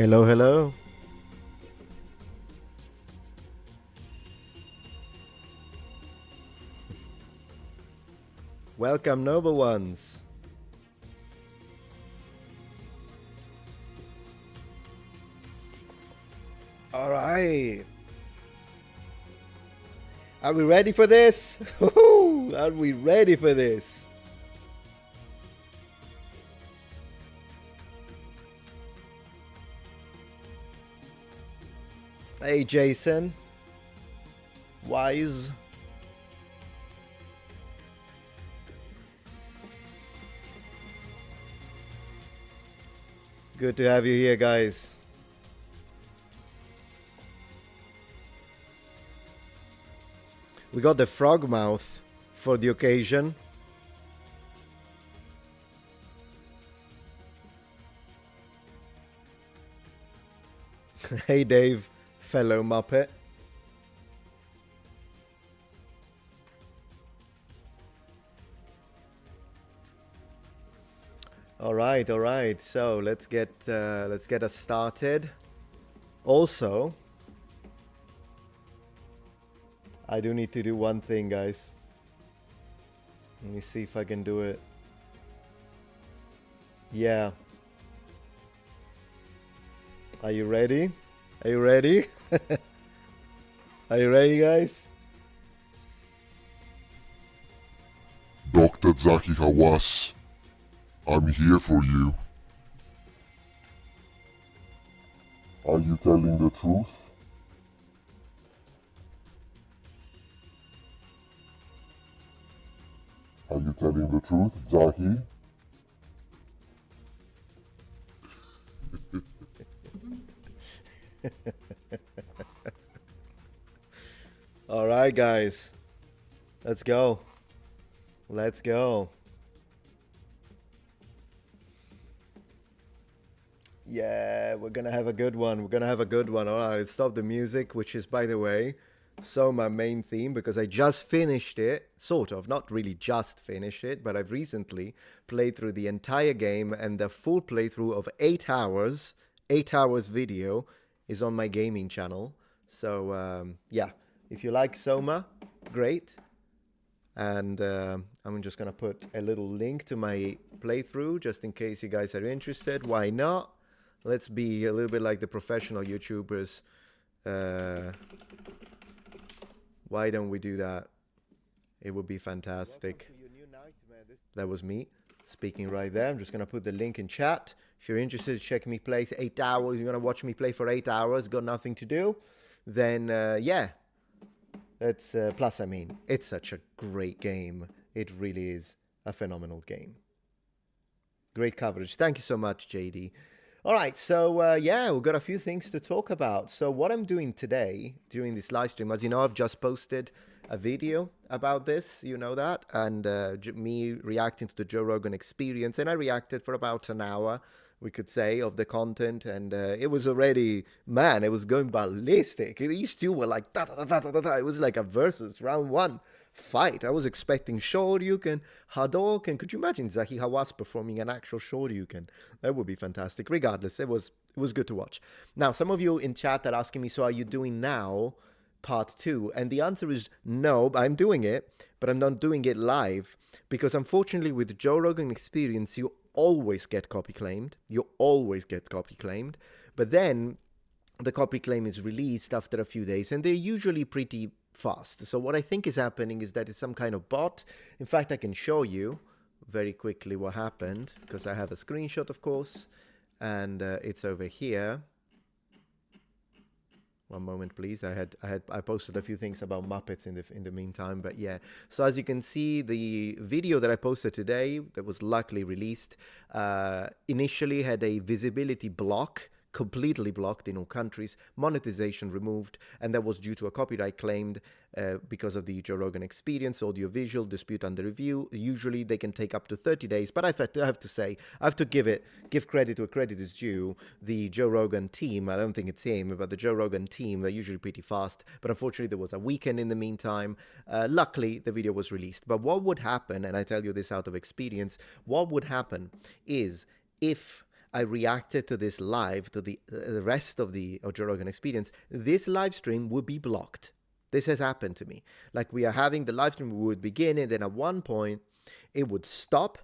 Hello, hello. Welcome, noble ones. All right. Are we ready for this? Are we ready for this? Hey, Jason. Wise. Good to have you here, guys. We got the frog mouth for the occasion. Hey, Dave, fellow Muppet. All right, all right. So let's get us started. Also, I do need to do one thing, guys. Let me see if I can do it. Yeah. Are you ready? Are you ready? Are you ready, guys? Dr. Zahi Hawass, I'm here for you. Are you telling the truth? Are you telling the truth, Zahi? All right, guys. Let's go. Let's go. Yeah, we're gonna have a good one. We're gonna have a good one. All right, stop the music, which is, by the way, so my main theme because I just finished it, sort of, not really just finished it, but I've recently played through the entire game and the full playthrough of 8 hours. 8 hours video is on my gaming channel. So yeah, if you like Soma, great. And I'm just gonna put a little link to my playthrough just in case you guys are interested. Why not? Let's be a little bit like the professional YouTubers. Why don't we do that? It would be fantastic. That was me speaking right there. I'm just gonna put the link in chat. If you're interested, check me play 8 hours. You're gonna watch me play for 8 hours. Got nothing to do. Then yeah, that's plus. I mean, it's such a great game. It really is a phenomenal game. Great coverage. Thank you so much, JD. All right, so yeah, we've got a few things to talk about. So what I'm doing today during this live stream, as you know, I've just posted a video about this, you know that, and me reacting to the Joe Rogan experience, and I reacted for about an hour, we could say, of the content, and it was already, man, it was going ballistic. These two were like, da, da, da, da, da, da. It was like a versus round one fight. I was expecting Shoryuken, Hadouken. Could you imagine Zahi Hawass performing an actual Shoryuken? That would be fantastic. Regardless, it was good to watch. Now, some of you in chat are asking me, so are you doing now part two? And the answer is no, I'm doing it, but I'm not doing it live because unfortunately with the Joe Rogan experience, you always get copy claimed. You always get copy claimed. But then the copy claim is released after a few days, and they're usually pretty fast. So what I think is happening is that it's some kind of bot. In fact, I can show you very quickly what happened because I have a screenshot, of course, and it's over here. One moment, please. I posted a few things about Muppets in the meantime, but yeah. So as you can see, the video that I posted today that was luckily released initially had a visibility block, completely blocked in all countries, monetization removed, and that was due to a copyright claimed because of the Joe Rogan experience, audio-visual, dispute under review. Usually they can take up to 30 days, but I have to say, I have to give credit where credit is due. The Joe Rogan team, I don't think it's him, but the Joe Rogan team, they're usually pretty fast, but unfortunately there was a weekend in the meantime. Luckily, the video was released. But what would happen, and I tell you this out of experience, what would happen is if I reacted to this live, to the rest of the Joe Rogan Experience, this live stream would be blocked. This has happened to me. Like, we are having the live stream, we would begin, and then at one point it would stop.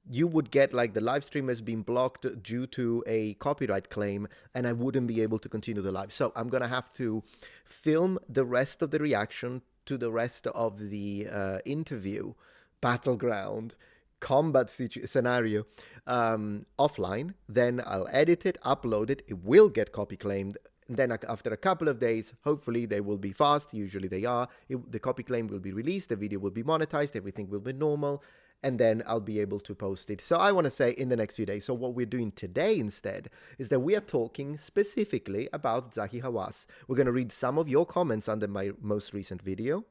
You would get like the live stream has been blocked due to a copyright claim, and I wouldn't be able to continue the live. So I'm going to have to film the rest of the reaction to the rest of the interview, battleground, combat scenario offline. Then I'll edit it, upload it. It will get copy claimed. Then after a couple of days, hopefully they will be fast. Usually they are. The copy claim will be released. The video will be monetized. Everything will be normal. And then I'll be able to post it. So I want to say in the next few days. So what we're doing today instead is that we are talking specifically about Zahi Hawass. We're going to read some of your comments under my most recent video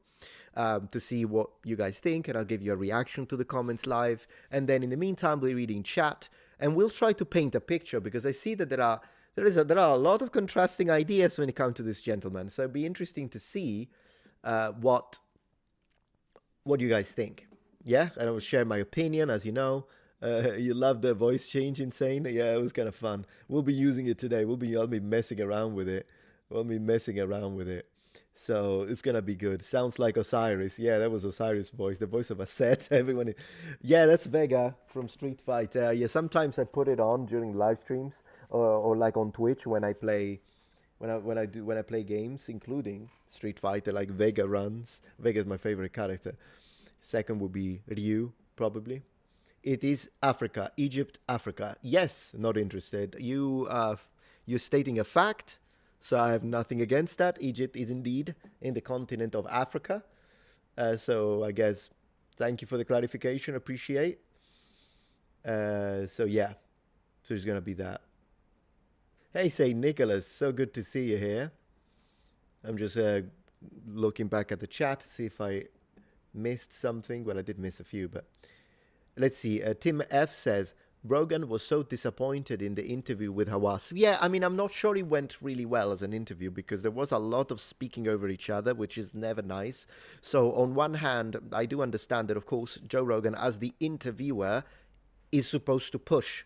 to see what you guys think. And I'll give you a reaction to the comments live. And then in the meantime, we're reading chat. And we'll try to paint a picture, because I see that there are a lot of contrasting ideas when it comes to this gentleman. So it'd be interesting to see what you guys think. Yeah, and I will share my opinion, as you know. You love the voice change, insane. Yeah, it was kind of fun. We'll be using it today. I'll be messing around with it. So it's gonna be good. Sounds like Osiris. Yeah, that was Osiris' voice. The voice of Aset. Everyone. Yeah, that's Vega from Street Fighter. Yeah, sometimes I put it on during live streams, or like on Twitch when I play. When I play games, including Street Fighter, like Vega runs. Vega is my favorite character. Second would be Ryu, probably. It is Africa, Egypt, Africa. Yes, not interested. You're stating a fact, so I have nothing against that. Egypt is indeed in the continent of Africa. So I guess, thank you for the clarification, appreciate. So yeah, so it's gonna be that. Hey, St. Nicholas, so good to see you here. I'm just looking back at the chat to see if I missed something. Well, I did miss a few, but let's see. Tim F says, Rogan was so disappointed in the interview with Hawass. Yeah, I mean, I'm not sure it went really well as an interview, because there was a lot of speaking over each other, which is never nice. So on one hand, I do understand that, of course, Joe Rogan, as the interviewer, is supposed to push.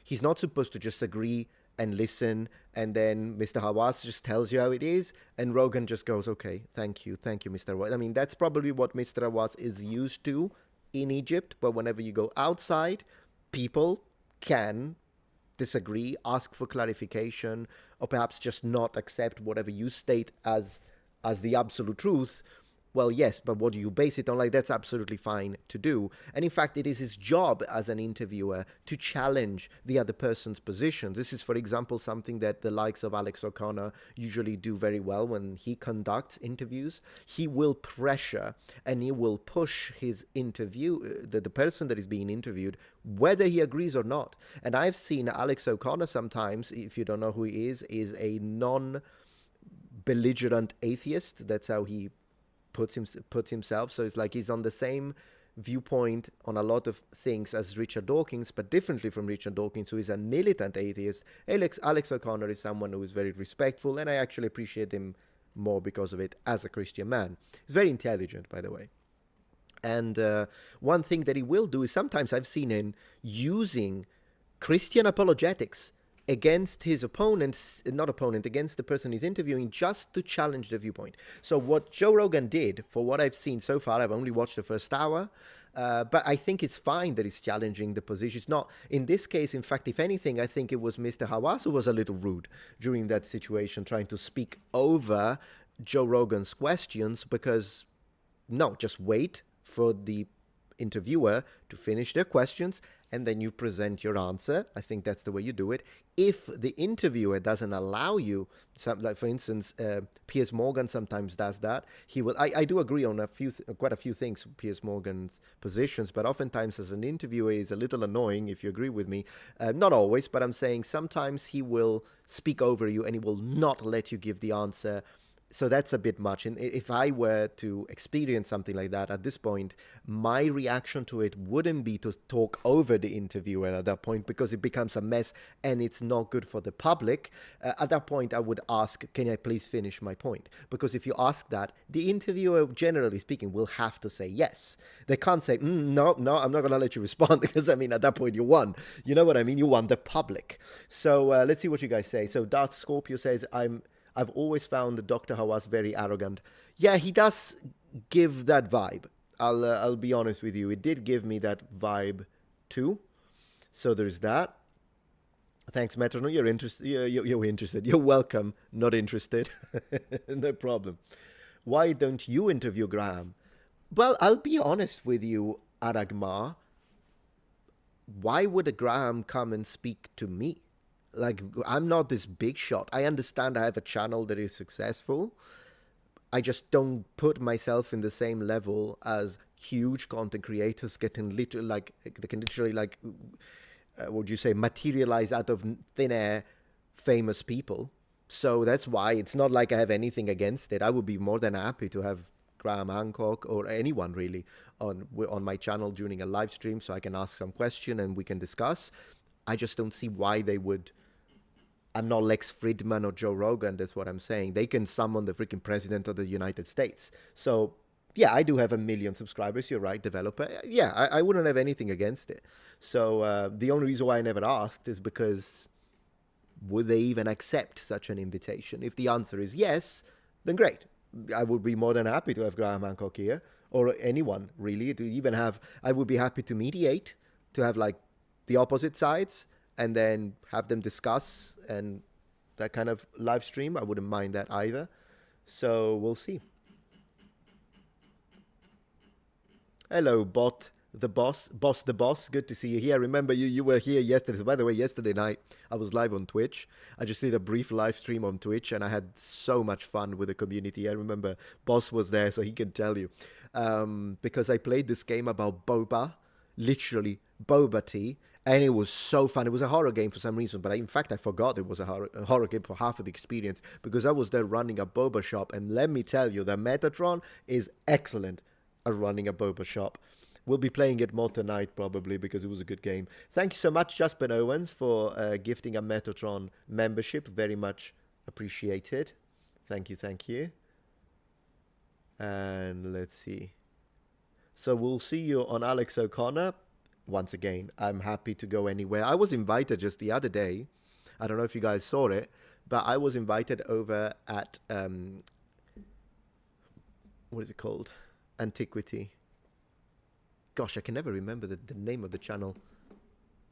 He's not supposed to just agree and listen, and then Mr. Hawass just tells you how it is, and Rogan just goes, okay, thank you, Mr. Hawass. I mean, that's probably what Mr. Hawass is used to in Egypt, but whenever you go outside, people can disagree, ask for clarification, or perhaps just not accept whatever you state as the absolute truth. Well, yes, but what do you base it on? Like, that's absolutely fine to do. And in fact, it is his job as an interviewer to challenge the other person's position. This is, for example, something that the likes of Alex O'Connor usually do very well when he conducts interviews. He will pressure and he will push his the person that is being interviewed, whether he agrees or not. And I've seen Alex O'Connor sometimes, if you don't know who he is a non-belligerent atheist. That's how he puts himself. So it's like he's on the same viewpoint on a lot of things as Richard Dawkins, but differently from Richard Dawkins, who is a militant atheist. Alex O'Connor is someone who is very respectful, and I actually appreciate him more because of it as a Christian man. He's very intelligent, by the way. And one thing that he will do is sometimes I've seen him using Christian apologetics against his against the person he's interviewing, just to challenge the viewpoint. So what Joe Rogan did, for what I've seen so far, I've only watched the first hour, but I think it's fine that he's challenging the position. It's not, in this case, in fact, if anything, I think it was Mr. Hawass who was a little rude during that situation, trying to speak over Joe Rogan's questions, because, no, just wait for the interviewer to finish their questions, and then you present your answer. I think that's the way you do it. If the interviewer doesn't allow you, like for instance, Piers Morgan sometimes does that. He will. I do agree on quite a few things, Piers Morgan's positions, but oftentimes as an interviewer, he's a little annoying. If you agree with me, not always, but I'm saying sometimes he will speak over you and he will not let you give the answer So that's a bit much. And if I were to experience something like that at this point, my reaction to it wouldn't be to talk over the interviewer at that point, because it becomes a mess and it's not good for the public. At that point, I would ask, can I please finish my point? Because if you ask that, the interviewer, generally speaking, will have to say yes. They can't say, no, no, I'm not going to let you respond, because, I mean, at that point, you won. You know what I mean? You won the public. So let's see what you guys say. So Darth Scorpio says, I've always found Dr. Hawass very arrogant. Yeah, he does give that vibe. I'll be honest with you. It did give me that vibe too. So there's that. Thanks, Metatron. You're interested. You're interested. You're welcome. Not interested. No problem. Why don't you interview Graham? Well, I'll be honest with you, Aragma. Why would a Graham come and speak to me? Like, I'm not this big shot. I understand I have a channel that is successful. I just don't put myself in the same level as huge content creators getting literally, like, they can literally, like, what would you say, materialize out of thin air famous people. So that's why it's not like I have anything against it. I would be more than happy to have Graham Hancock or anyone really on my channel during a live stream, so I can ask some question and we can discuss. I just don't see why they would. I'm not Lex Fridman or Joe Rogan, that's what I'm saying. They can summon the freaking president of the United States. So, yeah, I do have 1 million subscribers, you're right, developer. Yeah, I wouldn't have anything against it. So, the only reason why I never asked is because would they even accept such an invitation? If the answer is yes, then great. I would be more than happy to have Graham Hancock here, or anyone, really, to even have, I would be happy to mediate, to have, like, the opposite sides, and then have them discuss and that kind of live stream. I wouldn't mind that either. So we'll see. Hello, Bot the Boss. Boss the Boss. Good to see you here. Remember, you were here yesterday. So by the way, yesterday night, I was live on Twitch. I just did a brief live stream on Twitch, and I had so much fun with the community. I remember Boss was there, so he can tell you. Because I played this game about boba, literally boba tea, and it was so fun. It was a horror game for some reason, but in fact, I forgot it was a horror game for half of the experience, because I was there running a boba shop, and let me tell you, the Metatron is excellent at running a boba shop. We'll be playing it more tonight, probably, because it was a good game. Thank you so much, Jasper Owens, for gifting a Metatron membership. Very much appreciated. Thank you, thank you. And let's see. So we'll see you on Alex O'Connor. Once again, I'm happy to go anywhere. I was invited just the other day. I don't know if you guys saw it, but I was invited over at, what is it called? Antiquity. Gosh, I can never remember the name of the channel.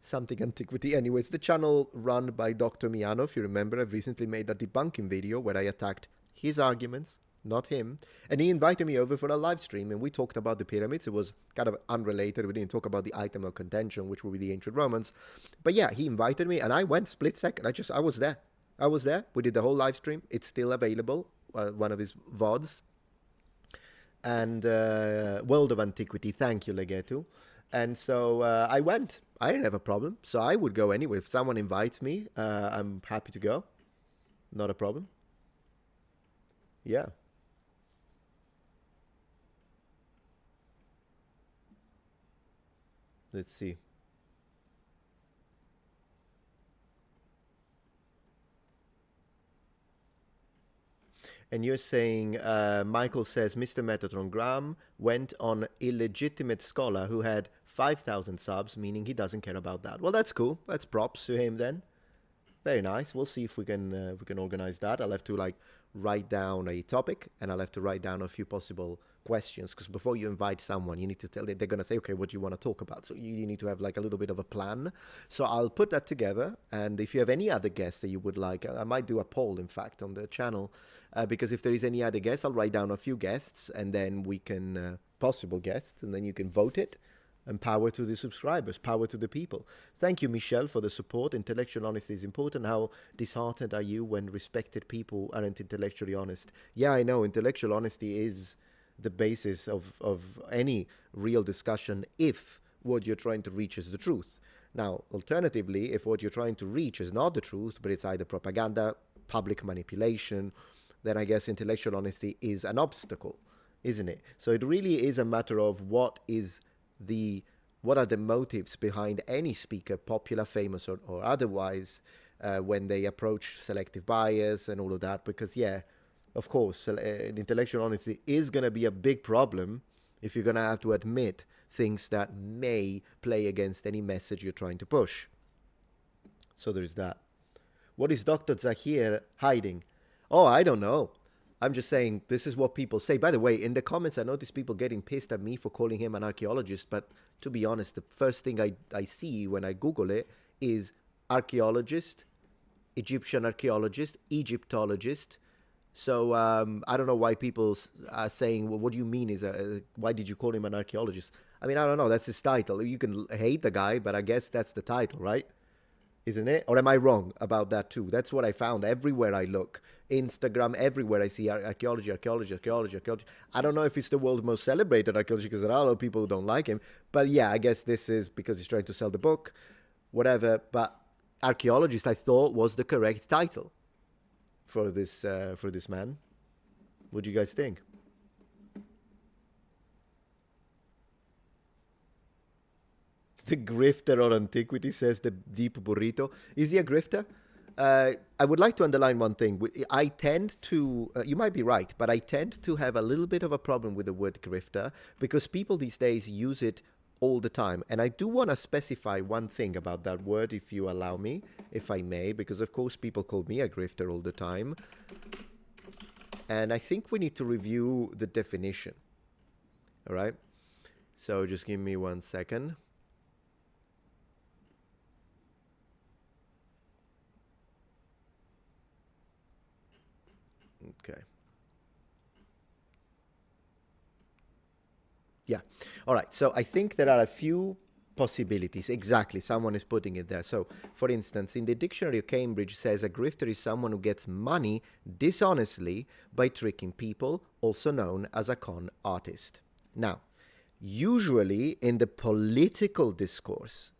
Something Antiquity. Anyways, the channel run by Dr. Miano. If you remember, I've recently made a debunking video where I attacked his arguments, not him. And he invited me over for a live stream, and we talked about the pyramids. It was kind of unrelated. We didn't talk about the item of contention, which would be the ancient Romans. But yeah, he invited me, and I went split second. I was there. I was there. We did the whole live stream. It's still available, one of his VODs. And World of Antiquity. Thank you, Legetu. And so I went. I didn't have a problem. So I would go anyway. If someone invites me, I'm happy to go. Not a problem. Yeah. Let's see. And you're saying, Michael says, Mr. Metatron, Graham went on illegitimate scholar who had 5,000 subs, meaning he doesn't care about that. Well, that's cool. That's props to him then. Very nice. We'll see if we can organize that. I'll have to like write down a topic, and I'll have to write down a few possible questions, because before you invite someone, you need to tell them, they're going to say, okay, what do you want to talk about? So you need to have like a little bit of a plan. So I'll put that together, and if you have any other guests that you would like, I might do a poll, in fact, on the channel, because if there is any other guests, I'll write down a few guests, and then we can, possible guests, and then you can vote it. And power to the subscribers, power to the people. Thank you, Michelle, for the support. Intellectual honesty is important. How disheartened are you when respected people aren't intellectually honest? Yeah, I know. Intellectual honesty is the basis of any real discussion if what you're trying to reach is the truth. Now, alternatively, if what you're trying to reach is not the truth, but it's either propaganda, public manipulation, then I guess intellectual honesty is an obstacle, isn't it? So it really is a matter of what are the motives behind any speaker, popular, famous, or otherwise, when they approach selective bias and all of that. Because, yeah, of course, intellectual honesty is going to be a big problem if you're going to have to admit things that may play against any message you're trying to push. So there's that. What is Dr. Zahir hiding? Oh, I don't know. I'm just saying this is what people say. By the way, in the comments, I notice people getting pissed at me for calling him an archaeologist. But to be honest, the first thing I see when I Google it is archaeologist, Egyptian archaeologist, Egyptologist. So I don't know why people are saying, well, what do you mean? Why did you call him an archaeologist? I mean, I don't know. That's his title. You can hate the guy, but I guess that's the title, right? Isn't it? Or am I wrong about that too? That's what I found everywhere I look. Instagram, everywhere I see archaeology. I don't know if it's the world's most celebrated archaeology because there are a lot of people who don't like him. But yeah, I guess this is because he's trying to sell the book, whatever. But archaeologist, I thought, was the correct title for this man. What do you guys think? The grifter or antiquity, says the deep burrito. Is he a grifter? I would like to underline one thing. I tend to, you might be right, but I tend to have a little bit of a problem with the word grifter because people these days use it all the time. And I do want to specify one thing about that word, if you allow me, if I may, because of course people call me a grifter all the time. And I think we need to review the definition. All right? So just give me 1 second. Okay. Yeah. All right. So I think there are a few possibilities. Exactly. Someone is putting it there. So, for instance, in the Dictionary of Cambridge says a grifter is someone who gets money dishonestly by tricking people, also known as a con artist. Now, usually in the political discourse,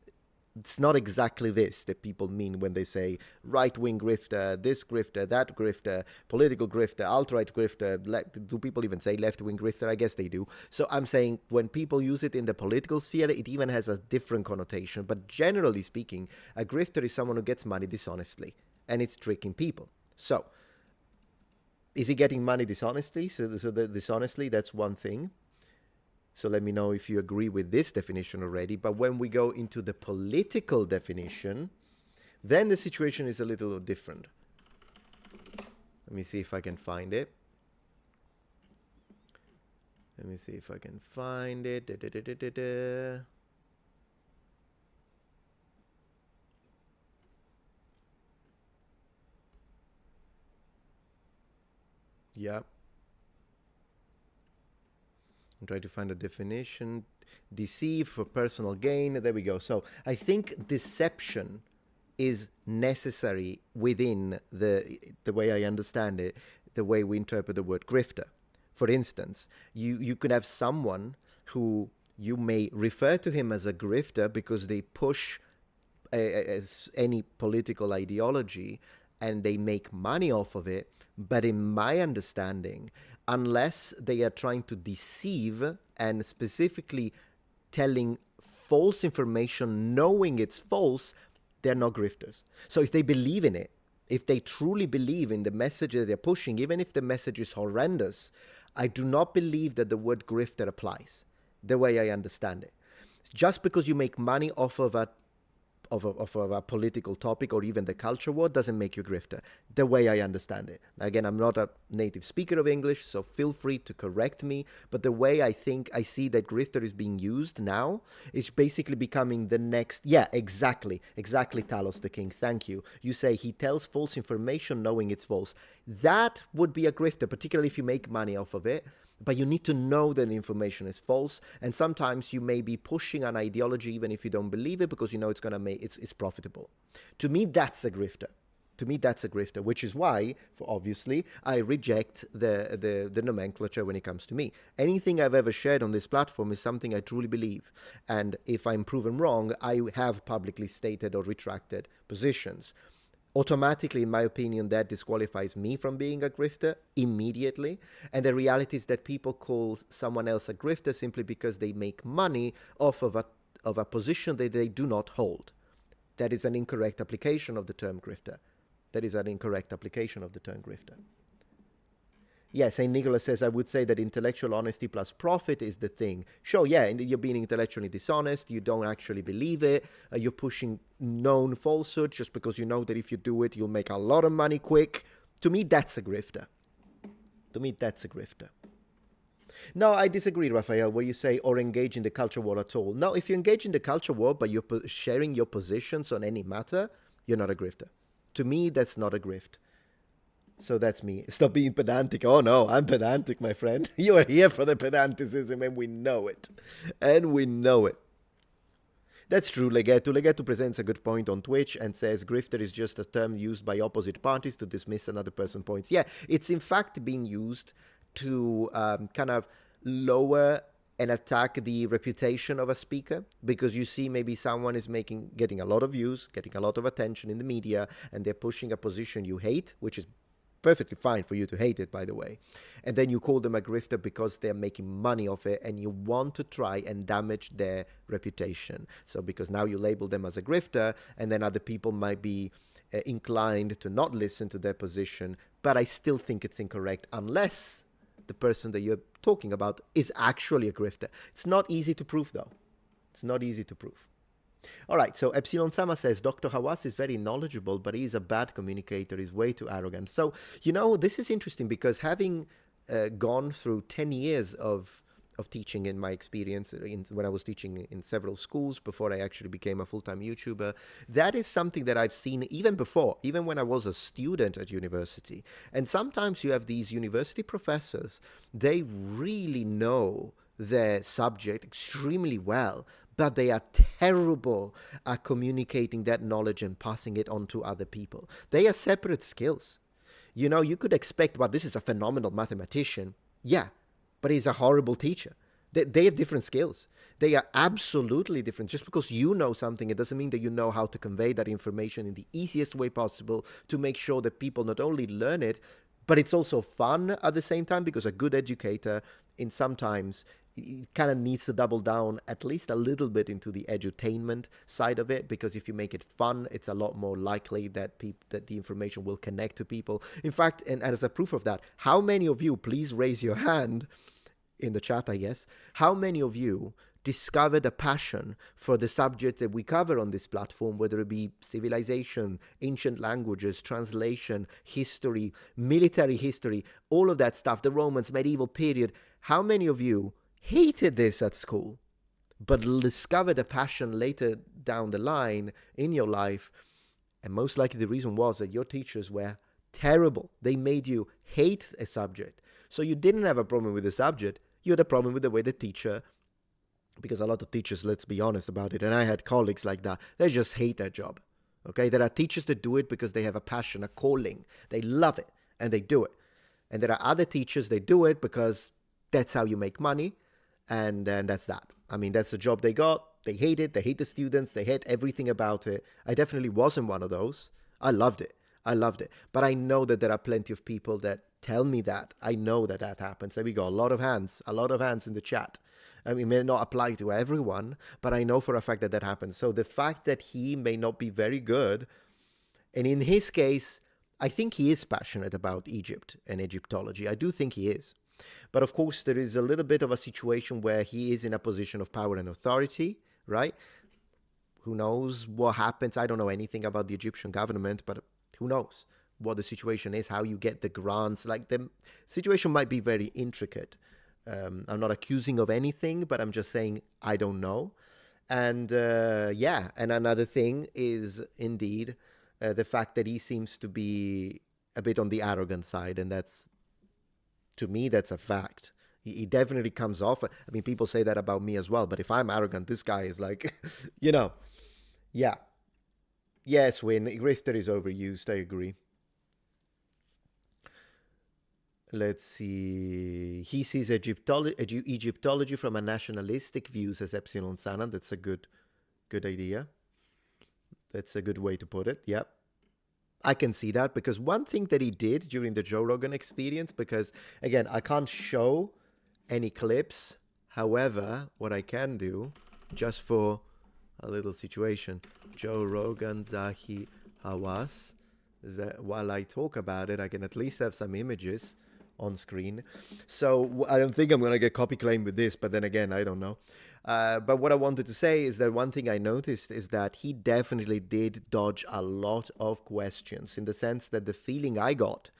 it's not exactly this that people mean when they say right-wing grifter, this grifter, that grifter, political grifter, alt-right grifter. Do people even say left-wing grifter? I guess they do. So I'm saying when people use it in the political sphere, it even has a different connotation. But generally speaking, a grifter is someone who gets money dishonestly, and it's tricking people. So is he getting money dishonestly? So dishonestly, that's one thing. So let me know if you agree with this definition already. But when we go into the political definition, then the situation is a little different. Let me see if I can find it. Let me see if I can find it. Yeah. Try to find a definition. Deceive for personal gain. There we go. So I think deception is necessary within the way I understand it, the way we interpret the word grifter. For instance, you could have someone who you may refer to him as a grifter because they push any political ideology and they make money off of it. But in my understanding, unless they are trying to deceive and specifically telling false information, knowing it's false, they're not grifters. So if they believe in it, if they truly believe in the message that they're pushing, even if the message is horrendous, I do not believe that the word grifter applies the way I understand it. Just because you make money off of a political topic or even the culture war doesn't make you a grifter, the way I understand it. Again, I'm not a native speaker of English, so feel free to correct me, but the way I think I see that grifter is being used now is basically becoming the next, yeah, exactly, Talos the King, thank you. You say he tells false information knowing it's false. That would be a grifter, particularly if you make money off of it. But you need to know that the information is false, and sometimes you may be pushing an ideology even if you don't believe it because you know it's gonna make it's profitable. To me, that's a grifter. Which is why, obviously, I reject the nomenclature when it comes to me. Anything I've ever shared on this platform is something I truly believe, and if I'm proven wrong, I have publicly stated or retracted positions. automatically, in my opinion, that disqualifies me from being a grifter immediately. And the reality is that people call someone else a grifter simply because they make money off of a position that they do not hold. That is an incorrect application of the term grifter. That is an incorrect application of the term grifter. Yes, St. Nicholas says, I would say that intellectual honesty plus profit is the thing. Sure, yeah, you're being intellectually dishonest. You don't actually believe it. You're pushing known falsehood just because you know that if you do it, you'll make a lot of money quick. To me, that's a grifter. To me, that's a grifter. No, I disagree, Raphael, where you say, or engage in the culture war at all. No, if you engage in the culture war, but you're sharing your positions on any matter, you're not a grifter. To me, that's not a grift. So that's me. Stop being pedantic. Oh no, I'm pedantic, my friend. You are here for the pedanticism, and we know it. And we know it. That's true, Legato. Legato presents a good point on Twitch and says grifter is just a term used by opposite parties to dismiss another person's points. Yeah, it's in fact being used to kind of lower and attack the reputation of a speaker, because you see maybe someone is getting a lot of views, getting a lot of attention in the media, and they're pushing a position you hate, which is perfectly fine for you to hate it, by the way. And then you call them a grifter because they're making money off it, and you want to try and damage their reputation. So because now you label them as a grifter, and then other people might be inclined to not listen to their position. But I still think it's incorrect unless the person that you're talking about is actually a grifter. It's not easy to prove, though. It's not easy to prove. All right, so Epsilon Sama says, Dr. Hawass is very knowledgeable, but he's a bad communicator. He's way too arrogant. So, you know, this is interesting because having gone through 10 years of teaching in my experience, when I was teaching in several schools before I actually became a full-time YouTuber, that is something that I've seen even before, even when I was a student at university. And sometimes you have these university professors, they really know their subject extremely well, but they are terrible at communicating that knowledge and passing it on to other people. They are separate skills. You know, you could expect, well, this is a phenomenal mathematician. Yeah, but he's a horrible teacher. They have different skills. They are absolutely different. Just because you know something, it doesn't mean that you know how to convey that information in the easiest way possible to make sure that people not only learn it, but it's also fun at the same time, because a good educator in sometimes kind of needs to double down at least a little bit into the edutainment side of it, because if you make it fun, it's a lot more likely that that the information will connect to people. In fact, and as a proof of that, how many of you, please raise your hand in the chat, I guess, how many of you discovered a passion for the subject that we cover on this platform, whether it be civilization, ancient languages, translation, history, military history, all of that stuff, the Romans, medieval period? How many of you hated this at school, but discovered a passion later down the line in your life? And most likely the reason was that your teachers were terrible. They made you hate a subject. So you didn't have a problem with the subject, you had a problem with the way the teacher, because a lot of teachers, let's be honest about it, and I had colleagues like that, they just hate their job. Okay, there are teachers that do it because they have a passion, a calling. They love it, and they do it. And there are other teachers, they do it because that's how you make money, and that's that. I mean, that's the job they got. They hate it. They hate the students. They hate everything about it. I definitely wasn't one of those. I loved it. But I know that there are plenty of people that tell me that. I know that that happens. There we go. A lot of hands in the chat. I mean, it may not apply to everyone, but I know for a fact that that happens. So the fact that he may not be very good, and in his case, I think he is passionate about Egypt and Egyptology. I do think he is. But of course, there is a little bit of a situation where he is in a position of power and authority, right? Who knows what happens? I don't know anything about the Egyptian government, but who knows what the situation is, how you get the grants. Like, the situation might be very intricate. I'm not accusing of anything, but I'm just saying I don't know. And yeah, and another thing is indeed the fact that he seems to be a bit on the arrogant side, and that's, to me, that's a fact. He definitely comes off. I mean, people say that about me as well, but if I'm arrogant, this guy is like, you know, yeah. Yes, Win, grifter is overused, I agree. Let's see. He sees Egyptology from a nationalistic view, says Epsilon Sana. That's a good idea. That's a good way to put it. Yep. I can see that, because one thing that he did during the Joe Rogan experience, because again, I can't show any clips. However, what I can do, just for a little situation, Joe Rogan, Zahi Hawass, is that while I talk about it, I can at least have some images on screen. So I don't think I'm going to get copy claim with this, but then again, I don't know. But what I wanted to say is that one thing I noticed is that he definitely did dodge a lot of questions, in the sense that the feeling I got,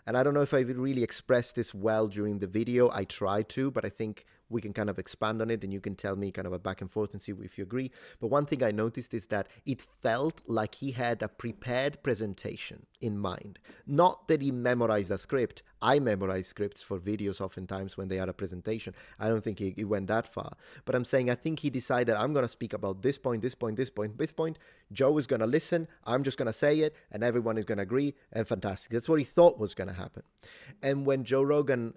and I don't know if I really expressed this well during the video, I tried to, but I think we can kind of expand on it and you can tell me kind of a back and forth and see if you agree. But one thing I noticed is that it felt like he had a prepared presentation in mind. Not that he memorized a script. I memorize scripts for videos oftentimes when they are a presentation. I don't think he went that far. But I'm saying I think he decided, I'm going to speak about this point, this point, this point, this point. Joe is going to listen. I'm just going to say it and everyone is going to agree. And fantastic. That's what he thought was going to happen. And when Joe Rogan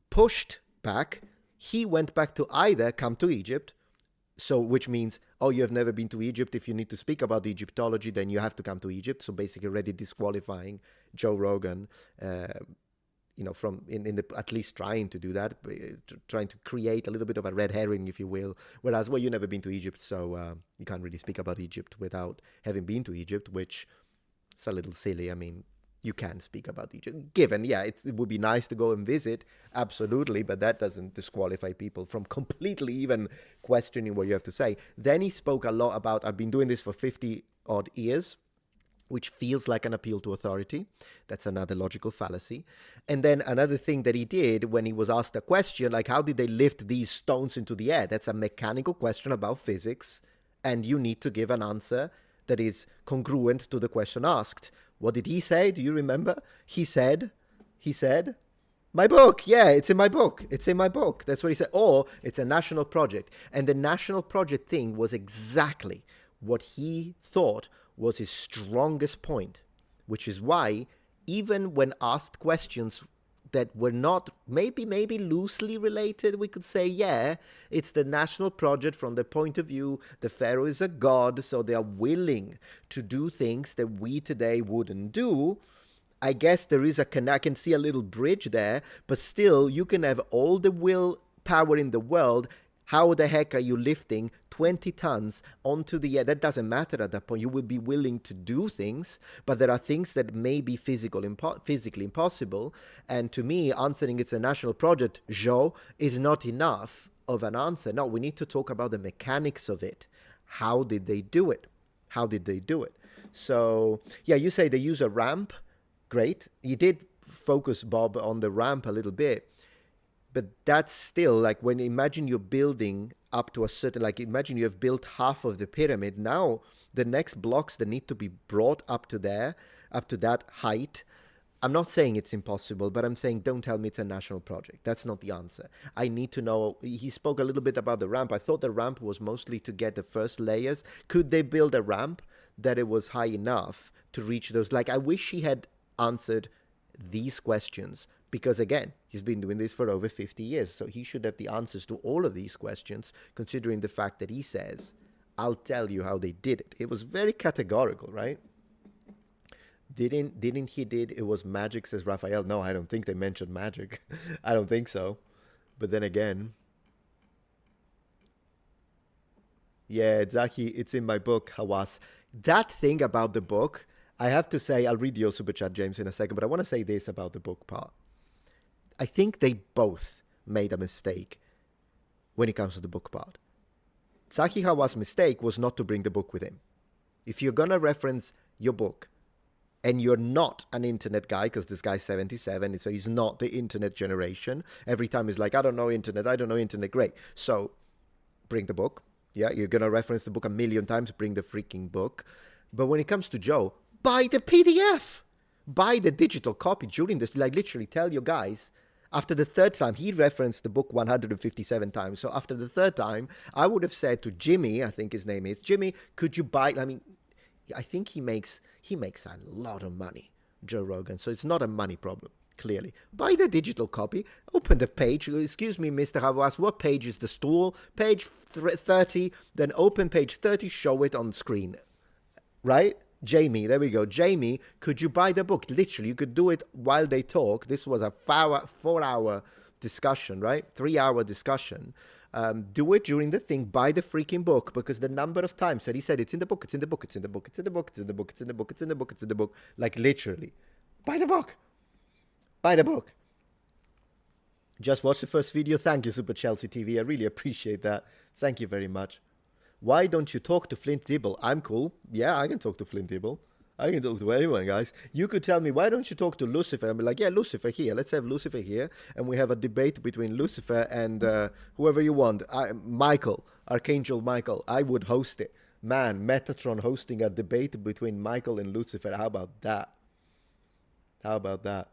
pushed back, he went back to either come to Egypt, so which means, oh, you have never been to Egypt. If you need to speak about Egyptology, then you have to come to Egypt. So basically already disqualifying Joe Rogan, from in the at least trying to do that, trying to create a little bit of a red herring, if you will. Whereas, well, you've never been to Egypt, so you can't really speak about Egypt without having been to Egypt, which is a little silly. I mean, you can speak about Egypt, given, yeah, it would be nice to go and visit, absolutely, but that doesn't disqualify people from completely even questioning what you have to say. Then he spoke a lot about, I've been doing this for 50 odd years, which feels like an appeal to authority. That's another logical fallacy. And then another thing that he did when he was asked a question, like, how did they lift these stones into the air? That's a mechanical question about physics, and you need to give an answer that is congruent to the question asked. What did he say? Do you remember? He said, my book. Yeah, it's in my book. It's in my book. That's what he said. Or it's a national project. And the national project thing was exactly what he thought was his strongest point, which is why even when asked questions that were not maybe loosely related, we could say, yeah, it's the national project from the point of view, the pharaoh is a god, so they are willing to do things that we today wouldn't do. I guess there is I can see a little bridge there, but still, you can have all the willpower in the world. How the heck are you lifting 20 tons onto the air? That doesn't matter at that point. You will be willing to do things, but there are things that may be physically impossible. And to me, answering it's a national project, Joe, is not enough of an answer. No, we need to talk about the mechanics of it. How did they do it? How did they do it? So, yeah, you say they use a ramp. Great. You did focus, Bob, on the ramp a little bit. But that's still like when imagine you're building up to a certain, like imagine you have built half of the pyramid. Now the next blocks that need to be brought up to there, up to that height. I'm not saying it's impossible, but I'm saying don't tell me it's a national project. That's not the answer. I need to know. He spoke a little bit about the ramp. I thought the ramp was mostly to get the first layers. Could they build a ramp that it was high enough to reach those? Like I wish he had answered these questions. Because again, he's been doing this for over 50 years. So he should have the answers to all of these questions, considering the fact that he says, I'll tell you how they did it. It was very categorical, right? Didn't he did it was magic, says Raphael. No, I don't think they mentioned magic. I don't think so. But then again, yeah, Zahi, it's in my book, Hawass. That thing about the book, I have to say, I'll read your super chat, James, in a second, but I want to say this about the book part. I think they both made a mistake when it comes to the book part. Zahi Hawass' mistake was not to bring the book with him. If you're going to reference your book and you're not an internet guy, because this guy's 77, so he's not the internet generation. Every time he's like, I don't know internet, great. So bring the book. Yeah, you're going to reference the book a million times, bring the freaking book. But when it comes to Joe, buy the PDF. Buy the digital copy during this. Like literally tell your guys, after the third time, he referenced the book 157 times. So after the third time, I would have said to Jimmy, I think his name is, Jimmy, could you buy, I mean, I think he makes a lot of money, Joe Rogan. So it's not a money problem, clearly. Buy the digital copy, open the page. Excuse me, Mr. Hawass, what page is the stool? Page 30, then open page 30, show it on screen, right? Jamie, there we go. Jamie, could you buy the book? Literally, you could do it while they talk. This was a 4-hour discussion, right? 3-hour discussion. Do it during the thing. Buy the freaking book, because the number of times that he said it's in the book, it's in the book, it's in the book, it's in the book, it's in the book, it's in the book, it's in the book, it's in the book. Like literally, buy the book. Buy the book. Just watch the first video. Thank you, Super Chelsea TV. I really appreciate that. Thank you very much. Why don't you talk to Flint Dibble? I'm cool. Yeah, I can talk to Flint Dibble. I can talk to anyone, guys. You could tell me, why don't you talk to Lucifer? I'll be like, yeah, Lucifer here. Let's have Lucifer here. And we have a debate between Lucifer and whoever you want. Michael, Archangel Michael. I would host it. Man, Metatron hosting a debate between Michael and Lucifer. How about that? How about that?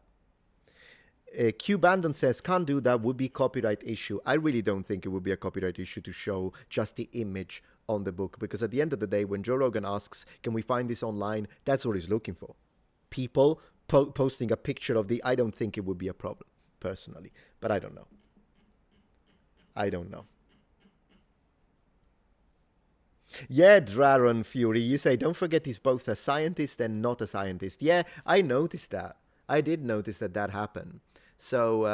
Q Bandon says, can't do that, would be copyright issue. I really don't think it would be a copyright issue to show just the image on the book, because at the end of the day, when Joe Rogan asks, can we find this online, that's what he's looking for. People posting a picture of I don't think it would be a problem, personally, but I don't know. I don't know. Yeah, Draron Fury, you say, don't forget he's both a scientist and not a scientist. Yeah, I noticed that. I did notice that happened. So,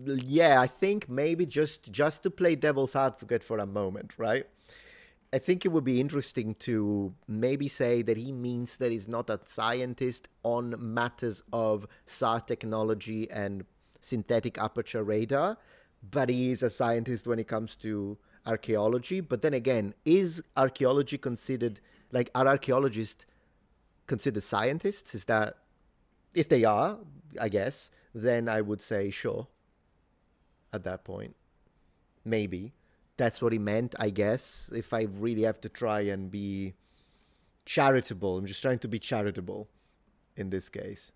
yeah, I think maybe just to play devil's advocate for a moment, right? I think it would be interesting to maybe say that he means that he's not a scientist on matters of SAR technology and synthetic aperture radar, but he is a scientist when it comes to archaeology. But then again, is archaeology considered, like, are archaeologists considered scientists? Is that, if they are, I guess, then I would say sure. At that point, maybe that's what he meant, I guess. If I really have to try and be charitable, I'm just trying to be charitable in this case.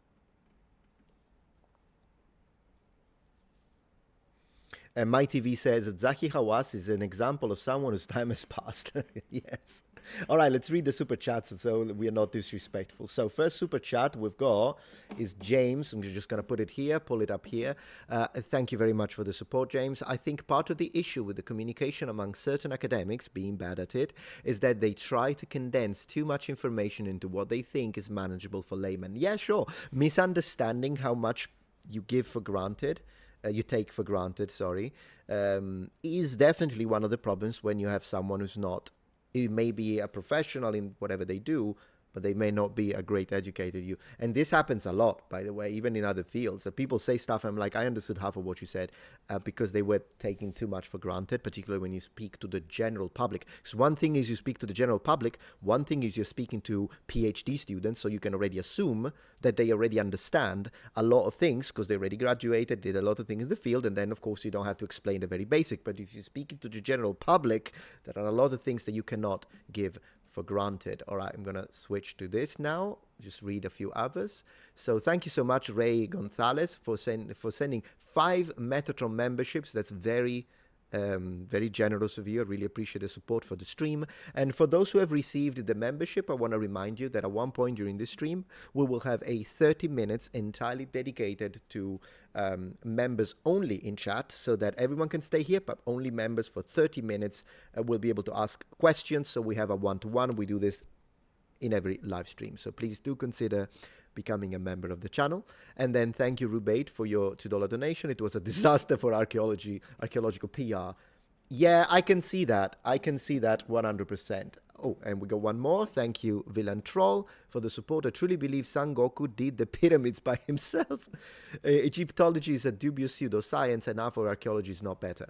And my TV says that Zahi Hawass is an example of someone whose time has passed. Yes. All right, let's read the super chats so we are not disrespectful. So first super chat we've got is James. I'm just going to put it here, pull it up here. Thank you very much for the support, James. I think part of the issue with the communication among certain academics, being bad at it, is that they try to condense too much information into what they think is manageable for laymen. Yeah, sure. Misunderstanding how much you give for granted. You take for granted, is definitely one of the problems when you have someone who's not, it may be a professional in whatever they do, but they may not be a great educator. And this happens a lot, by the way, even in other fields. So people say stuff, I'm like, I understood half of what you said, because they were taking too much for granted, particularly when you speak to the general public. So one thing is you speak to the general public, one thing is you're speaking to PhD students, so you can already assume that they already understand a lot of things, because they already graduated, did a lot of things in the field, and then, of course, you don't have to explain the very basic. But if you're speaking to the general public, there are a lot of things that you cannot give for granted. All right, I'm gonna switch to this now, just read a few others. So thank you so much, Ray Gonzalez, for sending 5 Metatron memberships. That's very very generous of you. I really appreciate the support for the stream. And for those who have received the membership, I want to remind you that at one point during this stream, we will have a 30 minutes entirely dedicated to members only in chat, so that everyone can stay here, but only members for 30 minutes will be able to ask questions. So we have a one-to-one. We do this in every live stream. So please do consider becoming a member of the channel. And then thank you, Rubate, for your $2 donation. It was a disaster for archaeological PR. Yeah, I can see that. I can see that 100%. Oh, and we got one more. Thank you, Villain Troll, for the support. I truly believe Son Goku did the pyramids by himself. Egyptology is a dubious pseudoscience, and archaeology is not better.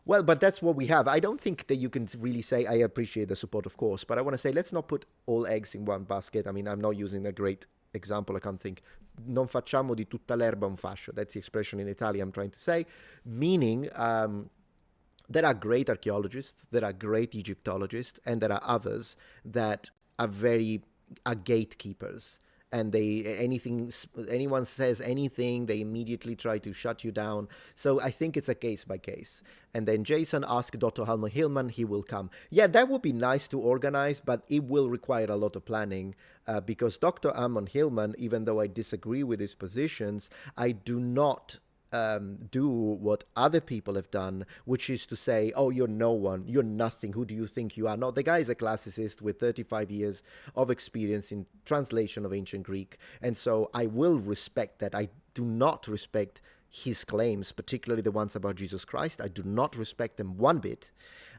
Well, but that's what we have. I don't think that you can really say, I appreciate the support, of course, but I want to say, let's not put all eggs in one basket. I mean, I'm not using a great example. I can't think. Non facciamo di tutta l'erba un fascio. That's the expression in Italian I'm trying to say. Meaning, there are great archaeologists, there are great Egyptologists, and there are others that are gatekeepers. And anyone says anything, they immediately try to shut you down. So I think it's a case by case. And then Jason asked Dr. Halman Hillman, he will come. Yeah, that would be nice to organize, but it will require a lot of planning, because Dr. Halman Hillman, even though I disagree with his positions, I do not do what other people have done, which is to say, oh, you're no one, you're nothing, who do you think you are? No, the guy is a classicist with 35 years of experience in translation of ancient Greek, and so I will respect that. I do not respect his claims, particularly the ones about Jesus Christ. I do not respect them one bit.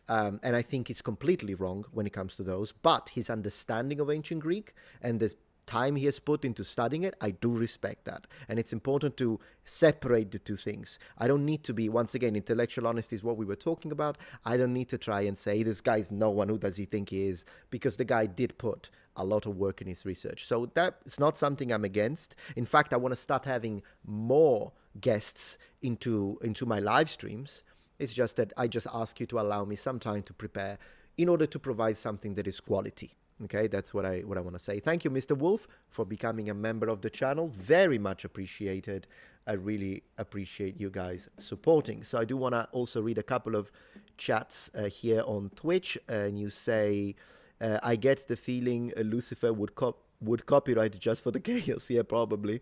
And I think it's completely wrong when it comes to those. But his understanding of ancient Greek and the time he has put into studying it, I do respect that. And it's important to separate the two things. I don't need to be, once again, intellectual honesty is what we were talking about. I don't need to try and say, this guy's no one, who does he think he is? Because the guy did put a lot of work in his research. So that's not something I'm against. In fact, I want to start having more guests into my live streams. It's just that I just ask you to allow me some time to prepare in order to provide something that is quality. Okay, that's what I want to say. Thank you, Mr. Wolf, for becoming a member of the channel. Very much appreciated. I really appreciate you guys supporting. So I do want to also read a couple of chats here on Twitch. And you say, I get the feeling Lucifer would copyright just for the chaos. Yeah, probably.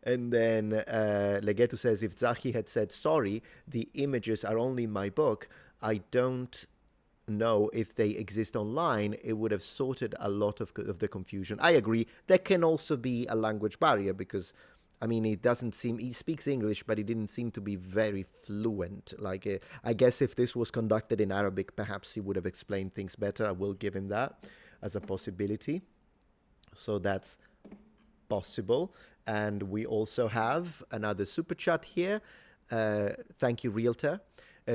And then Legetu says, if Zahi had said, sorry, the images are only in my book, I don't know if they exist online, it would have sorted a lot of the confusion. I agree. There can also be a language barrier because, I mean, he speaks English, but he didn't seem to be very fluent. Like, I guess if this was conducted in Arabic, perhaps he would have explained things better. I will give him that as a possibility. So that's possible. And we also have another super chat here. Thank you, Realtor.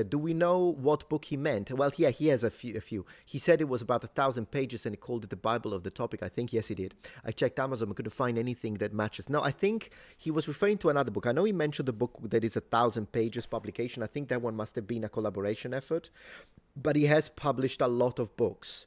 Do we know what book he meant? Well, yeah, he has a few. He said it was about 1,000 pages and he called it the Bible of the topic. I think, yes, he did. I checked Amazon. I couldn't find anything that matches. No, I think he was referring to another book. I know he mentioned the book that is 1,000 pages publication. I think that one must have been a collaboration effort. But he has published a lot of books.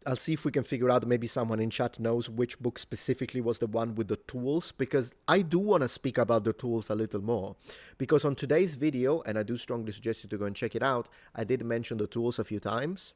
I'll see if we can figure out, maybe someone in chat knows which book specifically was the one with the tools, because I do want to speak about the tools a little more. Because on today's video, and I do strongly suggest you to go and check it out, I did mention the tools a few times,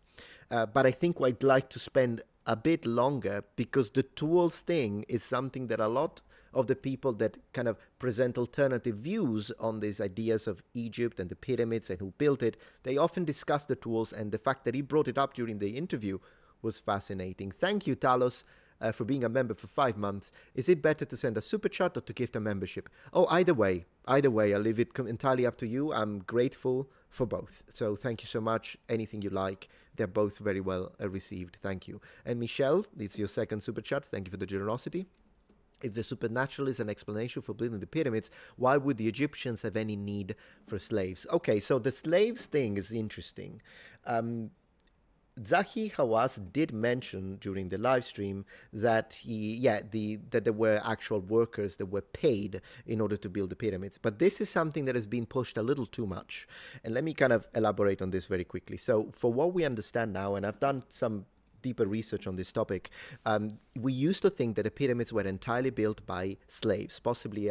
but I think I'd like to spend a bit longer because the tools thing is something that a lot of the people that kind of present alternative views on these ideas of Egypt and the pyramids and who built it, they often discuss the tools, and the fact that he brought it up during the interview was fascinating. Thank you, Talos, for being a member for 5 months. Is it better to send a super chat or to gift a membership? Oh, either way, I'll leave it entirely up to you. I'm grateful for both. So thank you so much. Anything you like. They're both very well received. Thank you. And Michelle, it's your second super chat. Thank you for the generosity. If the supernatural is an explanation for building the pyramids, why would the Egyptians have any need for slaves? Okay, so the slaves thing is interesting. Zahi Hawass did mention during the live stream that that there were actual workers that were paid in order to build the pyramids. But this is something that has been pushed a little too much. And let me kind of elaborate on this very quickly. So for what we understand now, and I've done some deeper research on this topic, we used to think that the pyramids were entirely built by slaves, possibly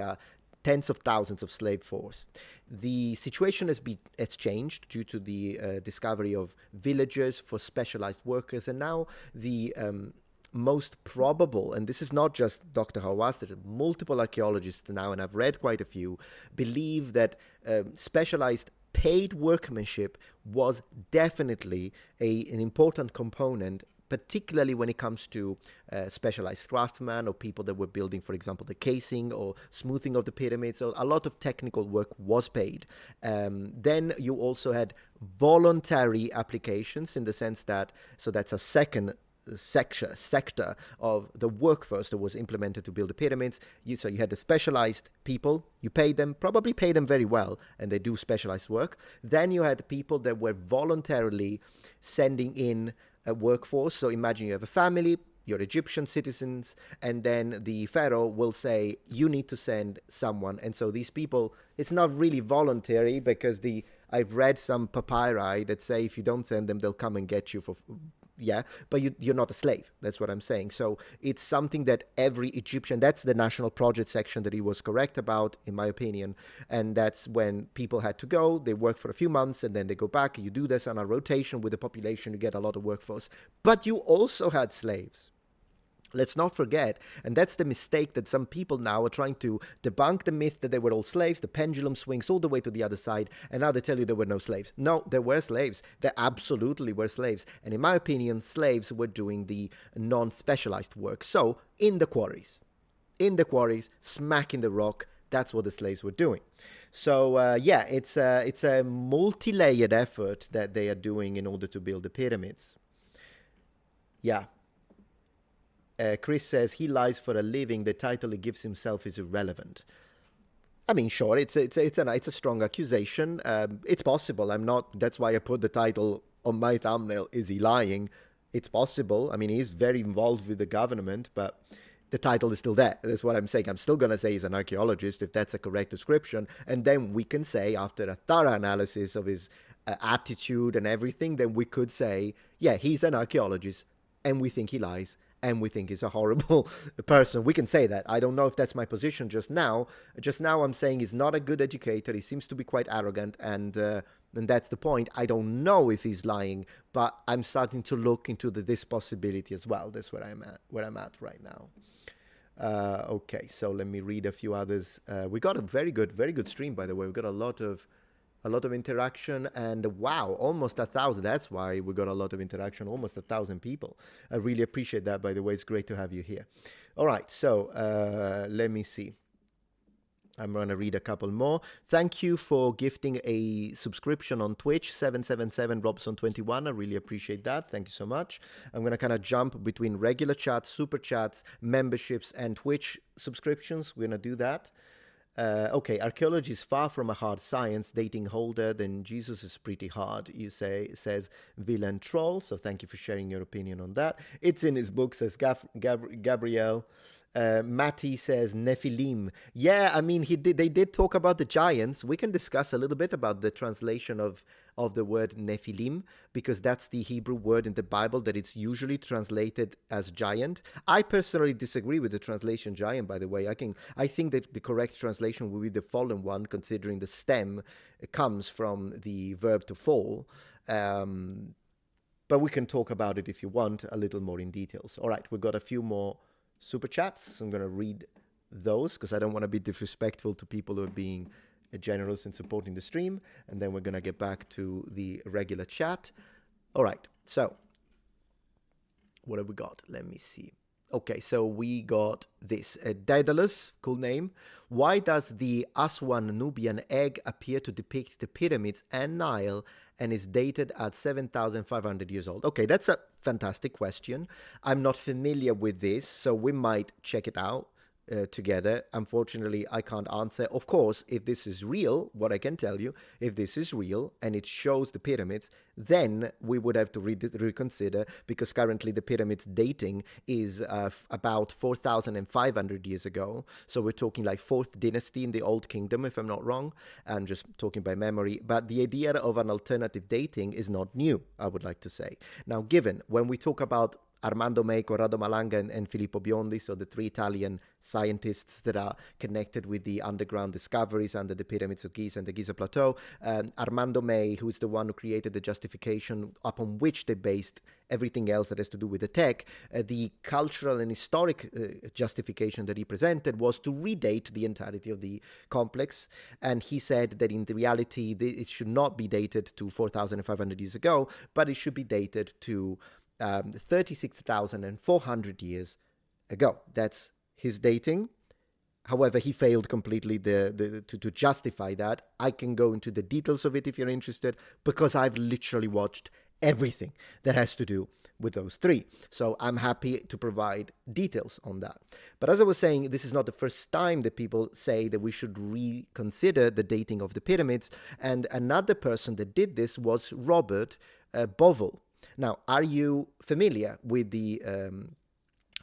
tens of thousands of slave force. The situation has changed due to the discovery of villagers for specialized workers, and now the most probable, and this is not just Dr. Hawass, there's multiple archaeologists now, and I've read quite a few, believe that specialized paid workmanship was definitely an important component, particularly when it comes to specialized craftsmen or people that were building, for example, the casing or smoothing of the pyramids. So a lot of technical work was paid. Then you also had voluntary applications in the sense that, so that's a second sector of the workforce that was implemented to build the pyramids. So you had the specialized people, you paid them, probably paid them very well, and they do specialized work. Then you had people that were voluntarily sending in a workforce. So imagine you have a family, you're Egyptian citizens, and then the pharaoh will say, you need to send someone. And so these people, it's not really voluntary, because I've read some papyri that say if you don't send them, they'll come and get you for... Yeah, but you're not a slave. That's what I'm saying. So it's something that every Egyptian, that's the national project section that he was correct about, in my opinion. And that's when people had to go, they work for a few months, and then they go back. You do this on a rotation with the population, you get a lot of workforce. But you also had slaves. Let's not forget, and that's the mistake that some people now are trying to debunk the myth that they were all slaves. The pendulum swings all the way to the other side, and now they tell you there were no slaves. No, there were slaves. There absolutely were slaves. And in my opinion, slaves were doing the non-specialized work. So, in the quarries, smacking the rock, that's what the slaves were doing. So, yeah, it's a multi-layered effort that they are doing in order to build the pyramids. Yeah. Chris says he lies for a living. The title he gives himself is irrelevant. I mean, sure, it's a strong accusation. It's possible. I'm not. That's why I put the title on my thumbnail. Is he lying? It's possible. I mean, he's very involved with the government, but the title is still there. That's what I'm saying. I'm still gonna say he's an archaeologist if that's a correct description, and then we can say, after a thorough analysis of his attitude and everything, then we could say, yeah, he's an archaeologist, and we think he lies, and we think he's a horrible person. We can say that. I don't know if that's my position just now. Just now I'm saying he's not a good educator. He seems to be quite arrogant, and that's the point. I don't know if he's lying, but I'm starting to look into this possibility as well. That's where I'm at right now. Okay, so let me read a few others. We got a very good stream, by the way. We got a lot of interaction, and wow, almost 1,000. That's why we got a lot of interaction, almost 1,000 people. I really appreciate that, by the way. It's great to have you here. All right, so let me see. I'm going to read a couple more. Thank you for gifting a subscription on Twitch, 777 Robson21. I really appreciate that. Thank you so much. I'm going to kind of jump between regular chats, super chats, memberships, and Twitch subscriptions. We're going to do that. Okay, archaeology is far from a hard science. Dating older than Jesus is pretty hard, you say, says Villain Troll. So thank you for sharing your opinion on that. It's in his book, says Gabrielle. Matty says Nephilim. Yeah, I mean, they did talk about the giants. We can discuss a little bit about the translation of the word Nephilim, because that's the Hebrew word in the Bible that it's usually translated as giant. I personally disagree with the translation giant, by the way. I think that the correct translation will be the fallen one, considering the stem comes from the verb to fall. But we can talk about it if you want a little more in details. All right, we've got a few more super chats. So I'm going to read those because I don't want to be disrespectful to people who are being generous in supporting the stream. And then we're going to get back to the regular chat. All right. So what have we got? Let me see. Okay, so we got this. Daedalus, cool name. Why does the Aswan Nubian egg appear to depict the pyramids and Nile and is dated at 7,500 years old? Okay, that's a fantastic question. I'm not familiar with this, so we might check it out together. Unfortunately, I can't answer. Of course, if this is real, what I can tell you, if this is real and it shows the pyramids, then we would have to reconsider, because currently the pyramids dating is about 4,500 years ago. So we're talking like 4th dynasty in the Old Kingdom, if I'm not wrong. I'm just talking by memory. But the idea of an alternative dating is not new, I would like to say. Now, given when we talk about Armando May, Corrado Malanga, and Filippo Biondi, so the 3 Italian scientists that are connected with the underground discoveries under the pyramids of Giza and the Giza Plateau. Armando May, who is the one who created the justification upon which they based everything else that has to do with the tech, the cultural and historic justification that he presented was to redate the entirety of the complex. And he said that in the reality, it should not be dated to 4,500 years ago, but it should be dated to 36,400 years ago. That's his dating. However, he failed completely to justify that. I can go into the details of it if you're interested, because I've literally watched everything that has to do with those 3. So I'm happy to provide details on that. But as I was saying, this is not the first time that people say that we should reconsider the dating of the pyramids. And another person that did this was Robert Bovell. Now, are you familiar with the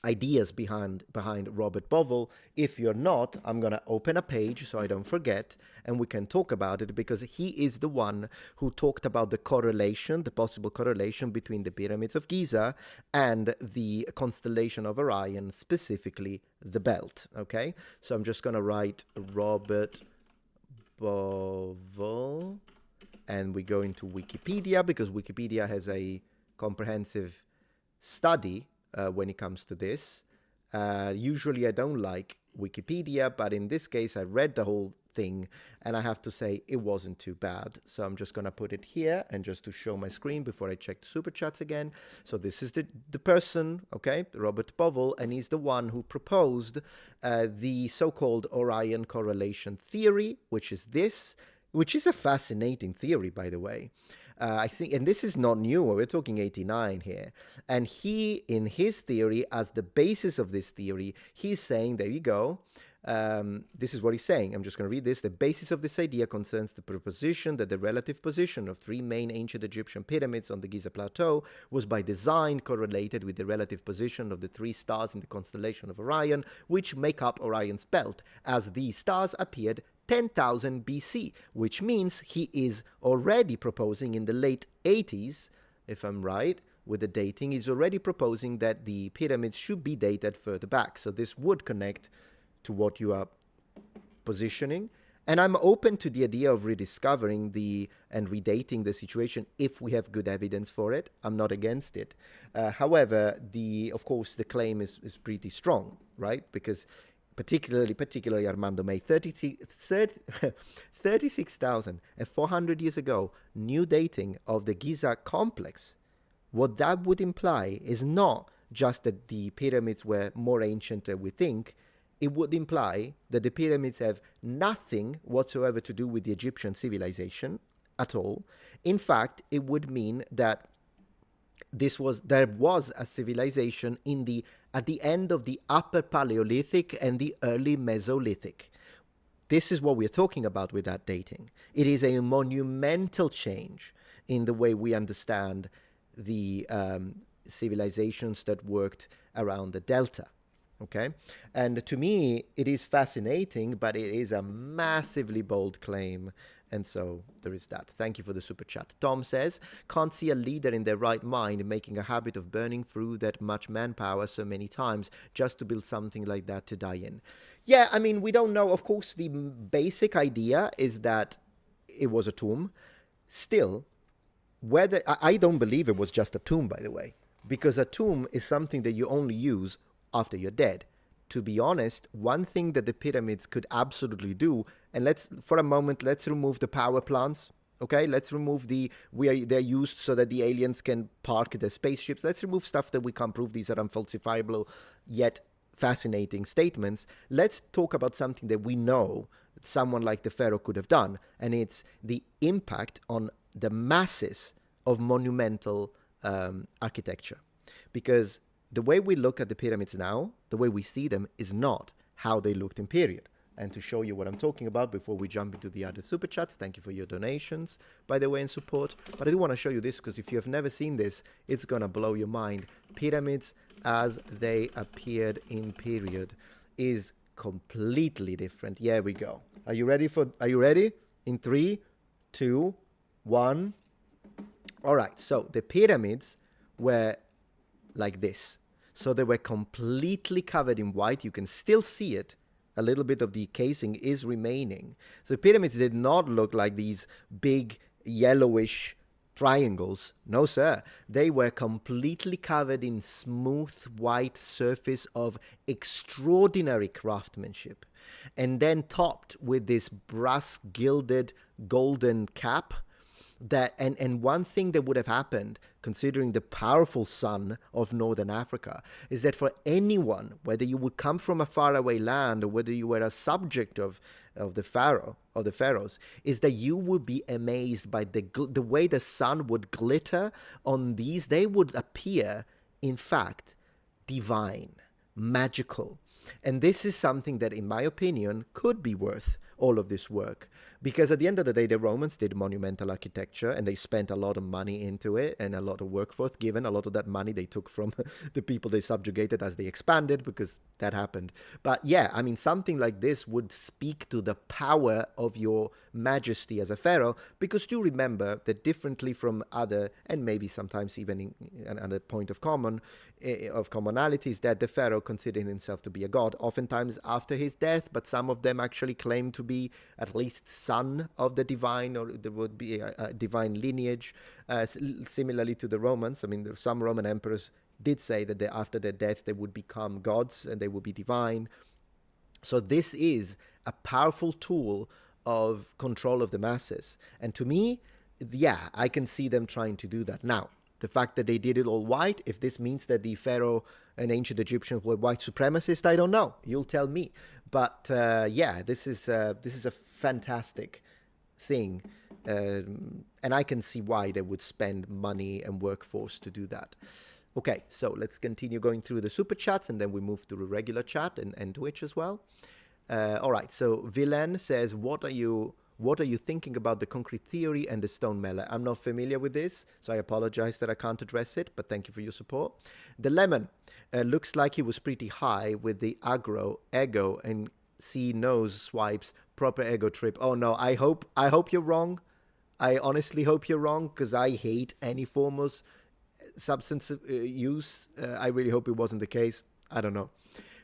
ideas behind Robert Bovell? If you're not, I'm going to open a page so I don't forget, and we can talk about it, because he is the one who talked about the correlation, the possible correlation between the pyramids of Giza and the constellation of Orion, specifically the belt. Okay, so I'm just going to write Robert Bovell, and we go into Wikipedia, because Wikipedia has a comprehensive study when it comes to this. Usually I don't like Wikipedia, but in this case I read the whole thing and I have to say it wasn't too bad. So I'm just gonna put it here and just to show my screen before I check the super chats again. So this is the person, okay, Robert Bovell, and he's the one who proposed the so-called Orion correlation theory, which is a fascinating theory, by the way. I think, and this is not new, we're talking 89 here. And he, in his theory, as the basis of this theory, he's saying, there you go, this is what he's saying. I'm just going to read this. The basis of this idea concerns the proposition that the relative position of three main ancient Egyptian pyramids on the Giza Plateau was by design correlated with the relative position of the three stars in the constellation of Orion, which make up Orion's belt, as these stars appeared 10,000 BC, which means he is already proposing in the late 80s, if I'm right, with the dating, he's already proposing that the pyramids should be dated further back. So this would connect to what you are positioning. And I'm open to the idea of rediscovering and redating the situation if we have good evidence for it. I'm not against it. However, of course, the claim is pretty strong, right? Because particularly Armando May, 36,400 years ago, new dating of the Giza complex. What that would imply is not just that the pyramids were more ancient than we think. It would imply that the pyramids have nothing whatsoever to do with the Egyptian civilization at all. In fact, it would mean that there was a civilization at the end of the Upper Paleolithic and the early Mesolithic. This is what we're talking about with that dating. It is a monumental change in the way we understand the civilizations that worked around the delta. Okay, and to me it is fascinating, but it is a massively bold claim, and so there is that. Thank you for the super chat. Tom says, can't see a leader in their right mind making a habit of burning through that much manpower so many times just to build something like that to die in. Yeah, I mean, we don't know. Of course, the basic idea is that it was a tomb. Still, whether I don't believe it was just a tomb, by the way, because a tomb is something that you only use after you're dead. To be honest, one thing that the pyramids could absolutely do, and let's remove the power plants, okay? Let's remove they're used so that the aliens can park their spaceships. Let's remove stuff that we can't prove. These are unfalsifiable yet fascinating statements. Let's talk about something that we know someone like the pharaoh could have done, and it's the impact on the masses of monumental architecture. Because the way we look at the pyramids now, the way we see them, is not how they looked in period. And to show you what I'm talking about before we jump into the other super chats, thank you for your donations, by the way, and support. But I do want to show you this because if you have never seen this, it's going to blow your mind. Pyramids as they appeared in period is completely different. Here we go. Are you ready? In 3, 2, 1. All right. So the pyramids were like this. So they were completely covered in white. You can still see it. A little bit of the casing is remaining. So the pyramids did not look like these big yellowish triangles. No, sir. They were completely covered in smooth white surface of extraordinary craftsmanship. And then topped with this brass gilded golden cap. And one thing that would have happened, considering the powerful sun of Northern Africa, is that for anyone, whether you would come from a faraway land or whether you were a subject of the pharaohs, is that you would be amazed by the way the sun would glitter on these. They would appear, in fact, divine, magical. And this is something that, in my opinion, could be worth all of this work. Because at the end of the day, the Romans did monumental architecture and they spent a lot of money into it and a lot of workforce given. A lot of that money they took from the people they subjugated as they expanded, because that happened. But yeah, I mean, something like this would speak to the power of your majesty as a pharaoh, because do remember that differently from other, and maybe sometimes even in another point of commonality, is that the pharaoh considered himself to be a god, oftentimes after his death, but some of them actually claim to be at least son of the divine, or there would be a divine lineage, similarly to the Romans. I mean, there some Roman emperors did say that after their death they would become gods and they would be divine. So this is a powerful tool of control of the masses. And to me, yeah, I can see them trying to do that. Now, the fact that they did it all white, if this means that the pharaoh and ancient Egyptians were white supremacists, I don't know. You'll tell me. But yeah, this is a fantastic thing. And I can see why they would spend money and workforce to do that. Okay, so let's continue going through the super chats, and then we move to the regular chat and Twitch as well. All right, so Villain says, what are you thinking about the concrete theory and the stone melee? I'm not familiar with this, so I apologize that I can't address it, but thank you for your support. The Lemon looks like he was pretty high with the aggro ego and see nose swipes proper ego trip. Oh no, I hope you're wrong. I honestly hope you're wrong, because I hate any form of substance use. I really hope it wasn't the case. I don't know.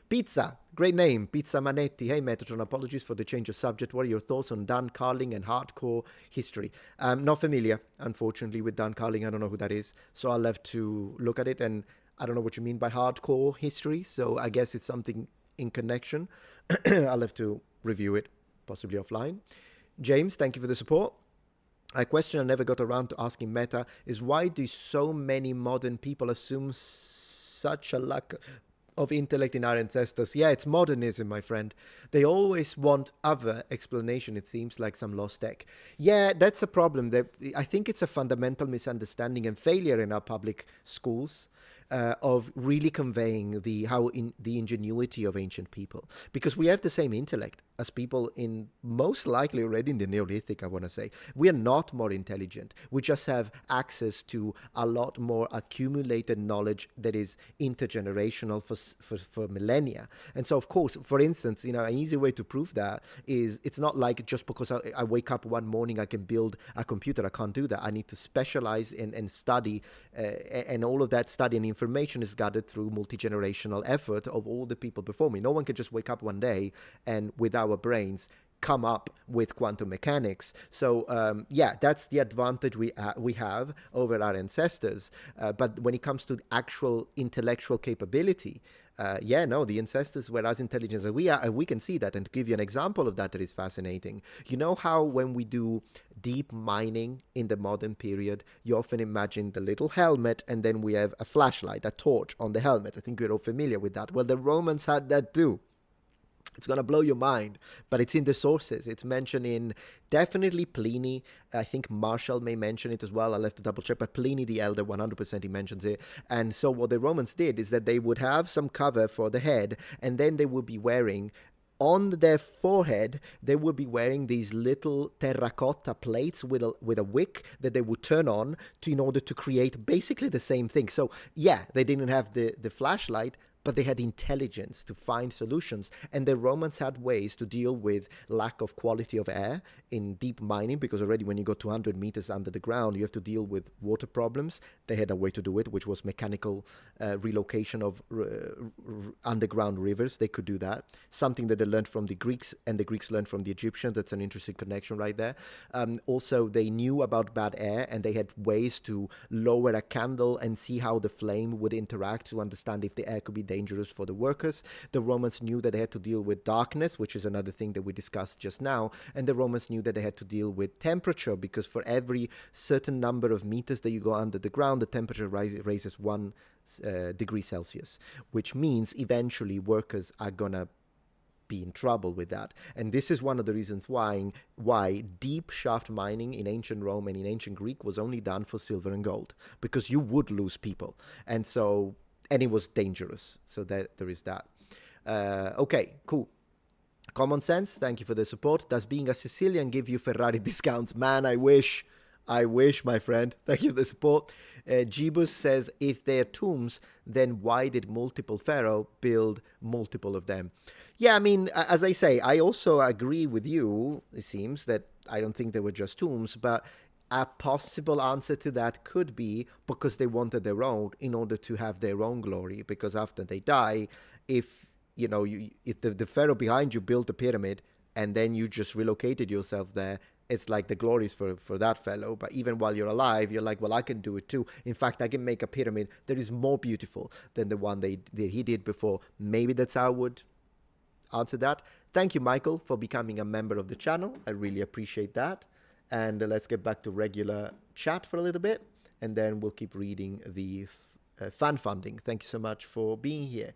Pizza, great name, Pizza Manetti. Hey Metatron, apologies for the change of subject. What are your thoughts on Dan Carling and hardcore history? Not familiar, unfortunately, with Dan Carling. I don't know who that is, so I'll have to look at it, and I don't know what you mean by hardcore history, so I guess it's something in connection. I'll have to review it, possibly offline. James, thank you for the support. A question I never got around to asking Meta is, why do so many modern people assume such a lack of intellect in our ancestors? Yeah, it's modernism, my friend. They always want other explanation, it seems, like some lost tech. Yeah, that's a problem. I think it's a fundamental misunderstanding and failure in our public schools of really conveying the ingenuity of ancient people, because we have the same intellect as people in, most likely already in the Neolithic, I want to say. We are not more intelligent. We just have access to a lot more accumulated knowledge that is intergenerational for millennia. And so, of course, for instance, an easy way to prove that is, it's not like just because I wake up one morning I can build a computer. I can't do that. I need to specialize and study, and all of that study and information is gathered through multi-generational effort of all the people before me. No one can just wake up one day and with our brains come up with quantum mechanics. So yeah, that's the advantage we have over our ancestors. But when it comes to actual intellectual capability, the ancestors were as intelligent as we are, and we can see that. And to give you an example of that is fascinating. You know how when we do deep mining in the modern period, you often imagine the little helmet, and then we have a flashlight, a torch on the helmet. I think we're all familiar with that. Well, the Romans had that too. It's going to blow your mind, but it's in the sources. It's mentioned in definitely Pliny. I think Marshall may mention it as well. I'll have to double check, but Pliny the Elder, 100% he mentions it. And so what the Romans did is that they would have some cover for the head, and then they would be wearing, on their forehead, they would be wearing these little terracotta plates with a wick that they would turn on in order to create basically the same thing. So yeah, they didn't have the flashlight, but they had intelligence to find solutions. And the Romans had ways to deal with lack of quality of air in deep mining, because already when you go 200 meters under the ground, you have to deal with water problems. They had a way to do it, which was mechanical relocation of underground rivers. They could do that. Something that they learned from the Greeks, and the Greeks learned from the Egyptians. That's an interesting connection right there. Also, they knew about bad air, and they had ways to lower a candle and see how the flame would interact to understand if the air could be dangerous for the workers. The Romans knew that they had to deal with darkness, which is another thing that we discussed just now. And the Romans knew that they had to deal with temperature, because for every certain number of meters that you go under the ground, the temperature raises 1 degree Celsius, which means eventually workers are gonna be in trouble with that. And this is one of the reasons why deep shaft mining in ancient Rome and in ancient Greek was only done for silver and gold, because you would lose people. And it was dangerous. So there is that. Okay, cool. Common sense, thank you for the support. Does being a Sicilian give you Ferrari discounts? Man, I wish, my friend. Thank you for the support. Jibus says, if they're tombs, then why did multiple pharaoh build multiple of them? Yeah, I mean, as I say, I also agree with you. It seems that I don't think they were just tombs, but a possible answer to that could be because they wanted their own in order to have their own glory. Because after they die, if if the pharaoh behind you built a pyramid and then you just relocated yourself there, it's like the glories for that fellow. But even while you're alive, you're like, well, I can do it too. In fact, I can make a pyramid that is more beautiful than the one he did before. Maybe that's how I would answer that. Thank you, Michael, for becoming a member of the channel. I really appreciate that. And let's get back to regular chat for a little bit, and then we'll keep reading the fan funding. Thank you so much for being here.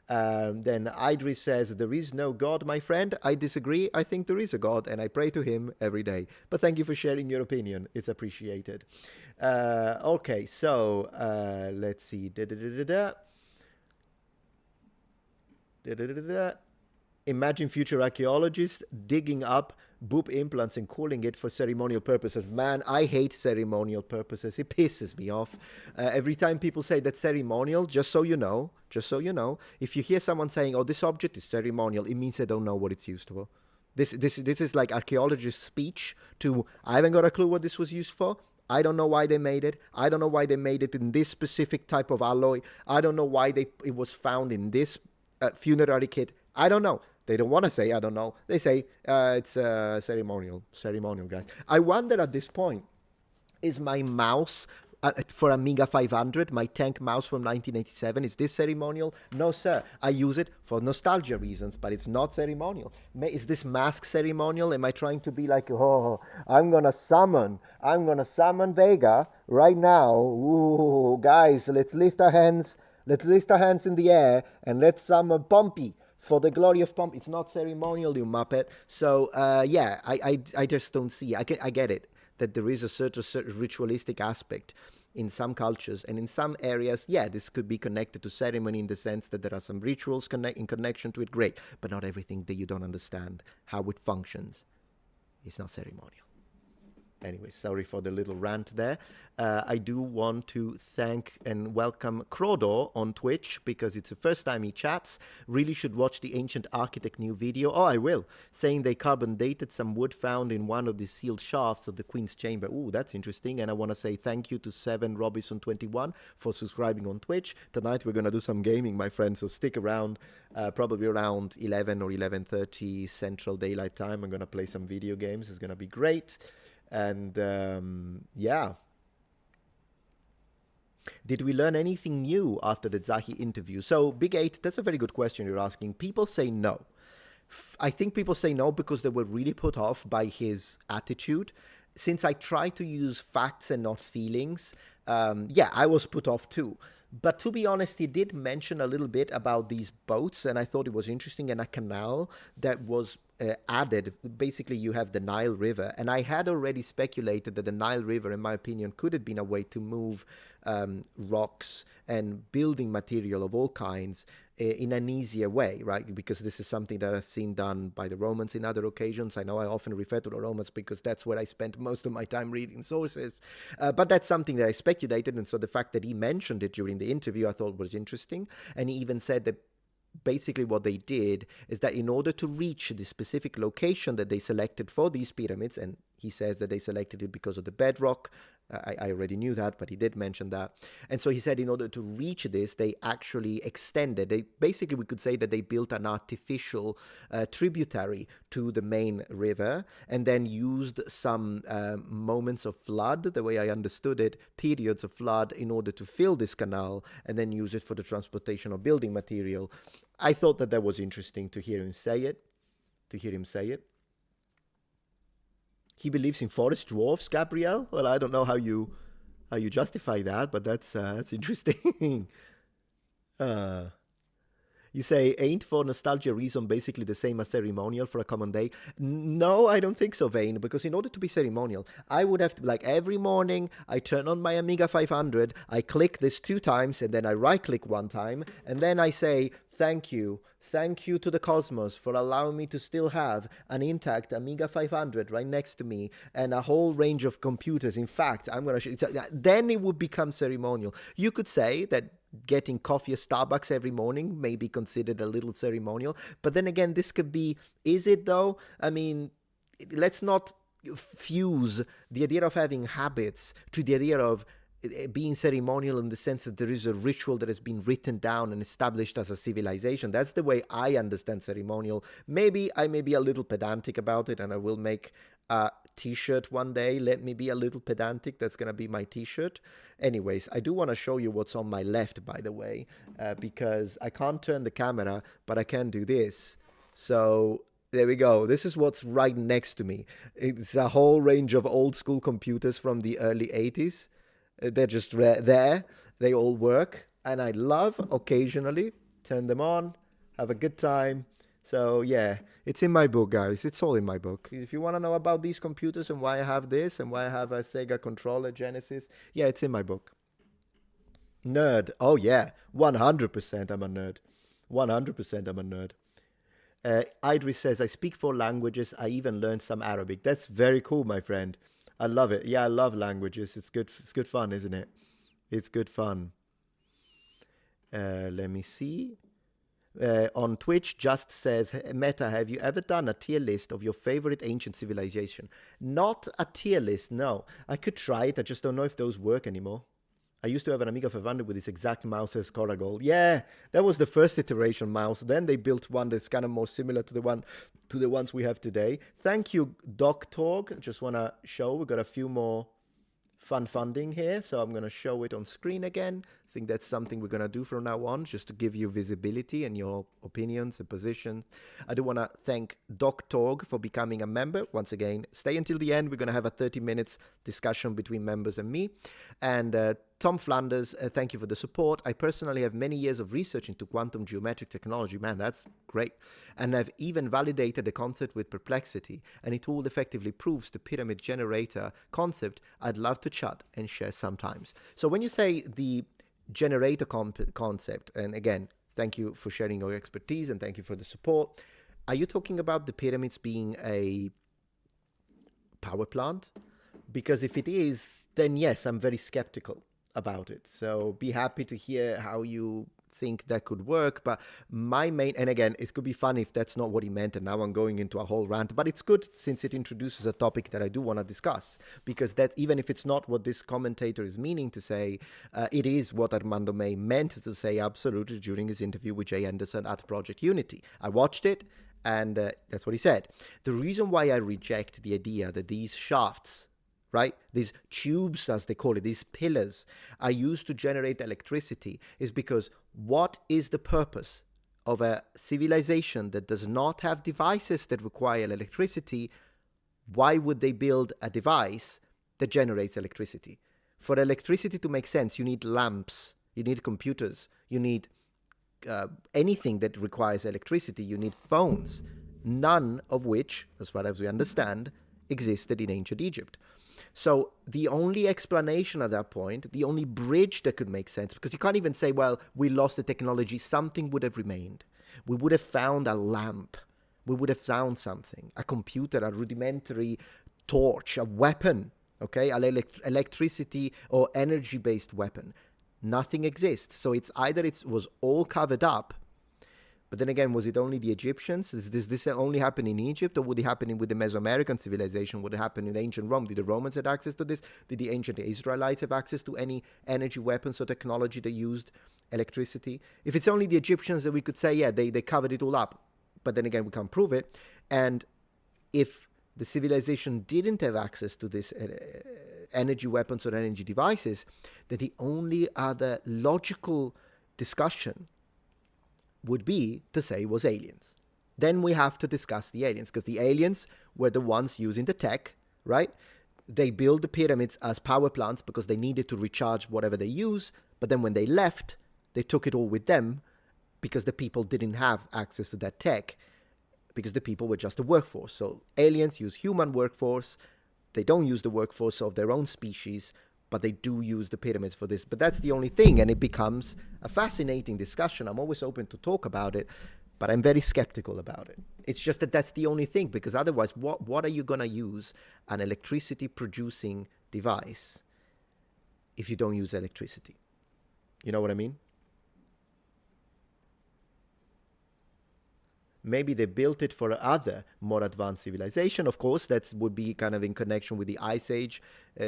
Then Idris says, there is no God, my friend. I disagree. I think there is a God, and I pray to him every day. But thank you for sharing your opinion. It's appreciated. Okay, so let's see. Imagine future archaeologists digging up boob implants and calling it for ceremonial purposes. Man, I hate ceremonial purposes. It pisses me off. Every time people say that ceremonial, just so you know, if you hear someone saying, oh, this object is ceremonial, it means they don't know what it's used for. This is like archaeologist speech to, I haven't got a clue what this was used for. I don't know why they made it. I don't know why they made it in this specific type of alloy. I don't know why it was found in this funerary kit. I don't know. They don't want to say, I don't know. They say, it's ceremonial, guys. I wonder at this point, is my mouse for Amiga 500, my tank mouse from 1987, is this ceremonial? No, sir. I use it for nostalgia reasons, but it's not ceremonial. Is this mask ceremonial? Am I trying to be like, oh, I'm going to summon Vega right now. Ooh, guys, let's lift our hands. Let's lift our hands in the air and let's summon Pompey. For the glory of Pomp. It's not ceremonial, you muppet. So, yeah, I just don't see. I get it, that there is a certain ritualistic aspect in some cultures. And in some areas, yeah, this could be connected to ceremony in the sense that there are some rituals in connection to it. Great. But not everything that you don't understand how it functions is not ceremonial. Anyway, sorry for the little rant there. I do want to thank and welcome Crodor on Twitch, because it's the first time he chats. Really should watch the Ancient Architect new video. Oh, I will. Saying they carbon dated some wood found in one of the sealed shafts of the Queen's Chamber. Ooh, that's interesting. And I want to say thank you to 7Robinson21 for subscribing on Twitch. Tonight we're going to do some gaming, my friends, so stick around. Probably around 11 or 11:30 Central Daylight Time. I'm going to play some video games. It's going to be great. And yeah. Did we learn anything new after the Zahi interview? So, Big 8, that's a very good question you're asking. People say no. I think people say no because they were really put off by his attitude. Since I try to use facts and not feelings, yeah, I was put off too. But to be honest, he did mention a little bit about these boats, and I thought it was interesting, and a canal that was added. Basically, you have the Nile River, and I had already speculated that the Nile River, in my opinion, could have been a way to move rocks and building material of all kinds in an easier way, right? Because this is something that I've seen done by the Romans in other occasions. I know I often refer to the Romans because that's where I spent most of my time reading sources. But that's something that I speculated, and so the fact that he mentioned it during the interview I thought was interesting. And he even said that basically what they did is that in order to reach the specific location that they selected for these pyramids, and he says that they selected it because of the bedrock. I already knew that, but he did mention that. And so he said in order to reach this, they actually extended. Basically, we could say that they built an artificial tributary to the main river, and then used some moments of flood, the way I understood it, periods of flood, in order to fill this canal, and then use it for the transportation of building material. I thought that was interesting to hear him say it. He believes in forest dwarfs, Gabrielle. Well, I don't know how you justify that, but that's interesting. You say, ain't for nostalgia reason basically the same as ceremonial for a common day? No, I don't think so, Vane, because in order to be ceremonial, I would have to, like, every morning, I turn on my Amiga 500, I click this 2 times, and then I right-click 1 time, and then I say, thank you to the cosmos for allowing me to still have an intact Amiga 500 right next to me, and a whole range of computers. In fact, I'm going to show you, then it would become ceremonial. You could say that getting coffee at Starbucks every morning may be considered a little ceremonial, but then again, this could be, is it though? I mean, let's not fuse the idea of having habits to the idea of being ceremonial in the sense that there is a ritual that has been written down and established as a civilization. That's the way I understand ceremonial. Maybe I may be a little pedantic about it, and I will make a t-shirt one day. Let me be a little pedantic. That's going to be my t-shirt. Anyways, I do want to show you what's on my left, by the way, because I can't turn the camera, but I can do this. So there we go. This is what's right next to me. It's a whole range of old school computers from the early 80s. They're just there. They all work. And I love occasionally turn them on, have a good time. So yeah, it's in my book, guys. It's all in my book. If you want to know about these computers and why I have this and why I have a Sega controller Genesis, yeah, it's in my book. Nerd. Oh yeah, 100% I'm a nerd. 100% I'm a nerd. Idris says, I speak 4 languages. I even learned some Arabic. That's very cool, my friend. I love it. Yeah, I love languages. It's good fun, isn't it? It's good fun. Let me see. On Twitch, Just says, Meta, have you ever done a tier list of your favorite ancient civilization? Not a tier list, no. I could try it. I just don't know if those work anymore. I used to have an Amiga 500 with this exact mouse as Coragol. Yeah, that was the first iteration mouse. Then they built one that's kind of more similar to the ones we have today. Thank you, DocTorg. Just want to show we got a few more fun funding here, so I'm going to show it on screen again. I think that's something we're going to do from now on, just to give you visibility and your opinions and positions. I do want to thank DocTorg for becoming a member. Once again, stay until the end. We're going to have a 30 minutes discussion between members and me. And Tom Flanders, thank you for the support. I personally have many years of research into quantum geometric technology. Man, that's great. And I've even validated the concept with Perplexity, and it all effectively proves the pyramid generator concept I'd love to chat and share sometimes. So when you say the generator concept, and again, thank you for sharing your expertise and thank you for the support. Are you talking about the pyramids being a power plant? Because if it is, then yes, I'm very skeptical about it. So be happy to hear how you think that could work. But my main, and again, it could be fun if that's not what he meant, and now I'm going into a whole rant, but it's good since it introduces a topic that I do want to discuss, because that, even if it's not what this commentator is meaning to say, it is what Armando May meant to say absolutely during his interview with Jay Anderson at Project Unity. I watched it, and that's what he said. The reason why I reject the idea that these shafts, right, these tubes, as they call it, these pillars, are used to generate electricity, is because what is the purpose of a civilization that does not have devices that require electricity? Why would they build a device that generates electricity? For electricity to make sense, you need lamps, you need computers, you need anything that requires electricity, you need phones, none of which, as far as we understand, existed in ancient Egypt. So the only explanation at that point, the only bridge that could make sense, because you can't even say, well, we lost the technology, something would have remained. We would have found a lamp. We would have found something, a computer, a rudimentary torch, a weapon, okay, an electricity or energy-based weapon. Nothing exists. So it's either it was all covered up, but then again, was it only the Egyptians? Does this only happen in Egypt, or would it happen with the Mesoamerican civilization? Would it happen in ancient Rome? Did the Romans have access to this? Did the ancient Israelites have access to any energy weapons or technology that used electricity? If it's only the Egyptians, then we could say, yeah, they covered it all up. But then again, we can't prove it. And if the civilization didn't have access to this energy weapons or energy devices, then the only other logical discussion would be to say it was aliens. Then we have to discuss the aliens, because the aliens were the ones using the tech, right? They built the pyramids as power plants because they needed to recharge whatever they use, but then when they left, they took it all with them because the people didn't have access to that tech, because the people were just a workforce. So aliens use human workforce. They don't use the workforce of their own species, but they do use the pyramids for this. But that's the only thing, and it becomes a fascinating discussion. I'm always open to talk about it, but I'm very skeptical about it. It's just that that's the only thing, because otherwise, what are you going to use an electricity-producing device if you don't use electricity? You know what I mean? Maybe they built it for other more advanced civilization. Of course, that would be kind of in connection with the Ice Age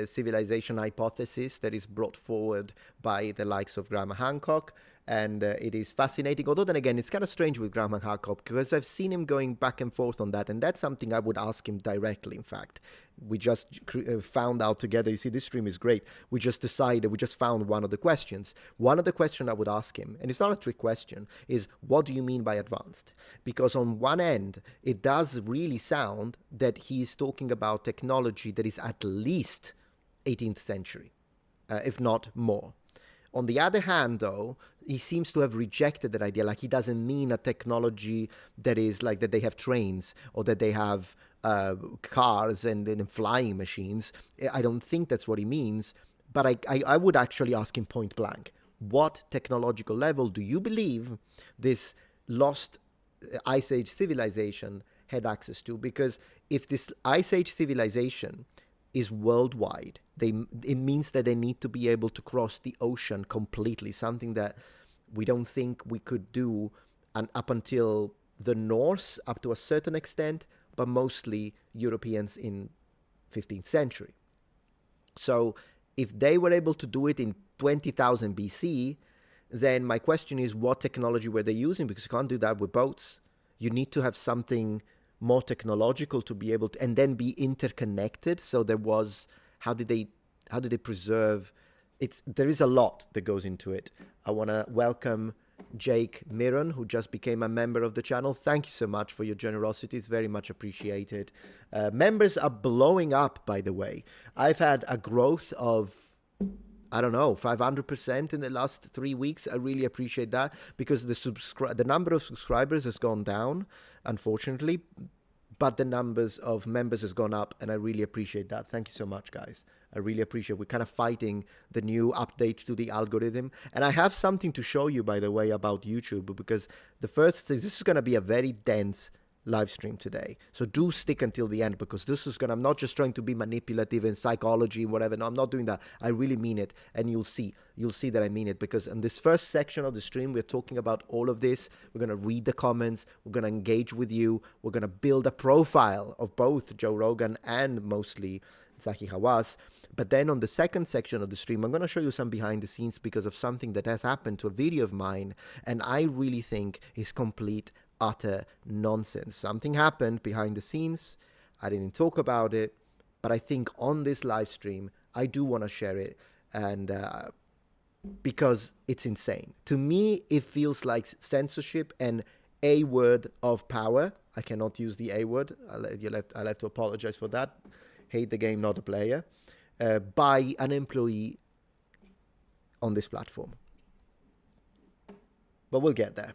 civilization hypothesis that is brought forward by the likes of Graham Hancock. And it is fascinating. Although then again, it's kind of strange with Graham Hancock because I've seen him going back and forth on that. And that's something I would ask him directly, in fact. We just found out together. You see, this stream is great. We just decided, we just found one of the questions. One of the questions I would ask him, and it's not a trick question, is what do you mean by advanced? Because on one end, it does really sound that he's talking about technology that is at least 18th century, if not more. On the other hand, though, he seems to have rejected that idea. Like, he doesn't mean a technology that is like that they have trains or that they have cars and flying machines. I don't think that's what he means. But I would actually ask him point blank, what technological level do you believe this lost Ice Age civilization had access to? Because if this Ice Age civilization is worldwide, it means that they need to be able to cross the ocean completely, something that we don't think we could do up until the Norse, up to a certain extent, but mostly Europeans in 15th century. So if they were able to do it in 20,000 BC, then my question is, what technology were they using? Because you can't do that with boats. You need to have something more technological to be able to, and then be interconnected. So there was, how did they preserve? There is a lot that goes into it. I want to welcome Jake Miron, who just became a member of the channel. Thank you so much for your generosity. It's very much appreciated. Members are blowing up, by the way. I've had a growth of, I don't know, 500% in the last 3 weeks. I really appreciate that because the number of subscribers has gone down, unfortunately, but the numbers of members has gone up, and I really appreciate that. Thank you so much, guys. I really appreciate it. We're kind of fighting the new update to the algorithm. And I have something to show you, by the way, about YouTube, because the first thing, this is going to be a very dense live stream today. So do stick until the end, because this is I'm not just trying to be manipulative in psychology and whatever. No, I'm not doing that. I really mean it. And you'll see that I mean it, because in this first section of the stream, we're talking about all of this. We're going to read the comments. We're going to engage with you. We're going to build a profile of both Joe Rogan and mostly Zahi Hawass. But then on the second section of the stream, I'm going to show you some behind the scenes because of something that has happened to a video of mine, and I really think is complete utter nonsense. Something happened behind the scenes. I didn't talk about it, but I think on this live stream, I do want to share it, and because it's insane. To me, it feels like censorship and a word of power. I cannot use the A word. I'll have to apologize for that. Hate the game, not a player. By an employee on this platform. But we'll get there.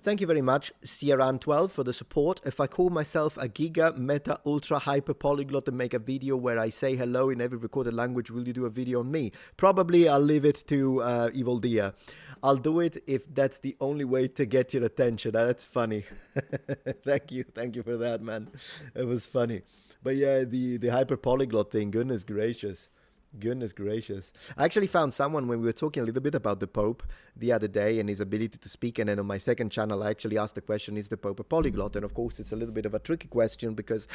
Thank you very much, Sierran12, for the support. If I call myself a giga, meta, ultra, hyper polyglot and make a video where I say hello in every recorded language, will you do a video on me? Probably I'll leave it to Evil Dia. I'll do it if that's the only way to get your attention. That's funny. Thank you for that, man. It was funny. But yeah, the hyper polyglot thing, goodness gracious. I actually found someone when we were talking a little bit about the Pope the other day and his ability to speak, and then on my second channel I actually asked the question, is the Pope a polyglot? And of course it's a little bit of a tricky question because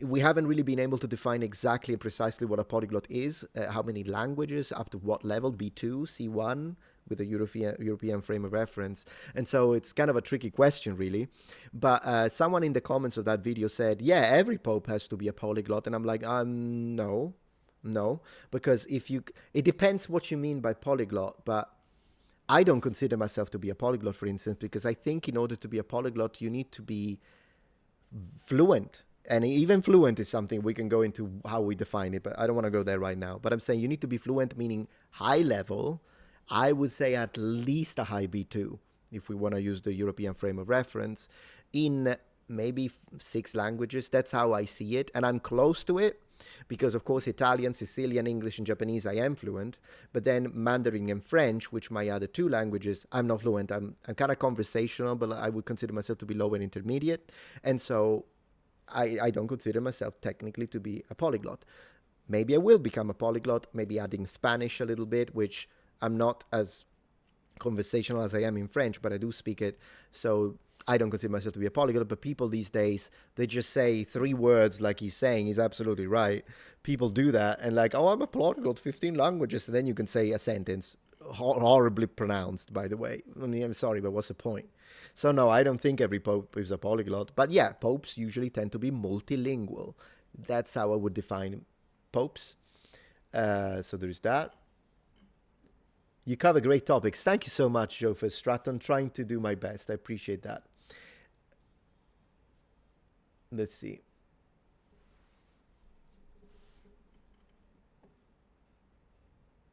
we haven't really been able to define exactly and precisely what a polyglot is, how many languages, up to what level, B2, C1, with a European frame of reference. And so it's kind of a tricky question, really. But someone in the comments of that video said, yeah, every Pope has to be a polyglot. And I'm like, no, because it depends what you mean by polyglot, but I don't consider myself to be a polyglot, for instance, because I think in order to be a polyglot, you need to be fluent. And even fluent is something we can go into how we define it, but I don't want to go there right now. But I'm saying you need to be fluent, meaning high level. I would say at least a high B2, if we want to use the European frame of reference, in maybe 6 languages. That's how I see it. And I'm close to it because, of course, Italian, Sicilian, English, and Japanese, I am fluent. But then Mandarin and French, which my other 2 languages, I'm not fluent. I'm kind of conversational, but I would consider myself to be low and intermediate. And so I don't consider myself technically to be a polyglot. Maybe I will become a polyglot, maybe adding Spanish a little bit, which I'm not as conversational as I am in French, but I do speak it. So I don't consider myself to be a polyglot, but people these days, they just say 3 words like he's saying. He's absolutely right. People do that and like, oh, I'm a polyglot, 15 languages. And then you can say a sentence horribly pronounced, by the way. I mean, I'm sorry, but what's the point? So no, I don't think every pope is a polyglot. But yeah, popes usually tend to be multilingual. That's how I would define popes. So there's that. You cover great topics. Thank you so much, Joe, for Stratton. Trying to do my best. I appreciate that. Let's see.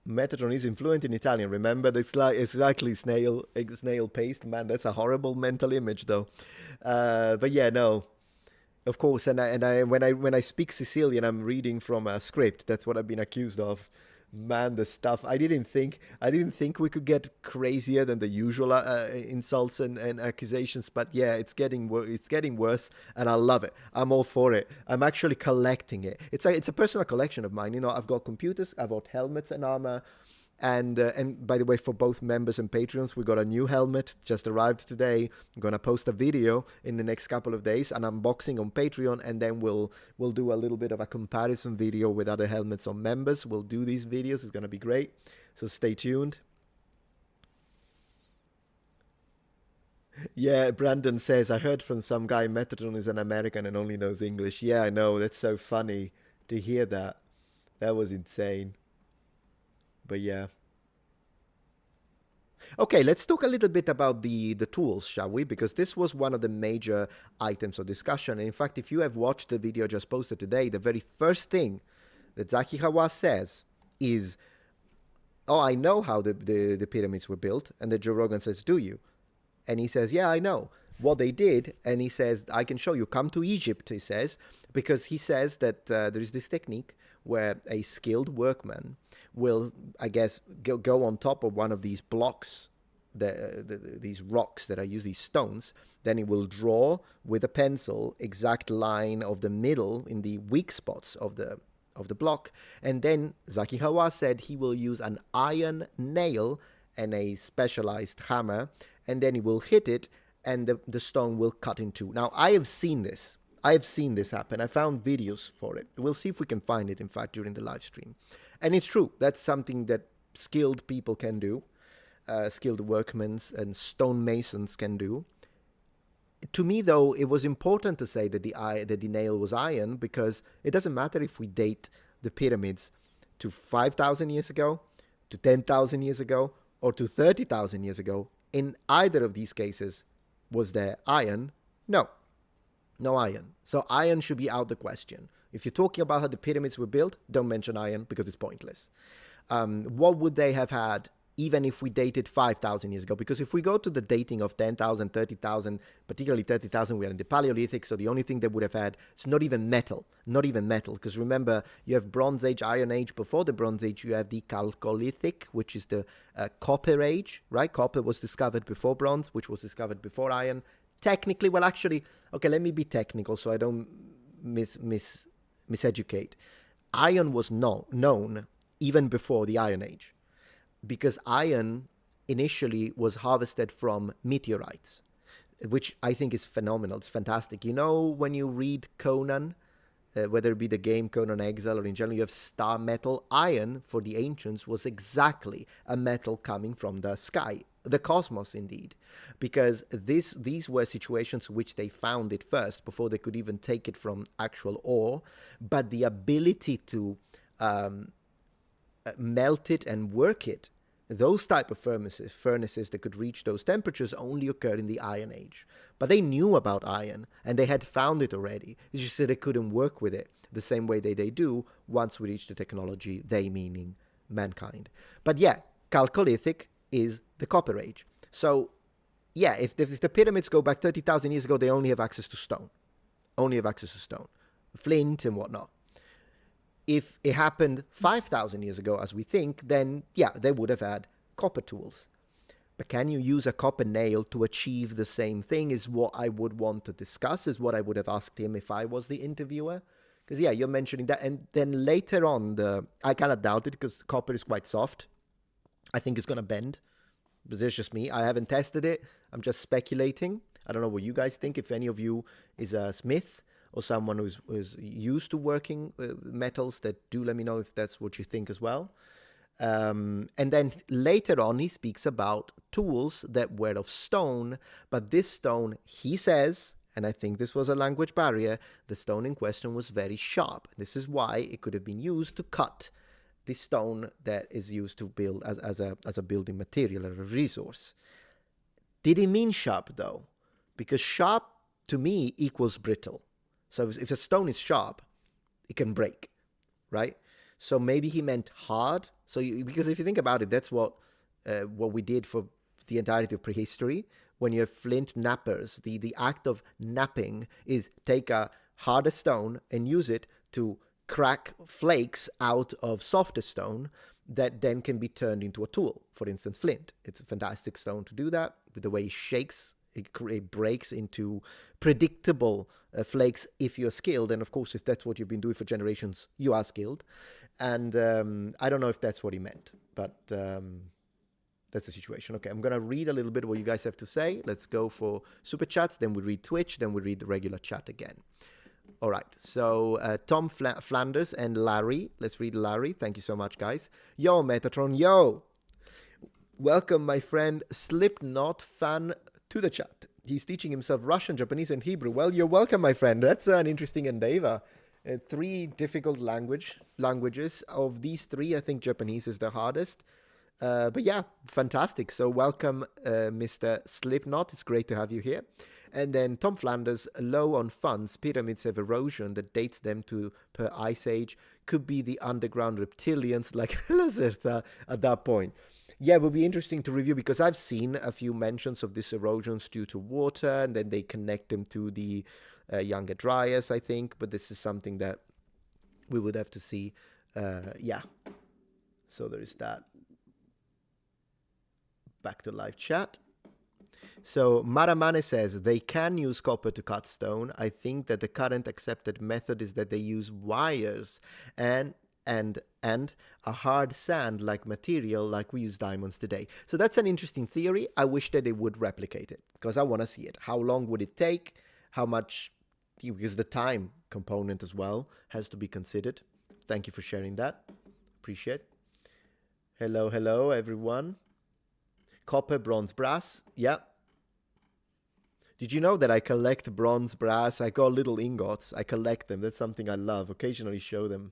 Metatron is fluent in Italian. Remember, it's likely snail paste. Man, that's a horrible mental image, though. But yeah, no. Of course, and when I speak Sicilian, I'm reading from a script. That's what I've been accused of. Man, the stuff I didn't think we could get crazier than the usual insults and accusations. But yeah, it's getting worse, and I love it. I'm all for it. I'm actually collecting it. It's a personal collection of mine. You know, I've got computers, I've got helmets and armor. And by the way, for both members and Patreons, we got a new helmet just arrived today. I'm gonna post a video in the next couple of days, an unboxing on Patreon, and then we'll do a little bit of a comparison video with other helmets on members. We'll do these videos. It's gonna be great. So stay tuned. Yeah, Brandon says, I heard from some guy Metatron is an American and only knows English. Yeah, I know. That's so funny to hear that. That was insane. But yeah. Okay, let's talk a little bit about the tools, shall we? Because this was one of the major items of discussion. And in fact, if you have watched the video just posted today, the very first thing that Zahi Hawass says is, oh, I know how the pyramids were built. And then Joe Rogan says, do you? And he says, yeah, I know what they did. And he says, I can show you. Come to Egypt, he says, because he says that there is this technique where a skilled workman will, I guess, go on top of one of these blocks, these rocks that are used, these stones. Then he will draw with a pencil exact line of the middle in the weak spots of the block. And then Zahi Hawass said he will use an iron nail and a specialized hammer, and then he will hit it, and the stone will cut in two. Now, I have seen this. I have seen this happen. I found videos for it. We'll see if we can find it, in fact, during the live stream. And it's true. That's something that skilled people can do. Skilled workmen and stonemasons can do. To me, though, it was important to say that the nail was iron, because it doesn't matter if we date the pyramids to 5,000 years ago, to 10,000 years ago, or to 30,000 years ago. In either of these cases, was there iron? No. No iron. So iron should be out the question. If you're talking about how the pyramids were built, don't mention iron because it's pointless. What would they have had even if we dated 5,000 years ago? Because if we go to the dating of 10,000, 30,000, particularly 30,000, we are in the Paleolithic, so the only thing they would have had is not even metal. Not even metal. Because remember, you have Bronze Age, Iron Age. Before the Bronze Age, you have the Chalcolithic, which is the Copper Age, right? Copper was discovered before bronze, which was discovered before iron. Technically, well, actually, okay, let me be technical so I don't miseducate. Iron was known even before the Iron Age, because iron initially was harvested from meteorites, which I think is phenomenal. It's fantastic. You know, when you read Conan, whether it be the game Conan Exile or in general, you have star metal. Iron, for the ancients, was exactly a metal coming from the sky, the cosmos indeed, because these were situations which they found it first before they could even take it from actual ore, but the ability to melt it and work it, those type of furnaces that could reach those temperatures only occurred in the Iron Age. But they knew about iron, and they had found it already. It's just that they couldn't work with it the same way they do once we reach the technology, they meaning mankind. But yeah, Chalcolithic is the Copper Age. So yeah, if the pyramids go back 30,000 years ago, they only have access to stone. Only have access to stone. Flint and whatnot. If it happened 5,000 years ago, as we think, then yeah, they would have had copper tools. But can you use a copper nail to achieve the same thing is what I would want to discuss, is what I would have asked him if I was the interviewer. Because yeah, you're mentioning that. And then later on, I kind of doubt it because copper is quite soft. I think it's going to bend. But that's just me. I haven't tested it. I'm just speculating. I don't know what you guys think. If any of you is a smith or someone who's used to working with metals, that do let me know if that's what you think as well. And then later on, he speaks about tools that were of stone, but this stone, he says, and I think this was a language barrier, the stone in question was very sharp. This is why it could have been used to cut the stone that is used to build as a building material or a resource. Did he mean sharp, though? Because sharp, to me, equals brittle. So if a stone is sharp, it can break, right? So maybe he meant hard. So because if you think about it, that's what we did for the entirety of prehistory. When you have flint knappers, the act of knapping is take a harder stone and use it to crack flakes out of softer stone that then can be turned into a tool. For instance, flint. It's a fantastic stone to do that. With the way it shakes, it breaks into predictable flakes if you're skilled. And of course, if that's what you've been doing for generations, you are skilled. And I don't know if that's what he meant, but that's the situation. Okay, I'm going to read a little bit what you guys have to say. Let's go for super chats. Then we read Twitch. Then we read the regular chat again. All right, so Tom Flanders and Larry. Let's read Larry. Thank you so much, guys. Yo, Metatron, yo. Welcome, my friend Slipknot fan, to the chat. He's teaching himself Russian, Japanese, and Hebrew. Well, you're welcome, my friend. That's an interesting endeavor. 3 difficult languages. Of these 3, I think Japanese is the hardest. But yeah, fantastic. So welcome, Mr. Slipknot. It's great to have you here. And then Tom Flanders, low on funds, pyramids have erosion that dates them to per ice age. Could be the underground reptilians like Lacerta at that point. Yeah, it would be interesting to review because I've seen a few mentions of these erosions due to water, and then they connect them to the Younger Dryas, I think. But this is something that we would have to see. Yeah. So there is that. Back to live chat. So Maramane says they can use copper to cut stone. I think that the current accepted method is that they use wires and a hard sand like material like we use diamonds today. So that's an interesting theory. I wish that they would replicate it because I want to see it. How long would it take? How much? Because the time component as well has to be considered. Thank you for sharing that. Appreciate it. Hello, everyone. Copper, bronze, brass. Yeah. Did you know that I collect bronze, brass? I got little ingots. I collect them. That's something I love. Occasionally show them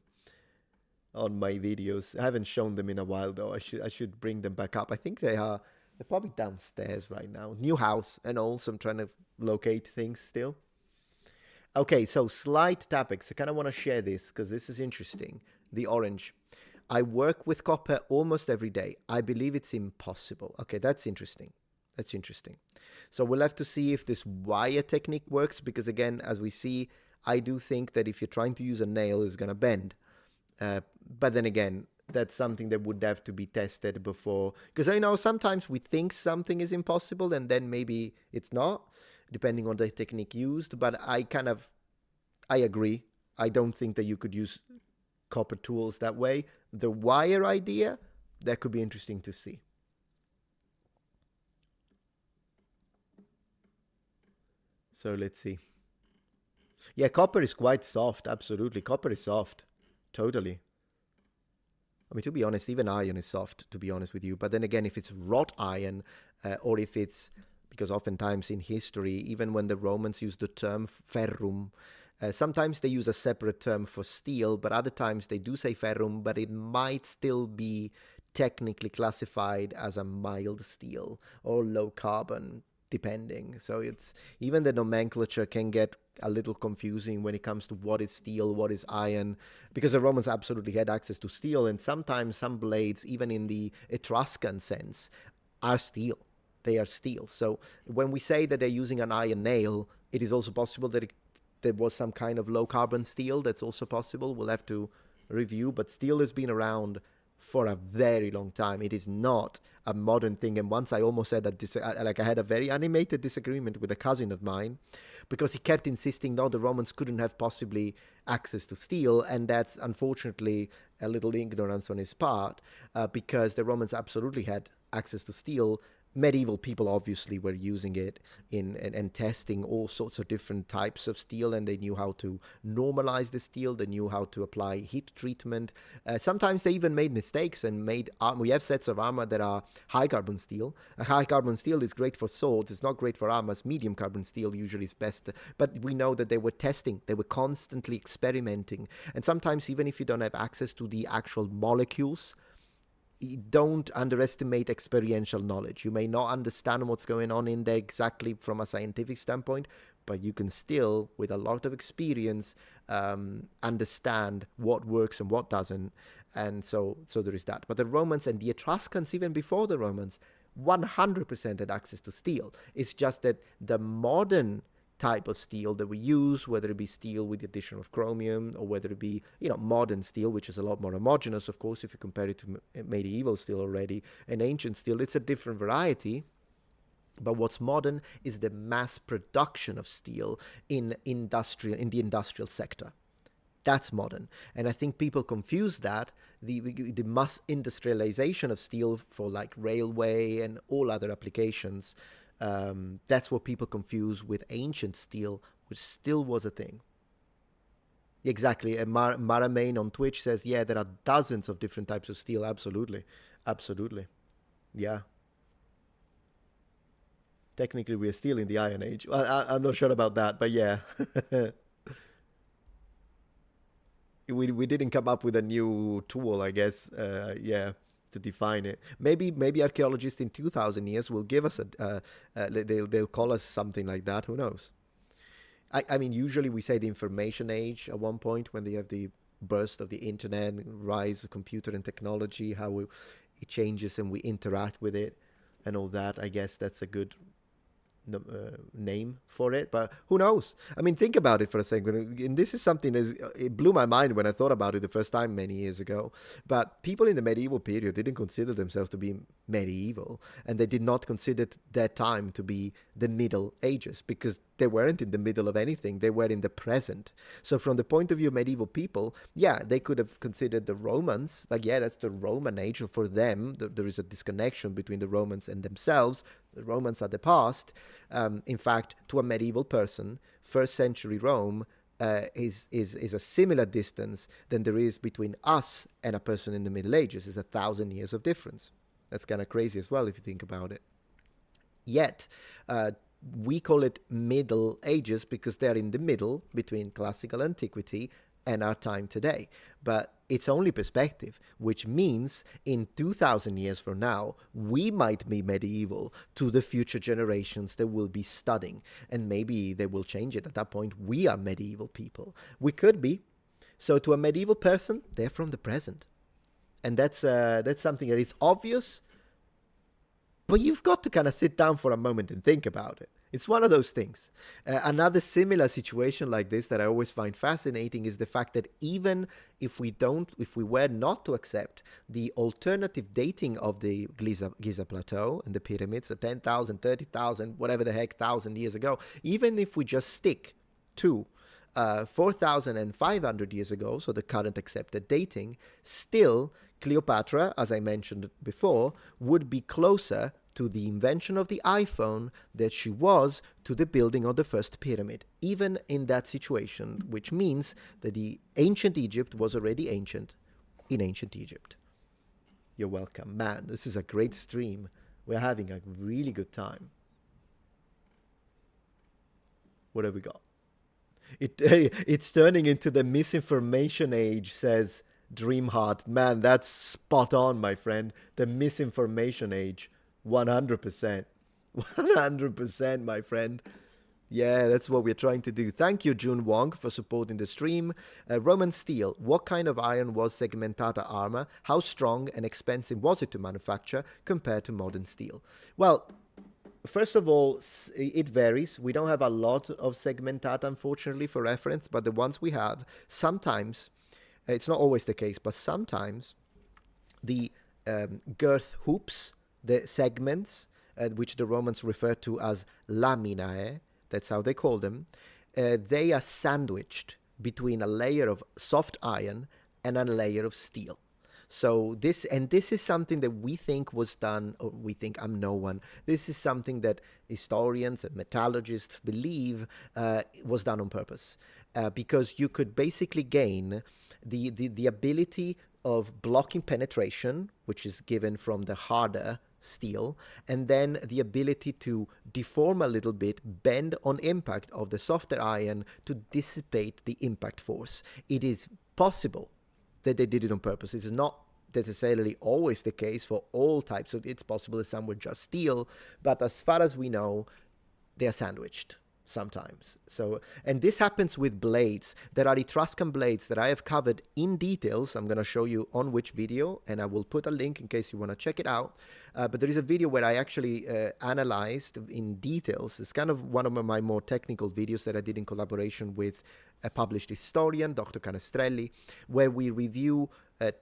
on my videos. I haven't shown them in a while though. I should bring them back up. I think they're probably downstairs right now. New house and all, so I'm trying to locate things still. Okay, so slight topics. I kind of want to share this because this is interesting. The orange. I work with copper almost every day. I believe it's impossible. Okay, that's interesting. That's interesting. So we'll have to see if this wire technique works because, again, as we see, I do think that if you're trying to use a nail, it's going to bend. But then again, that's something that would have to be tested before. Because I know sometimes we think something is impossible and then maybe it's not, depending on the technique used. But I agree. I don't think that you could use copper tools that way. The wire idea, that could be interesting to see. So let's see. Yeah, copper is quite soft. Absolutely. Copper is soft. Totally. I mean, to be honest, even iron is soft, to be honest with you. But then again, if it's wrought iron, or if it's, because oftentimes in history, even when the Romans used the term ferrum, sometimes they use a separate term for steel, but other times they do say ferrum, but it might still be technically classified as a mild steel or low carbon, depending. So it's even the nomenclature can get a little confusing when it comes to what is steel, what is iron, because the Romans absolutely had access to steel, and sometimes some blades, even in the Etruscan sense, are steel. They are steel. So when we say that they're using an iron nail, it is also possible that there was some kind of low carbon steel. That's also possible. We'll have to review, but steel has been around for a very long time. It is not a modern thing. And once I almost had I had a very animated disagreement with a cousin of mine because he kept insisting, no, the Romans couldn't have possibly access to steel. And that's unfortunately a little ignorance on his part, because the Romans absolutely had access to steel. medieval people obviously were using it in and testing all sorts of different types of steel, and they knew how to normalize the steel. They knew how to apply heat treatment. Sometimes they even made mistakes and made we have sets of armor that are high carbon steel. A high carbon steel is great for swords. It's not great for armors. Medium carbon steel usually is best, but we know that they were testing. They were constantly experimenting, and sometimes even if you don't have access to the actual molecules, don't underestimate experiential knowledge. You may not understand what's going on in there exactly from a scientific standpoint, but you can still, with a lot of experience, understand what works and what doesn't. And so there is that. But the Romans and the Etruscans, even before the Romans, 100% had access to steel. It's just that the modern type of steel that we use, whether it be steel with the addition of chromium, or whether it be, modern steel, which is a lot more homogeneous, of course, if you compare it to medieval steel already, and ancient steel, it's a different variety. But what's modern is the mass production of steel in the industrial sector. That's modern. And I think people confuse that, the mass industrialization of steel for like railway and all other applications. That's what people confuse with ancient steel, which still was a thing. Exactly. And Maramain on Twitch says, yeah, there are dozens of different types of steel. Absolutely. Absolutely. Yeah. Technically, we are still in the Iron Age. Well, I'm not sure about that, but yeah. we didn't come up with a new tool, I guess. Yeah. To define it. Maybe archaeologists in 2,000 years will give us they'll call us something like that. Who knows? I mean, usually we say the information age at one point when they have the burst of the internet, rise of computer and technology, how it changes and we interact with it and all that. I guess that's a good name for it, but who knows? I mean, think about it for a second. And this is something that it blew my mind when I thought about it the first time many years ago. But people in the medieval period didn't consider themselves to be medieval, and they did not consider that time to be the Middle Ages, because they weren't in the middle of anything. They were in the present. So from the point of view of medieval people, yeah, they could have considered the Romans, like, yeah, that's the Roman age. For them, there is a disconnection between the Romans and themselves. The Romans are the past. In fact, to a medieval person, first century Rome is a similar distance than there is between us and a person in the Middle Ages. It's 1,000 years of difference. That's kind of crazy as well if you think about it. Yet, we call it Middle Ages because they're in the middle between classical antiquity and our time today. But it's only perspective, which means in 2,000 years from now, we might be medieval to the future generations that will be studying. And maybe they will change it. At that point, we are medieval people. We could be. So to a medieval person, they're from the present. And that's something that is obvious, but you've got to kind of sit down for a moment and think about it. It's one of those things. Another similar situation like this that I always find fascinating is the fact that even if we were not to accept the alternative dating of the Giza Plateau and the pyramids, 10,000, 30,000, whatever the heck, 1,000 years ago, even if we just stick to 4,500 years ago, so the current accepted dating, still Cleopatra, as I mentioned before, would be closer to the invention of the iPhone that she was to the building of the first pyramid, even in that situation, which means that the ancient Egypt was already ancient in ancient Egypt. You're welcome. Man, this is a great stream. We're having a really good time. What have we got? It's turning into the misinformation age, says Dreamheart. Man, that's spot on, my friend. The misinformation age. 100%. 100%, my friend. Yeah, that's what we're trying to do. Thank you, Jun Wong, for supporting the stream. Roman steel. What kind of iron was segmentata armor? How strong and expensive was it to manufacture compared to modern steel? Well, first of all, it varies. We don't have a lot of segmentata, unfortunately, for reference, but the ones we have, sometimes, it's not always the case, but sometimes the girth hoops, the segments, which the Romans refer to as laminae, that's how they call them, they are sandwiched between a layer of soft iron and a layer of steel. So this is something that we think was done, or we think, I'm no one. This is something that historians and metallurgists believe was done on purpose, because you could basically gain the ability of blocking penetration, which is given from the harder steel, and then the ability to deform a little bit, bend on impact of the softer iron to dissipate the impact force. It is possible that they did it on purpose. It's not necessarily always the case for all types of, it's possible that some were just steel, but as far as we know, they are sandwiched sometimes. So, and this happens with blades. There are Etruscan blades that I have covered in details. I'm going to show you on which video, and I will put a link in case you want to check it out. But there is a video where I actually analyzed in details. It's kind of one of my more technical videos that I did in collaboration with a published historian, Dr. Canestrelli, where we review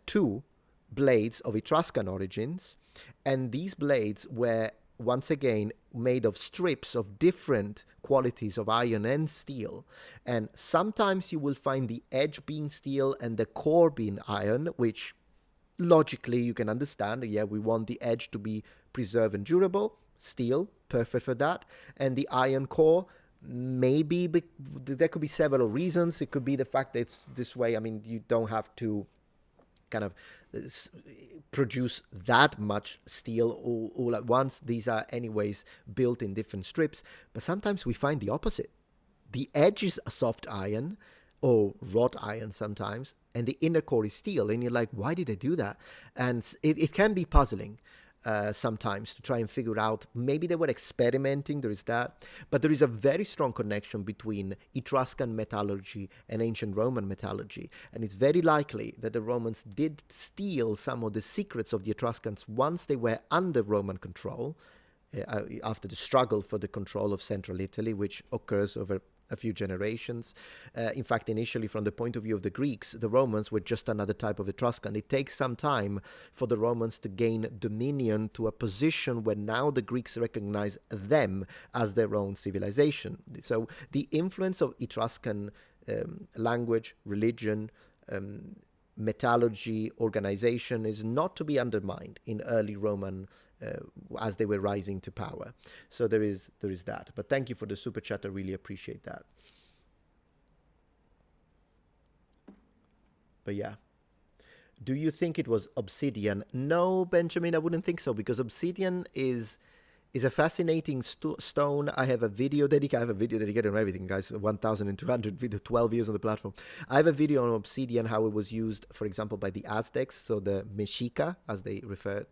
2 blades of Etruscan origins. And these blades were once again made of strips of different qualities of iron and steel, and sometimes you will find the edge being steel and the core being iron, which logically you can understand. Yeah, we want the edge to be preserved and durable. Steel, perfect for that. And the iron core, maybe there could be several reasons. It could be the fact that it's this way. I mean, you don't have to kind of produce that much steel all at once. These are anyways built in different strips, but sometimes we find the opposite. The edge is a soft iron or wrought iron sometimes, and the inner core is steel, and you're like, why did they do that? And it can be puzzling sometimes to try and figure out. Maybe they were experimenting, there is that, but there is a very strong connection between Etruscan metallurgy and ancient Roman metallurgy, and it's very likely that the Romans did steal some of the secrets of the Etruscans once they were under Roman control, after the struggle for the control of central Italy, which occurs over a few generations. In fact, initially, from the point of view of the Greeks, the Romans were just another type of Etruscan. It takes some time for the Romans to gain dominion to a position where now the Greeks recognize them as their own civilization. So the influence of Etruscan language, religion, metallurgy, organization is not to be undermined in early Roman as they were rising to power. So there is that. But thank you for the super chat. I really appreciate that. But yeah. Do you think it was obsidian? No, Benjamin, I wouldn't think so, because obsidian is a fascinating stone. I have a video dedicated on everything, guys. 1,200 video, 12 years on the platform. I have a video on obsidian, how it was used, for example, by the Aztecs, so the Mexica, as they refer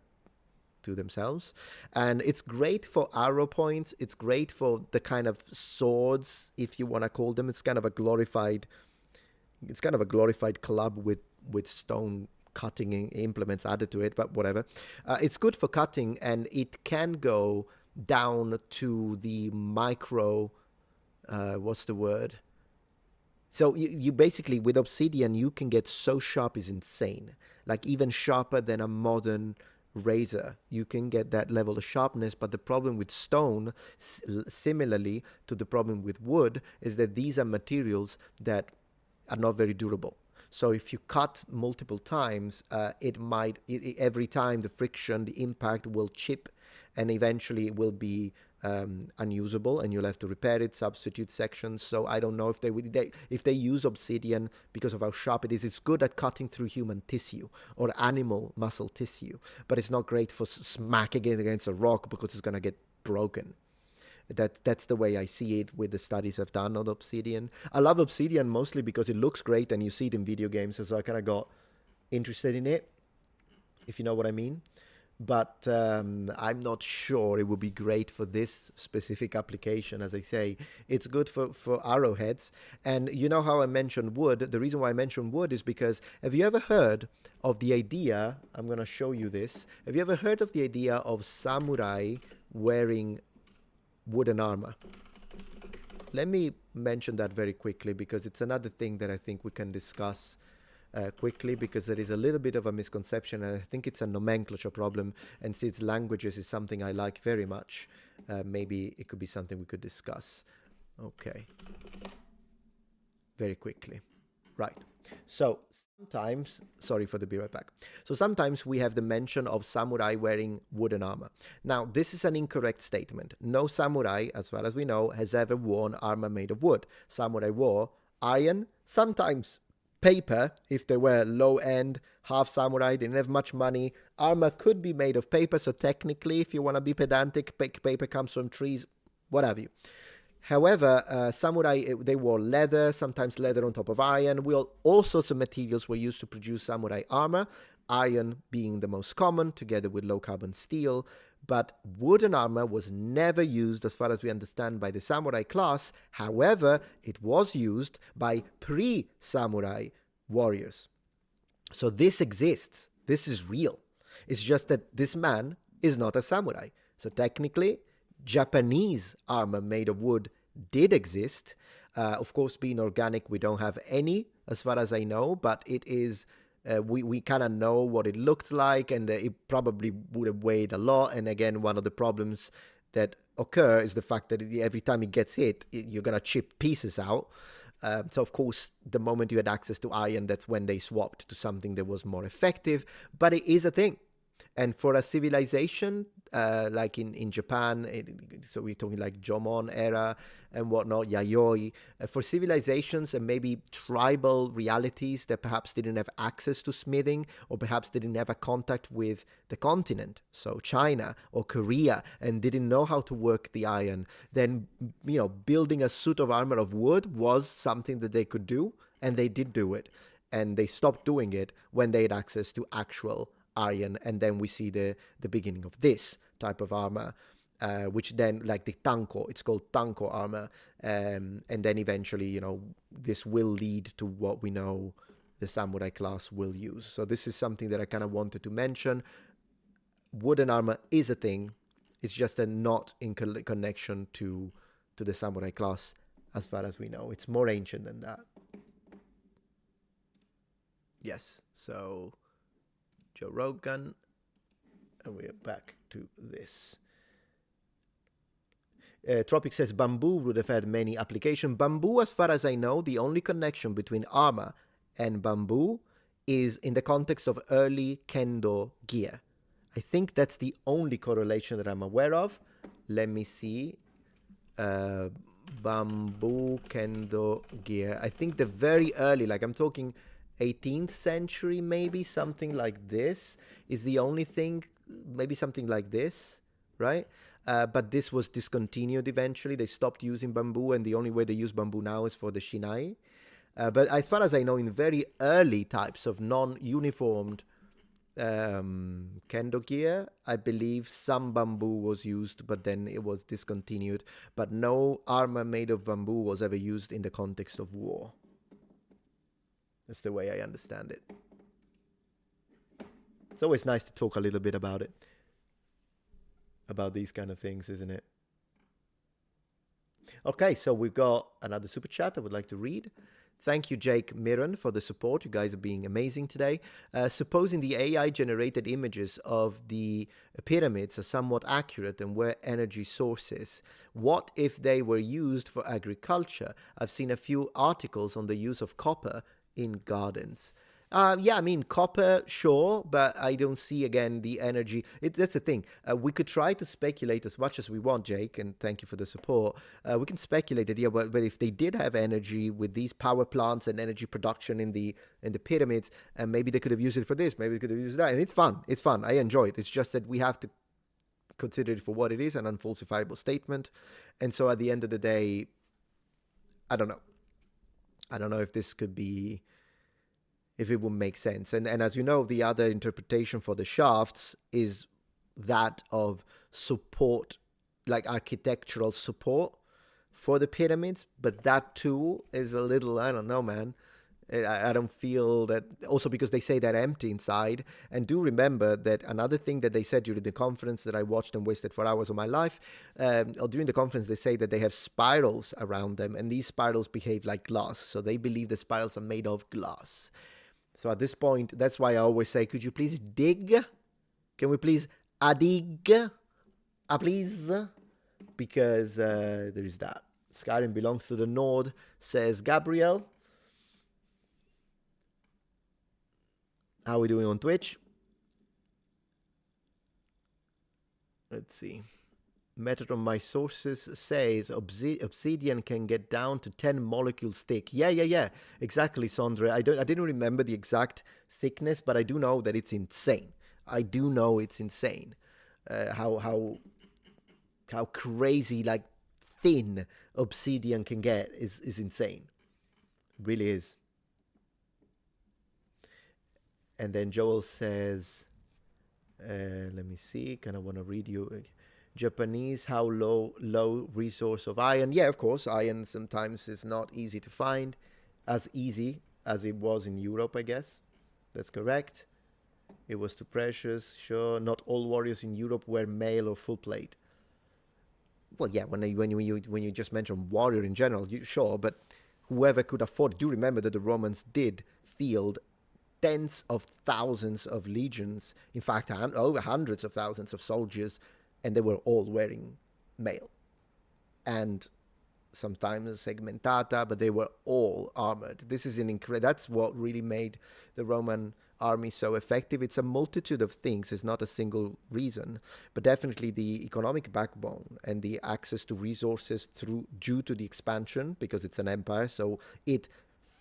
to themselves. And it's great for arrow points. It's great for the kind of swords, if you want to call them. It's kind of a glorified club with stone cutting implements added to it, but whatever. It's good for cutting, and it can go down to the micro, what's the word? So you basically, with obsidian, you can get so sharp is insane. Like even sharper than a modern razor. You can get that level of sharpness, but the problem with stone, similarly to the problem with wood, is that these are materials that are not very durable. So if you cut multiple times, every time the friction, the impact will chip, and eventually it will be unusable, and you'll have to repair it, substitute sections. So I don't know if they use obsidian because of how sharp it is. It's good at cutting through human tissue or animal muscle tissue, but it's not great for smacking it against a rock because it's going to get broken. That's the way I see it with the studies I've done on obsidian. I love obsidian mostly because it looks great and you see it in video games, so I kind of got interested in it, if you know what I mean. But I'm not sure it would be great for this specific application. As I say, it's good for arrowheads. And you know how I mentioned wood? The reason why I mentioned wood is because, have you ever heard of the idea, I'm going to show you this. Have you ever heard of the idea of samurai wearing wooden armor? Let me mention that very quickly, because it's another thing that I think we can discuss quickly, because there is a little bit of a misconception, and I think it's a nomenclature problem, and since languages is something I like very much, maybe it could be something we could discuss. Okay. Very quickly. Right. So Sometimes, sorry for the be right back. So sometimes we have the mention of samurai wearing wooden armor. Now, this is an incorrect statement. No samurai, as far as we know, has ever worn armor made of wood. Samurai wore iron, sometimes paper, if they were low-end, half samurai, they didn't have much money. Armor could be made of paper, so technically, if you want to be pedantic, paper comes from trees, what have you. However, samurai, they wore leather, sometimes leather on top of iron. All sorts of materials were used to produce samurai armor, iron being the most common, together with low-carbon steel. But wooden armor was never used, as far as we understand, by the samurai class. However, it was used by pre-samurai warriors. So this exists. This is real. It's just that this man is not a samurai. So technically, Japanese armor made of wood did exist. Of course, being organic, we don't have any, as far as I know, but it is, we kind of know what it looked like, and it probably would have weighed a lot. And again, one of the problems that occur is the fact that every time it gets hit, you're going to chip pieces out. So, of course, the moment you had access to iron, that's when they swapped to something that was more effective. But it is a thing. And for a civilization, like in Japan, so we're talking like Jomon era and whatnot, Yayoi, for civilizations and maybe tribal realities that perhaps didn't have access to smithing, or perhaps didn't have a contact with the continent, so China or Korea, and didn't know how to work the iron, then, building a suit of armor of wood was something that they could do, and they did do it. And they stopped doing it when they had access to actual iron, and then we see the beginning of this type of armor, which then, like the tanko, it's called tanko armor, and then eventually, this will lead to what we know the samurai class will use. So this is something that I kind of wanted to mention. Wooden armor is a thing. It's just not in connection to the samurai class, as far as we know. It's more ancient than that. Yes, so Joe Rogan, and we're back to this. Tropic says bamboo would have had many applications. Bamboo, as far as I know, the only connection between armor and bamboo is in the context of early kendo gear. I think that's the only correlation that I'm aware of. Let me see. Bamboo kendo gear. I think the very early, like I'm talking 18th century, maybe something like this is the only thing, maybe something like this, right? But this was discontinued eventually. They stopped using bamboo, and the only way they use bamboo now is for the shinai. But as far as I know, in very early types of non-uniformed kendo gear, I believe some bamboo was used, but then it was discontinued. But no armor made of bamboo was ever used in the context of war. That's the way I understand it. It's always nice to talk a little bit about it. About these kind of things, isn't it? Okay, so we've got another super chat I would like to read. Thank you, Jake Mirren, for the support. You guys are being amazing today. Supposing the AI-generated images of the pyramids are somewhat accurate and were energy sources, what if they were used for agriculture? I've seen a few articles on the use of copper in gardens. Yeah, I mean, copper, sure, but I don't see, again, the energy. That's the thing. We could try to speculate as much as we want, Jake, and thank you for the support. We can speculate that, yeah, but if they did have energy with these power plants and energy production in the pyramids, and maybe they could have used it for this, maybe they could have used that, and it's fun. It's fun. I enjoy it. It's just that we have to consider it for what it is, an unfalsifiable statement. And so at the end of the day, I don't know. I don't know if this could be... if it would make sense. And as you know, the other interpretation for the shafts is that of support, like architectural support for the pyramids. But that too is a little, I don't know, man. I don't feel that, also because they say they're empty inside. And do remember that another thing that they said during the conference that I watched and wasted 4 hours of my life, or during the conference, they say that they have spirals around them, and these spirals behave like glass. So they believe the spirals are made of glass. So at this point, that's why I always say, could you please dig? Can we please dig? Please? Because there is that. Skyrim belongs to the Nord, says Gabriel. How are we doing on Twitch? Let's see. Metatron, my sources says obsidian can get down to 10 molecules thick. Yeah. Exactly, Sondre. I didn't remember the exact thickness, but I do know that it's insane. I do know it's insane. How crazy, like, thin obsidian can get is insane. Really is. And then Joel says, let me see, kind of want to read you. Japanese, how low resource of iron. Yeah, of course, iron sometimes is not easy to find, as easy as it was in Europe, I guess. That's correct. It was too precious. Sure, not all warriors in Europe were male or full plate. Well, yeah, when you just mention warrior in general, sure, but whoever could afford. Do remember that the Romans did field tens of thousands of legions, in fact, over hundreds of thousands of soldiers, and they were all wearing mail. And sometimes segmentata, but they were all armored. This is that's what really made the Roman army so effective. It's a multitude of things. It's not a single reason, but definitely the economic backbone and the access to resources due to the expansion, because it's an empire, so it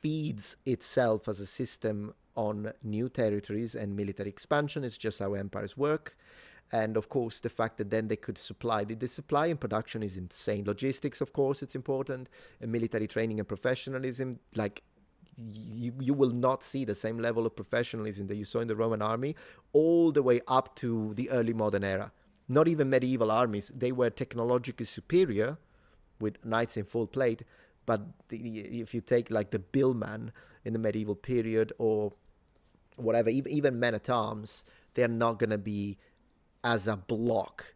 feeds itself as a system on new territories and military expansion. It's just how empires work. And of course, the fact that then they could supply, the supply and production is insane. Logistics, of course, it's important. And military training and professionalism, like, you will not see the same level of professionalism that you saw in the Roman army all the way up to the early modern era. Not even medieval armies. They were technologically superior with knights in full plate. But if you take like the billman in the medieval period or whatever, even men at arms, they're not going to be as a block,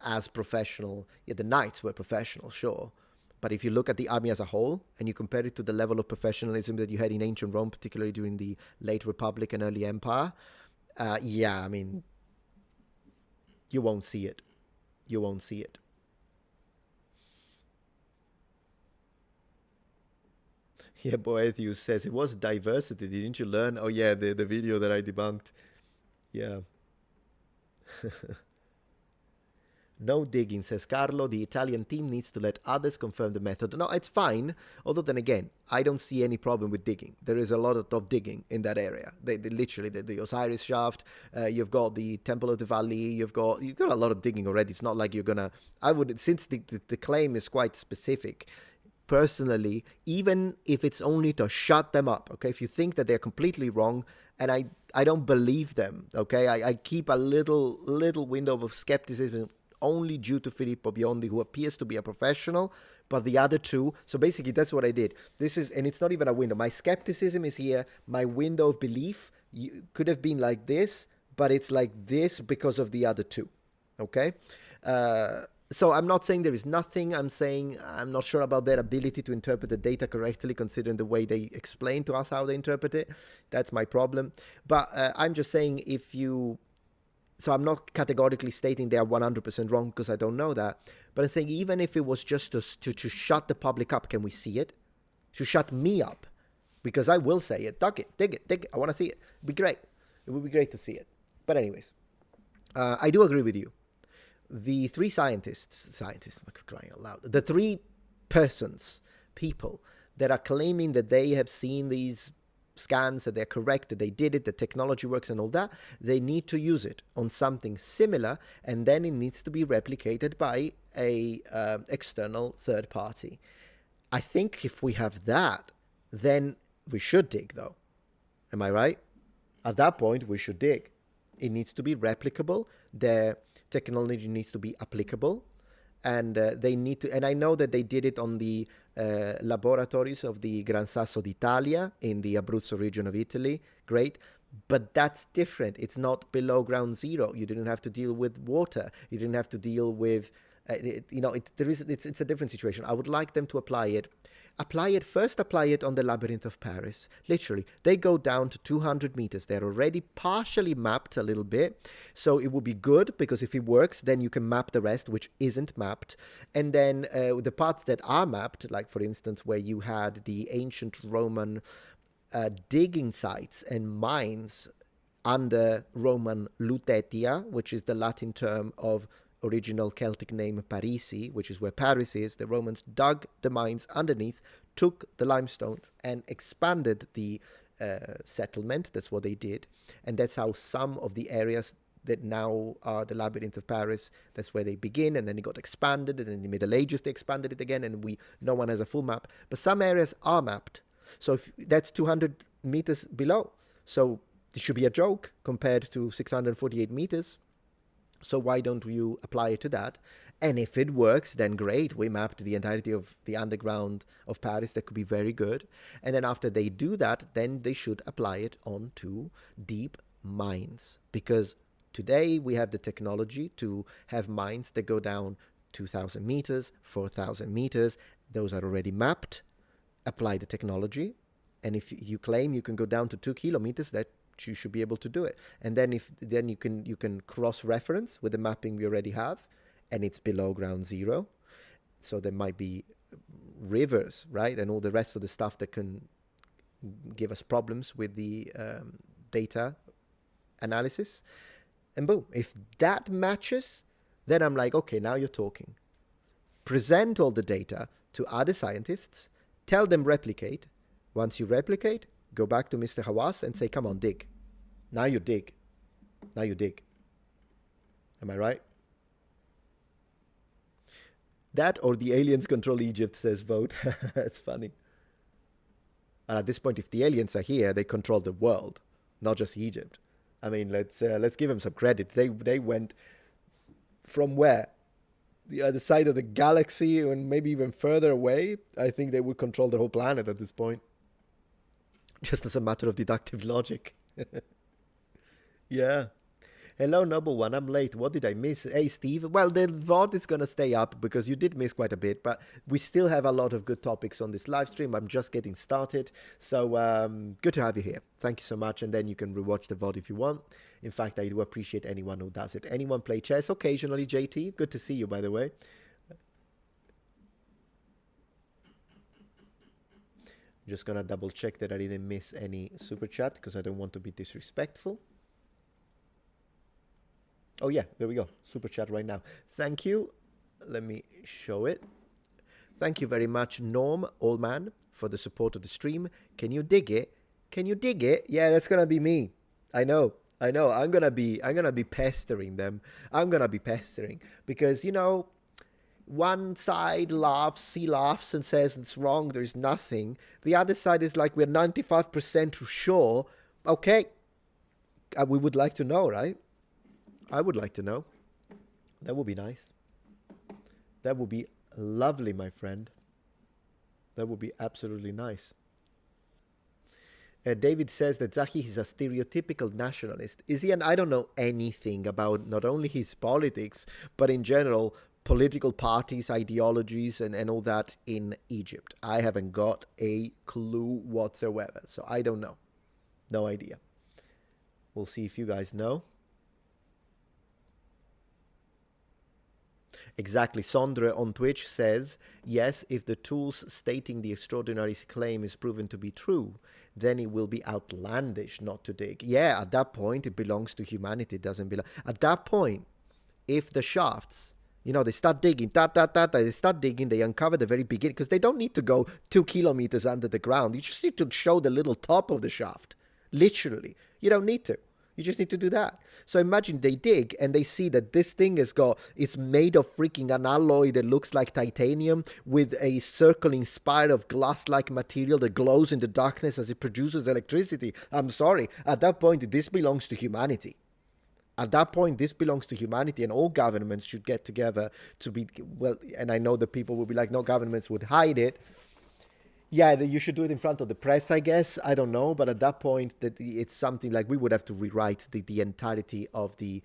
as professional. Yeah, the knights were professional, sure. But if you look at the army as a whole and you compare it to the level of professionalism that you had in ancient Rome, particularly during the late Republic and early Empire, yeah, I mean, you won't see it. You won't see it. Yeah, Boethius says, it was diversity. Didn't you learn? Oh, yeah, the video that I debunked. Yeah. No digging, says Carlo. The Italian team needs to let others confirm the method. No, it's fine. Although then again, I don't see any problem with digging. There is a lot of digging in that area. They literally, the Osiris shaft, you've got the Temple of the Valley, you've got a lot of digging already. It's not like you're gonna, since the claim is quite specific, personally, even if it's only to shut them up, okay, if you think that they're completely wrong, and I don't believe them, okay, I keep a little window of skepticism only due to Filippo Biondi, who appears to be a professional, but the other two, so basically that's what I did. And it's not even a window. My skepticism is here. My window of belief could have been like this, but it's like this because of the other two, okay? So I'm not saying there is nothing. I'm saying I'm not sure about their ability to interpret the data correctly, considering the way they explain to us how they interpret it. That's my problem. But I'm just saying so I'm not categorically stating they are 100% wrong, because I don't know that. But I'm saying even if it was just to shut the public up, can we see it? To shut me up, because I will say it. Dig it. I want to see it. It'd be great. It would be great to see it. But anyways, I do agree with you. The three scientists, crying out loud, the three people that are claiming that they have seen these scans, that they're correct, that they did it, the technology works and all that, they need to use it on something similar, and then it needs to be replicated by a external third party. I think if we have that, then we should dig, though. Am I right? At that point, we should dig. It needs to be replicable. The technology needs to be applicable, and they need to. And I know that they did it on the laboratories of the Gran Sasso d'Italia in the Abruzzo region of Italy. Great. But that's different. It's not below ground zero. You didn't have to deal with water. You didn't have to deal with, it's a different situation. I would like them to apply it on the Labyrinth of Paris. Literally, they go down to 200 meters. They're already partially mapped a little bit. So it would be good, because if it works, then you can map the rest, which isn't mapped. And then the parts that are mapped, like for instance, where you had the ancient Roman digging sites and mines under Roman Lutetia, which is the Latin term of original Celtic name Parisi, which is where Paris is. The Romans dug the mines underneath, took the limestones, and expanded the settlement. That's what they did. And that's how some of the areas that now are the labyrinth of Paris, that's where they begin, and then it got expanded, and in the Middle Ages they expanded it again, and no one has a full map. But some areas are mapped. So if that's 200 meters below. So it should be a joke compared to 648 meters. So why don't you apply it to that? And if it works, then great. We mapped the entirety of the underground of Paris. That could be very good. And then after they do that, then they should apply it onto deep mines. Because today we have the technology to have mines that go down 2,000 meters, 4,000 meters. Those are already mapped. Apply the technology. And if you claim you can go down to 2 kilometers, that you should be able to do it. And then you can cross-reference with the mapping we already have, and it's below ground zero. So there might be rivers, right? And all the rest of the stuff that can give us problems with the data analysis. And boom, if that matches, then I'm like, okay, now you're talking. Present all the data to other scientists, tell them replicate. Once you replicate, go back to Mr. Hawass and say, come on, dig. Now you dig. Now you dig. Am I right? That or the aliens control Egypt, says Vote. It's funny. And at this point, if the aliens are here, they control the world, not just Egypt. I mean, let's give them some credit. They went from where? The other side of the galaxy, and maybe even further away. I think they would control the whole planet at this point. Just as a matter of deductive logic. Yeah. Hello, Noble One. I'm late. What did I miss? Hey, Steve. Well, the VOD is going to stay up because you did miss quite a bit, but we still have a lot of good topics on this live stream. I'm just getting started. So good to have you here. Thank you so much. And then you can rewatch the VOD if you want. In fact, I do appreciate anyone who does it. Anyone play chess occasionally, JT? Good to see you, by the way. I'm just going to double check that I didn't miss any super chat because I don't want to be disrespectful. Oh, yeah, there we go. Super chat right now. Thank you. Let me show it. Thank you very much, Norm Allman, for the support of the stream. Can you dig it? Can you dig it? Yeah, that's going to be me. I know. I'm going to be pestering them. I'm going to be pestering because, you know, one side laughs and says it's wrong, there's nothing. The other side is like, we're 95% sure. Okay. We would like to know, right? I would like to know. That would be nice. That would be lovely, my friend. That would be absolutely nice. David says that Zahi is a stereotypical nationalist. Is he? And I don't know anything about not only his politics, but in general, political parties, ideologies, and all that in Egypt. I haven't got a clue whatsoever. So I don't know. No idea. We'll see if you guys know. Exactly. Sondre on Twitch says, yes, if the tools stating the extraordinary claim is proven to be true, then it will be outlandish not to dig. Yeah, at that point, it belongs to humanity. It doesn't belong. At that point, if the shafts, you know, they start digging, they start digging, they uncover the very beginning, because they don't need to go 2 kilometers under the ground. You just need to show the little top of the shaft. Literally. You don't need to. You just need to do that. So imagine they dig and they see that this thing it's made of freaking an alloy that looks like titanium with a circling spire of glass-like material that glows in the darkness as it produces electricity. I'm sorry. At that point, this belongs to humanity. At that point, this belongs to humanity, and all governments should get together to be, well, and I know that people will be like, no, governments would hide it. Yeah, you should do it in front of the press, I guess. I don't know. But at that point, that it's something like we would have to rewrite the entirety of the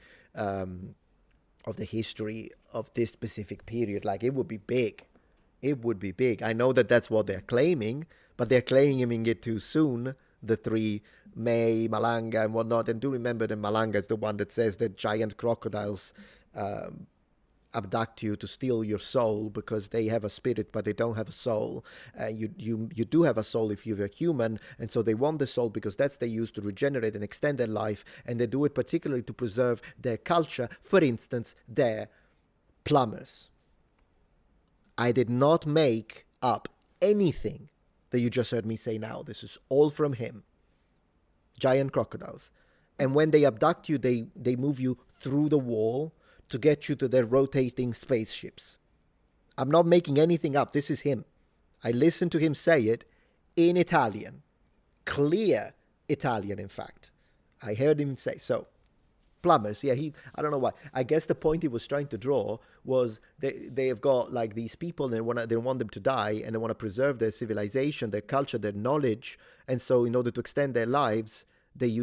history of this specific period. Like, it would be big. It would be big. I know that that's what they're claiming, but they're claiming it too soon. The three, May, Malanga, and whatnot. And do remember that Malanga is the one that says that giant crocodiles abduct you to steal your soul because they have a spirit but they don't have a soul. You do have a soul if you're a human, and so they want the soul because that's they use to regenerate and extend their life, and they do it particularly to preserve their culture. For instance, they're plumbers. I did not make up anything that you just heard me say now. This is all from him. Giant crocodiles. And when they abduct you, they move you through the wall to get you to their rotating spaceships. I'm not making anything up. This is him. I listened to him say it in Italian. Clear Italian, in fact. I heard him say so. Plumbers, yeah, I don't know why. I guess the point he was trying to draw was they have got like these people, and they want them to die, and they want to preserve their civilization, their culture, their knowledge, and so in order to extend their lives, they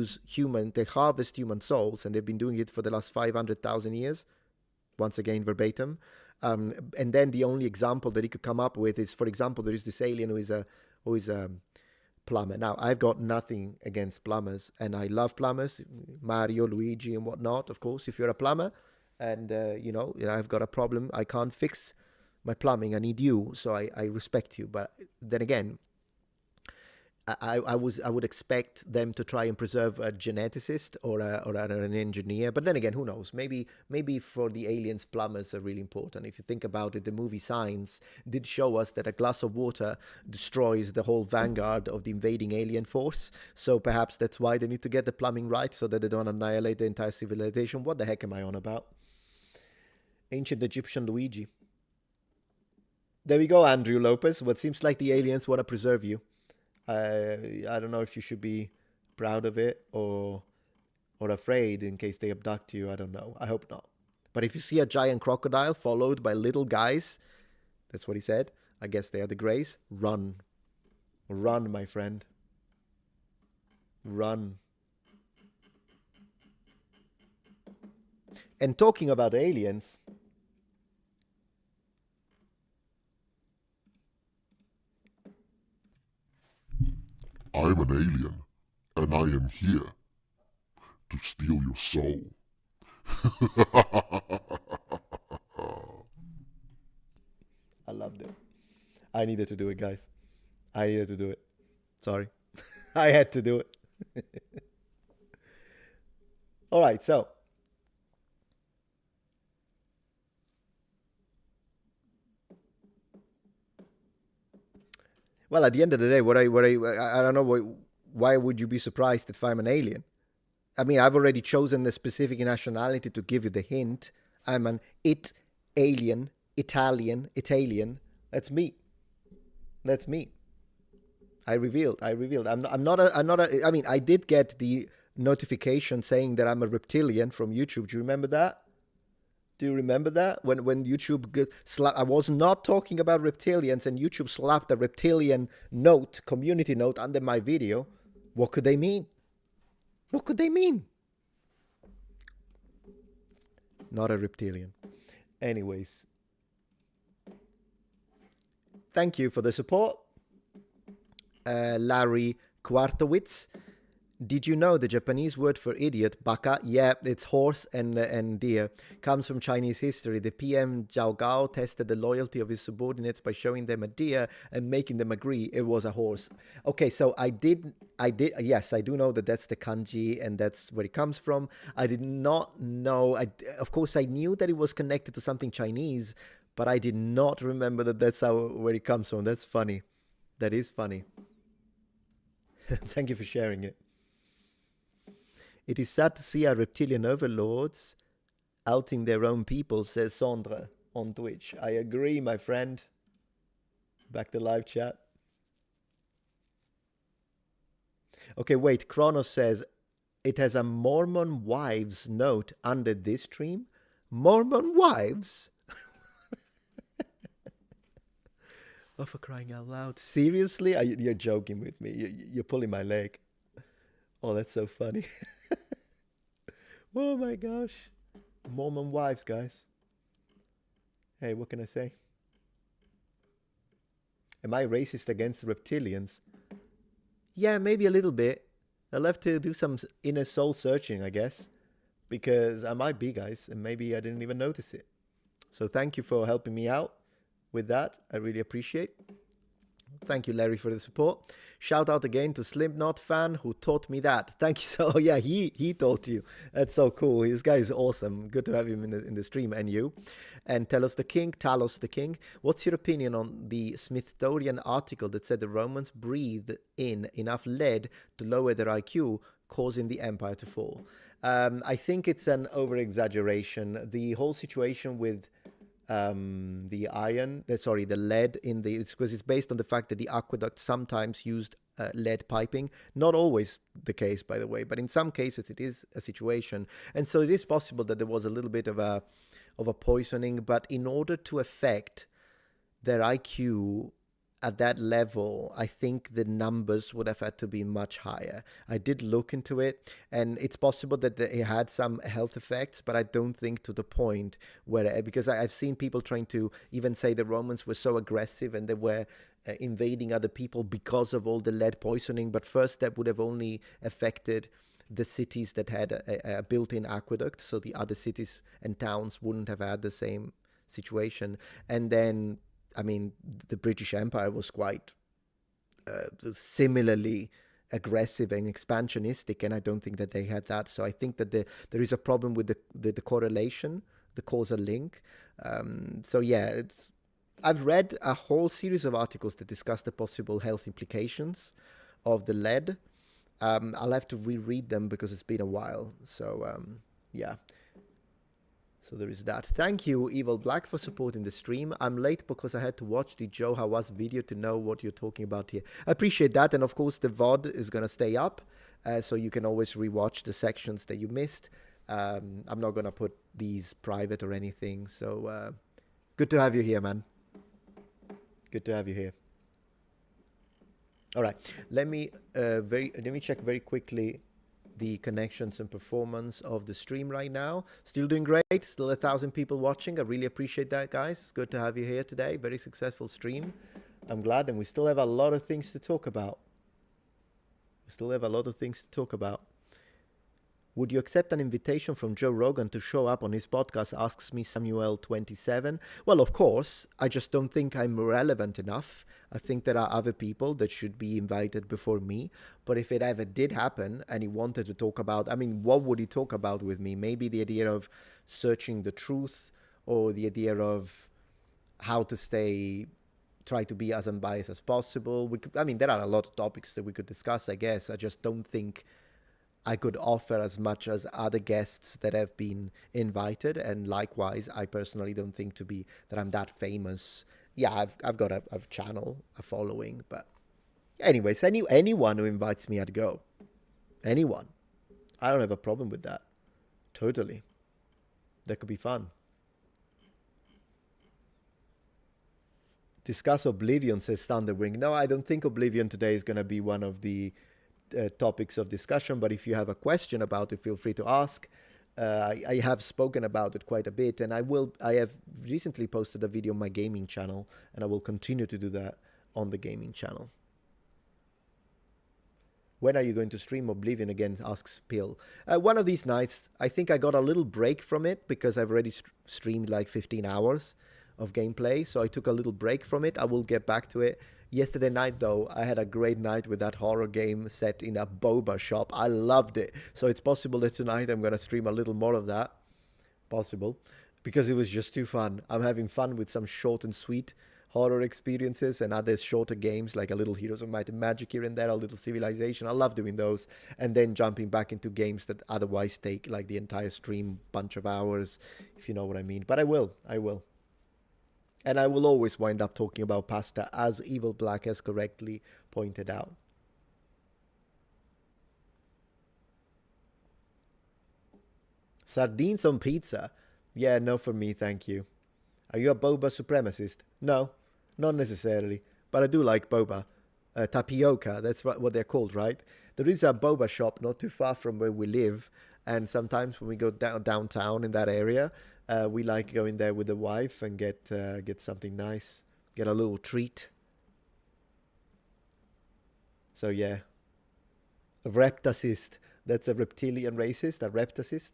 harvest human souls, and they've been doing it for the last 500,000 years. Once again, verbatim. And then the only example that he could come up with is, for example, there is this alien who is a plumber. Now, I've got nothing against plumbers, and I love plumbers, Mario, Luigi, and whatnot. Of course, if you're a plumber, and I've got a problem, I can't fix my plumbing. I need you, so I respect you. But then again, I would expect them to try and preserve a geneticist or an engineer, but then again, who knows? Maybe for the aliens, plumbers are really important. If you think about it, the movie Signs did show us that a glass of water destroys the whole vanguard of the invading alien force. So perhaps that's why they need to get the plumbing right, so that they don't annihilate the entire civilization. What the heck am I on about? Ancient Egyptian Luigi. There we go, Andrew Lopez. What seems like the aliens want to preserve you. I don't know if you should be proud of it or afraid in case they abduct you. I don't know. I hope not. But if you see a giant crocodile followed by little guys, that's what he said. I guess they are the Greys. Run. Run, my friend. Run. And talking about aliens... I'm an alien, and I am here to steal your soul. I loved it. I needed to do it, guys. I needed to do it. Sorry. I had to do it. All right, so. Well, at the end of the day, I don't know why would you be surprised if I'm an alien? I mean, I've already chosen the specific nationality to give you the hint. I'm an Italian. That's me. That's me. I revealed. I mean, I did get the notification saying that I'm a reptilian from YouTube. Do you remember that? Do you remember that? When YouTube I was not talking about reptilians, and YouTube slapped a reptilian note, community note, under my video. What could they mean? What could they mean? Not a reptilian. Anyways. Thank you for the support. Larry Kwartowitz. Did you know the Japanese word for idiot, baka? Yeah, it's horse and deer. Comes from Chinese history. The PM Zhao Gao tested the loyalty of his subordinates by showing them a deer and making them agree it was a horse. Okay, so I did. Yes, I do know that that's the kanji and that's where it comes from. I did not know. Of course, I knew that it was connected to something Chinese, but I did not remember that that's where it comes from. That's funny. That is funny. Thank you for sharing it. It is sad to see our reptilian overlords outing their own people, says Sandra on Twitch. I agree, my friend. Back to live chat. Okay, wait. Kronos says, it has a Mormon wives note under this stream. Mormon wives? Oh, for crying out loud. Seriously? You're joking with me. You're pulling my leg. Oh, that's so funny. Oh my gosh. Mormon wives, guys. Hey, what can I say? Am I racist against reptilians? Yeah, maybe a little bit. I'll have to do some inner soul searching, I guess. Because I might be, guys. And maybe I didn't even notice it. So thank you for helping me out with that. I really appreciate. Thank you, Larry, for the support. Shout out again to Slipknot fan who taught me that. Thank you. So yeah, he taught you. That's so cool. This guy is awesome. Good to have him in the stream, and you. And Talos the King. What's your opinion on the Smithsonian article that said the Romans breathed in enough lead to lower their IQ, causing the empire to fall? I think it's an over-exaggeration. The whole situation with the lead in the, it's because it's based on the fact that the aqueduct sometimes used lead piping. Not always the case, by the way, but in some cases it is a situation. And so it is possible that there was a little bit of a poisoning, but in order to affect their IQ at that level, I think the numbers would have had to be much higher. I did look into it, and it's possible that it had some health effects, but I don't think to the point where, because I've seen people trying to even say the Romans were so aggressive and they were invading other people because of all the lead poisoning. But first, that would have only affected the cities that had a built-in aqueduct, so the other cities and towns wouldn't have had the same situation. And then, I mean, the British Empire was quite similarly aggressive and expansionistic, and I don't think that they had that. So I think that there is a problem with the correlation, the causal link. So yeah, I've read a whole series of articles that discuss the possible health implications of the lead. I'll have to reread them because it's been a while. So yeah. So there is that. Thank you, Evil Black, for supporting the stream. I'm late because I had to watch the Zahi Hawass video to know what you're talking about here. I appreciate that. And of course, the VOD is going to stay up. So you can always rewatch the sections that you missed. I'm not going to put these private or anything. So good to have you here, man. Good to have you here. All right. Let me check very quickly the connections and performance of the stream right now. Still doing great. Still 1,000 people watching. I really appreciate that, guys. It's good to have you here today. Very successful stream. I'm glad, and we still have a lot of things to talk about. Would you accept an invitation from Joe Rogan to show up on his podcast, asks me Samuel27. Well, of course. I just don't think I'm relevant enough. I think there are other people that should be invited before me. But if it ever did happen and he wanted to talk about, I mean, what would he talk about with me? Maybe the idea of searching the truth, or the idea of how to try to be as unbiased as possible. There are a lot of topics that we could discuss, I guess. I just don't think I could offer as much as other guests that have been invited. And likewise, I personally don't think that I'm that famous. Yeah, I've got a channel, a following, but anyways, anyone who invites me, I'd go. Anyone. I don't have a problem with that. Totally. That could be fun. Discuss Oblivion, says Thunderwing. No, I don't think Oblivion today is going to be one of the topics of discussion, but if you have a question about it, feel free to ask. I have spoken about it quite a bit, and I have recently posted a video on my gaming channel, and I will continue to do that on the gaming channel. When are you going to stream Oblivion again, asks Pill. One of these nights. I think I got a little break from it because I've already streamed like 15 hours of gameplay, so I took a little break from it. I will get back to it. Yesterday night, though, I had a great night with that horror game set in a boba shop. I loved it. So it's possible that tonight I'm going to stream a little more of that. Possible. Because it was just too fun. I'm having fun with some short and sweet horror experiences and other shorter games like a little Heroes of Might and Magic here and there, a little Civilization. I love doing those. And then jumping back into games that otherwise take like the entire stream, bunch of hours, if you know what I mean. But I will. And I will always wind up talking about pasta, as Evil Black has correctly pointed out. Sardines on pizza? Yeah, no for me, thank you. Are you a boba supremacist? No, not necessarily. But I do like boba. Tapioca, that's what they're called, right? There is a boba shop not too far from where we live. And sometimes when we go downtown in that area, we like going there with the wife and get something nice, get a little treat. So yeah, a reptacist. That's a reptilian racist, a reptacist.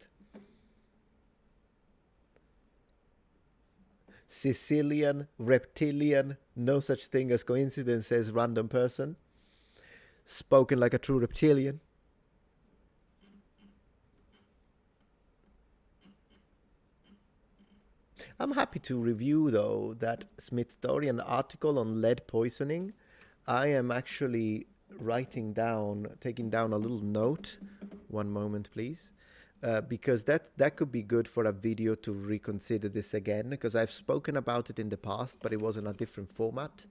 Sicilian, reptilian, no such thing as coincidence, says random person. Spoken like a true reptilian. I'm happy to review, though, that Smithsonian article on lead poisoning. I am actually taking down a little note. One moment, please. Because that could be good for a video to reconsider this again, because I've spoken about it in the past, but it was in a different format.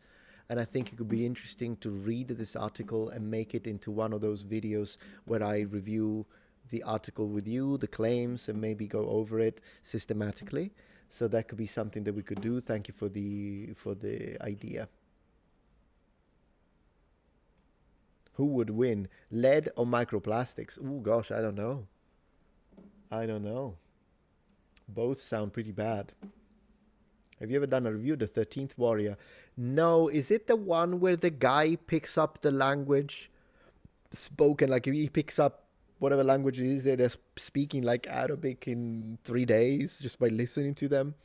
And I think it could be interesting to read this article and make it into one of those videos where I review the article with you, the claims, and maybe go over it systematically. So that could be something that we could do. Thank you for the idea. Who would win, lead or microplastics? Oh gosh, I don't know. Both sound pretty bad. Have you ever done a review of the 13th Warrior? No. Is it the one where the guy picks up the language spoken, like he picks up whatever language it is that they're speaking, like Arabic, in 3 days just by listening to them?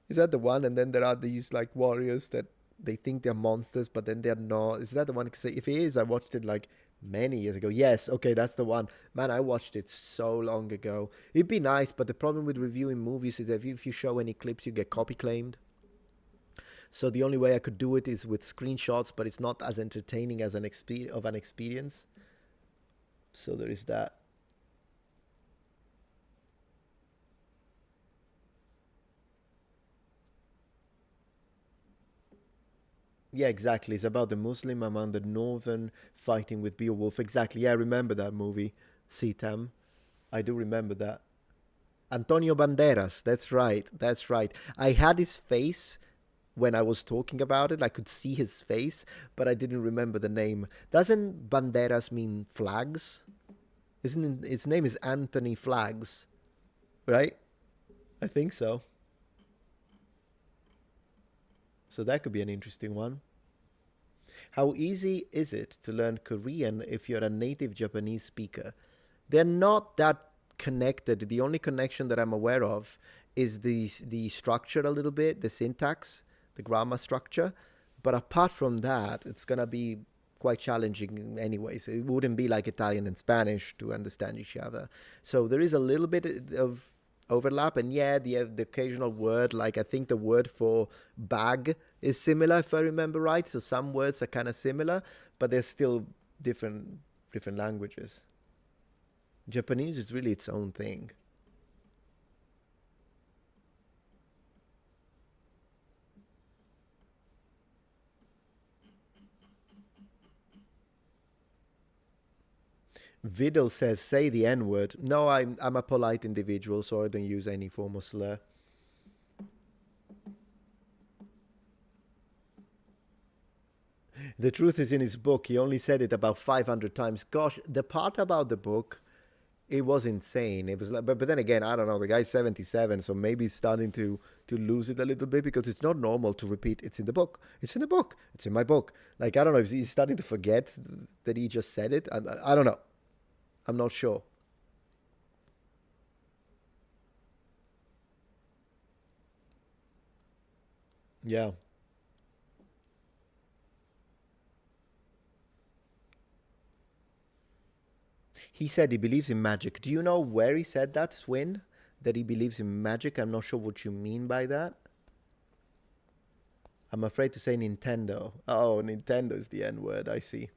Is that the one? And then there are these like warriors that they think they're monsters, but then they're not. Is that the one? If it is, I watched it like many years ago. Yes, okay, that's the one. Man, I watched it so long ago. It'd be nice, but the problem with reviewing movies is that if you show any clips, you get copy claimed. So the only way I could do it is with screenshots, but it's not as entertaining as an experience. So there is that. Yeah, exactly. It's about the Muslim among the northern fighting with Beowulf. Exactly. Yeah, I remember that movie, Sitam. I do remember that. Antonio Banderas. That's right. That's right. I had his face when I was talking about it. I could see his face, but I didn't remember the name. Doesn't Banderas mean flags? Isn't it, his name is Anthony Flags, right? I think so. So that could be an interesting one. How easy is it to learn Korean if you're a native Japanese speaker? They're not that connected. The only connection that I'm aware of is the structure a little bit, the syntax, the grammar structure. But apart from that, it's going to be quite challenging anyways. It wouldn't be like Italian and Spanish to understand each other. So there is a little bit of overlap, and yeah, the occasional word, like I think the word for bag is similar if I remember right. So some words are kind of similar, but they're still different languages. Japanese is really its own thing. Vidal says, say the N-word. No, I'm a polite individual, so I don't use any form of slur. The truth is in his book. He only said it about 500 times. Gosh, the part about the book, it was insane. It was like, but then again, I don't know. The guy's 77, so maybe he's starting to lose it a little bit, because it's not normal to repeat. It's in the book. It's in the book. It's in my book. Like, I don't know if he's starting to forget that he just said it. I don't know. I'm not sure. Yeah. He said he believes in magic. Do you know where he said that, Swin? That he believes in magic? I'm not sure what you mean by that. I'm afraid to say Nintendo. Oh, Nintendo is the N word. I see.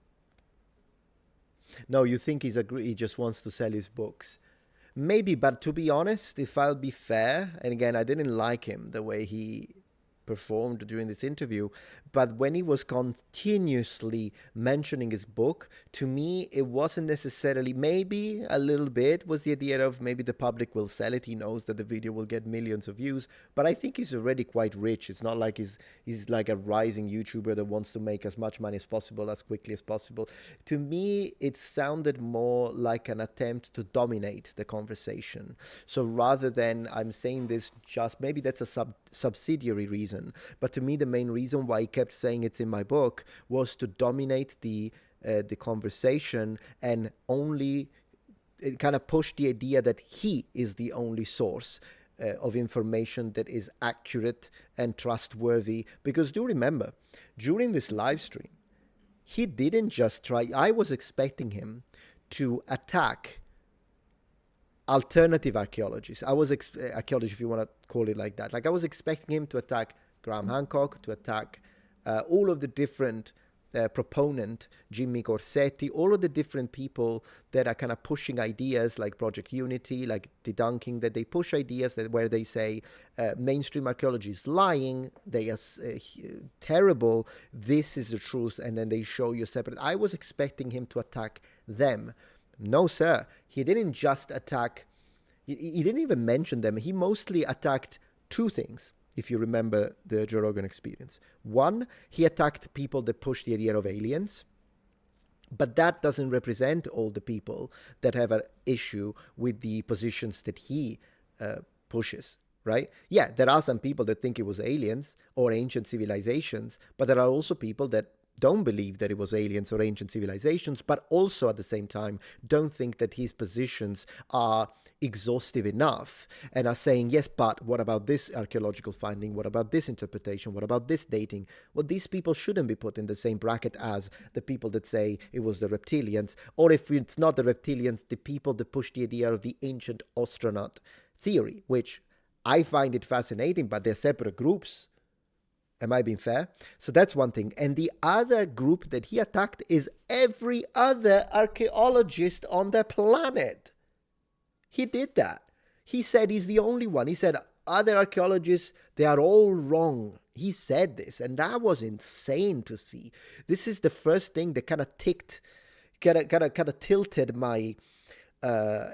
No, you think he just wants to sell his books. Maybe, but to be honest, if I'll be fair, and again, I didn't like him the way he performed during this interview, but when he was continuously mentioning his book, to me, it wasn't necessarily, maybe a little bit was the idea of maybe the public will sell it. He knows that the video will get millions of views, but I think he's already quite rich. It's not like he's like a rising YouTuber that wants to make as much money as possible as quickly as possible. To me, it sounded more like an attempt to dominate the conversation. So rather than, I'm saying this just, maybe that's a subsidiary reason, but to me the main reason why he kept saying it's in my book was to dominate the conversation, and only kind of push the idea that he is the only source, of information that is accurate and trustworthy. Because do remember, during this live stream, he didn't just try. I was expecting him to attack alternative archaeologists. Archaeology, if you want to call it like that. Like, I was expecting him to attack Graham Hancock, to attack all of the different proponent, Jimmy Corsetti, all of the different people that are kind of pushing ideas like Project Unity, like debunking, that they push ideas that where they say mainstream archaeology is lying, they are terrible, this is the truth, and then they show you separate. I was expecting him to attack them. No, sir. He didn't just attack, he didn't even mention them. He mostly attacked two things, if you remember the Joe Rogan experience. One, he attacked people that push the idea of aliens, but that doesn't represent all the people that have an issue with the positions that he pushes, right? Yeah, there are some people that think it was aliens or ancient civilizations, but there are also people that don't believe that it was aliens or ancient civilizations, but also at the same time don't think that his positions are exhaustive enough and are saying, yes, but what about this archaeological finding? What about this interpretation? What about this dating? Well, these people shouldn't be put in the same bracket as the people that say it was the reptilians, or if it's not the reptilians, the people that push the idea of the ancient astronaut theory, which I find it fascinating, but they're separate groups. Am I being fair? So that's one thing. And the other group that he attacked is every other archaeologist on the planet. He did that. He said he's the only one. He said other archaeologists, they are all wrong. He said this, and that was insane to see. This is the first thing that kind of tilted my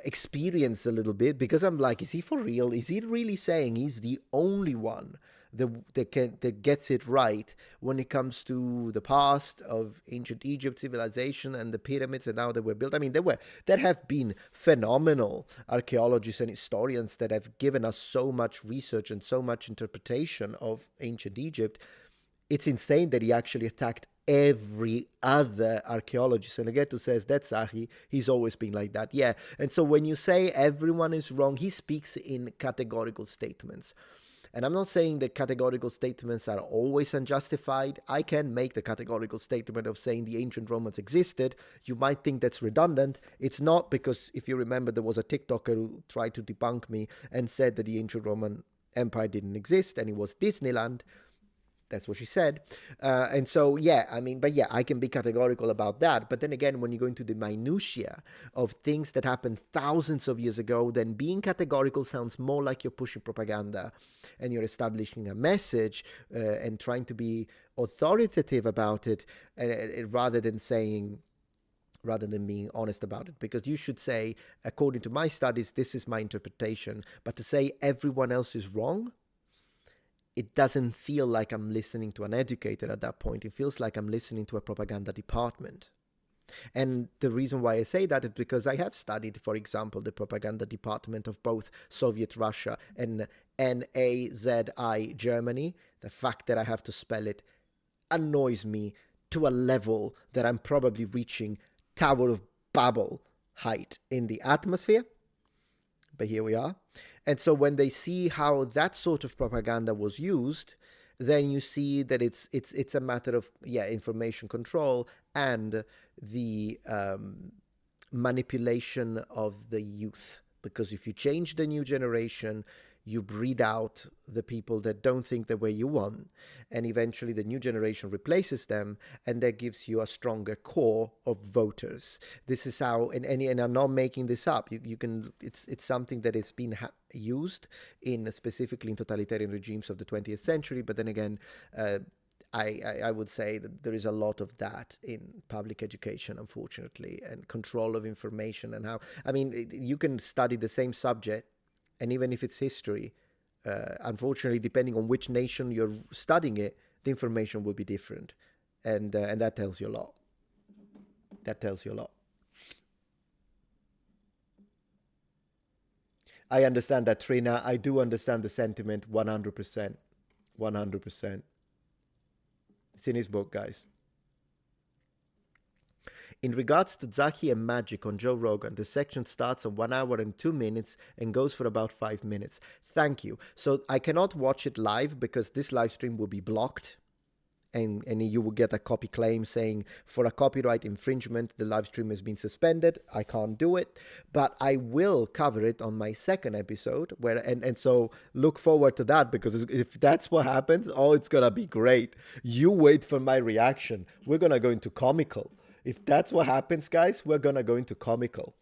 experience a little bit, because I'm like, is he for real? Is he really saying he's the only one that gets it right when it comes to the past of ancient Egypt civilization and the pyramids and how they were built? I mean, there have been phenomenal archaeologists and historians that have given us so much research and so much interpretation of ancient Egypt. It's insane that he actually attacked every other archaeologist. And Legato says, that's Zahi. He's always been like that. Yeah. And so when you say everyone is wrong, he speaks in categorical statements. And I'm not saying that categorical statements are always unjustified. I can make the categorical statement of saying the ancient Romans existed. You might think that's redundant. It's not, because if you remember, there was a TikToker who tried to debunk me and said that the ancient Roman Empire didn't exist and it was Disneyland. That's what she said. And so, yeah, I mean, but yeah, I can be categorical about that. But then again, when you go into the minutiae of things that happened thousands of years ago, then being categorical sounds more like you're pushing propaganda and you're establishing a message and trying to be authoritative about it, rather than being honest about it. Because you should say, according to my studies, this is my interpretation. But to say everyone else is wrong, it doesn't feel like I'm listening to an educator at that point. It feels like I'm listening to a propaganda department. And the reason why I say that is because I have studied, for example, the propaganda department of both Soviet Russia and Nazi Germany. The fact that I have to spell it annoys me to a level that I'm probably reaching Tower of Babel height in the atmosphere. But here we are. And so when they see how that sort of propaganda was used, then you see that it's a matter of, information control and the manipulation of the youth. Because if you change the new generation, you breed out the people that don't think the way you want, and eventually the new generation replaces them, and that gives you a stronger core of voters. This is how, and I'm not making this up. You can, it's something that has been used in specifically in totalitarian regimes of the 20th century. But then again, I would say that there is a lot of that in public education, unfortunately, and control of information and how, I mean, you can study the same subject. And even if it's history, unfortunately, depending on which nation you're studying it, the information will be different. And that tells you a lot. That tells you a lot. I understand that, Trina. I do understand the sentiment 100%. 100%. It's in his book, guys. In regards to Zahi and Magic on Joe Rogan, the section starts at 1 hour and 2 minutes and goes for about 5 minutes. Thank you. So I cannot watch it live because this live stream will be blocked. And you will get a copy claim saying, for a copyright infringement, the live stream has been suspended. I can't do it, but I will cover it on my second episode. And so look forward to that, because if that's what happens, oh, it's gonna be great. You wait for my reaction. We're gonna go into comical. If that's what happens, guys, we're gonna go into comical.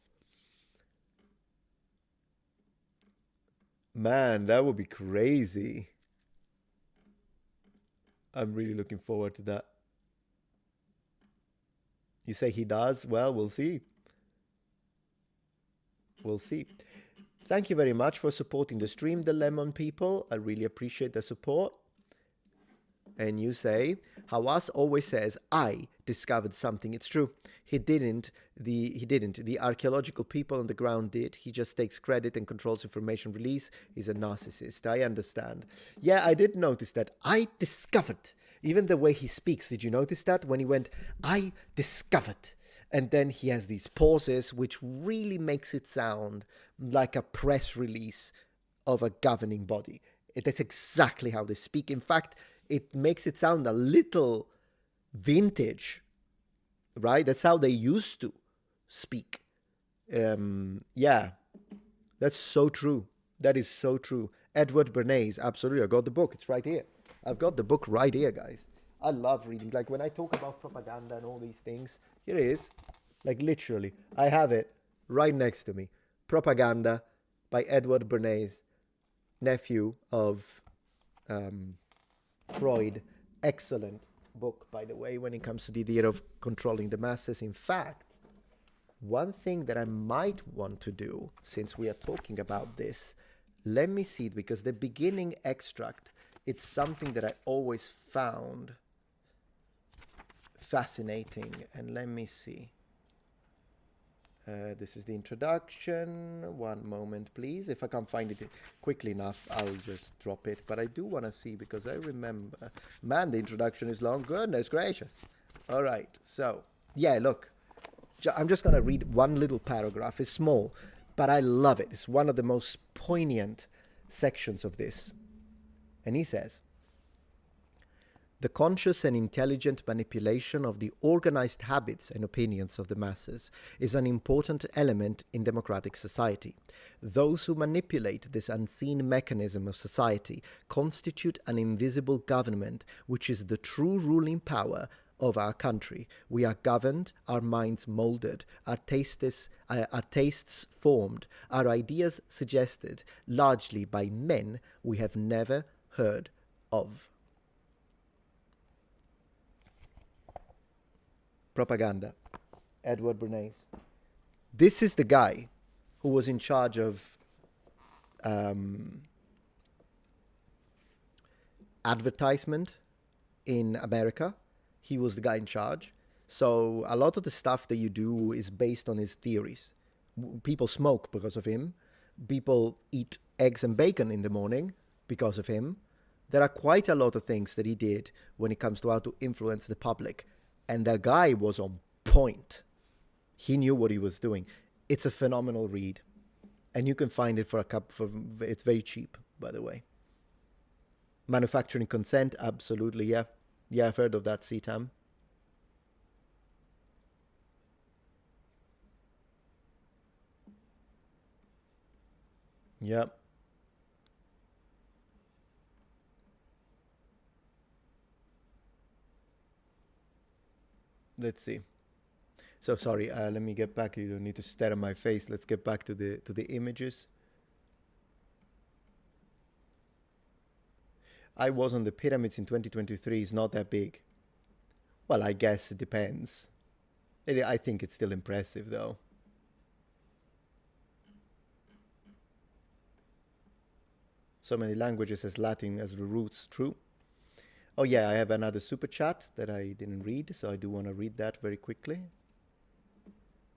Man, that would be crazy. I'm really looking forward to that. You say he does? Well, we'll see. We'll see. Thank you very much for supporting the stream, the Lemon people. I really appreciate the support. And you say, Hawass always says, I discovered something. It's true. He didn't. The archaeological people on the ground did. He just takes credit and controls information release. He's a narcissist. I understand. Yeah, I did notice that. I discovered. Even the way he speaks. Did you notice that? When he went, I discovered. And then he has these pauses, which really makes it sound like a press release of a governing body. That's exactly how they speak. In fact, it makes it sound a little vintage, right? That's how they used to speak. Yeah, that's so true. That is so true. Edward Bernays, absolutely. I got the book. It's right here. I've got the book right here, guys. I love reading. Like when I talk about propaganda and all these things, here it is. Like literally, I have it right next to me. Propaganda by Edward Bernays, nephew of Freud. Excellent book, by the way, when it comes to the idea of controlling the masses. In fact, one thing that I might want to do, since we are talking about this, let me see it, because the beginning extract, it's something that I always found fascinating. And let me see. This is the introduction. One moment, please. If I can't find it quickly enough, I'll just drop it. But I do want to see, because I remember. Man, the introduction is long. Goodness gracious. All right. So, yeah, look. I'm just going to read one little paragraph. It's small, but I love it. It's one of the most poignant sections of this. And he says, the conscious and intelligent manipulation of the organized habits and opinions of the masses is an important element in democratic society. Those who manipulate this unseen mechanism of society constitute an invisible government, which is the true ruling power of our country. We are governed, our minds molded, our tastes formed, our ideas suggested, largely by men we have never heard of. Propaganda. Edward Bernays. This is the guy who was in charge of advertisement in America. He was the guy in charge. So a lot of the stuff that you do is based on his theories. People smoke because of him. People eat eggs and bacon in the morning because of him. There are quite a lot of things that he did when it comes to how to influence the public. And the guy was on point. He knew what he was doing. It's a phenomenal read. And you can find it it's very cheap, by the way. Manufacturing Consent, absolutely, yeah. Yeah, I've heard of that, CTAM. Yeah. Let's see. So sorry, let me get back. You don't need to stare at my face. Let's get back to the images. I was on the pyramids in 2023. It's not that big. Well, I guess it depends. I think it's still impressive, though. So many languages as Latin as the roots. True. Oh yeah, I have another super chat that I didn't read, so I do want to read that very quickly.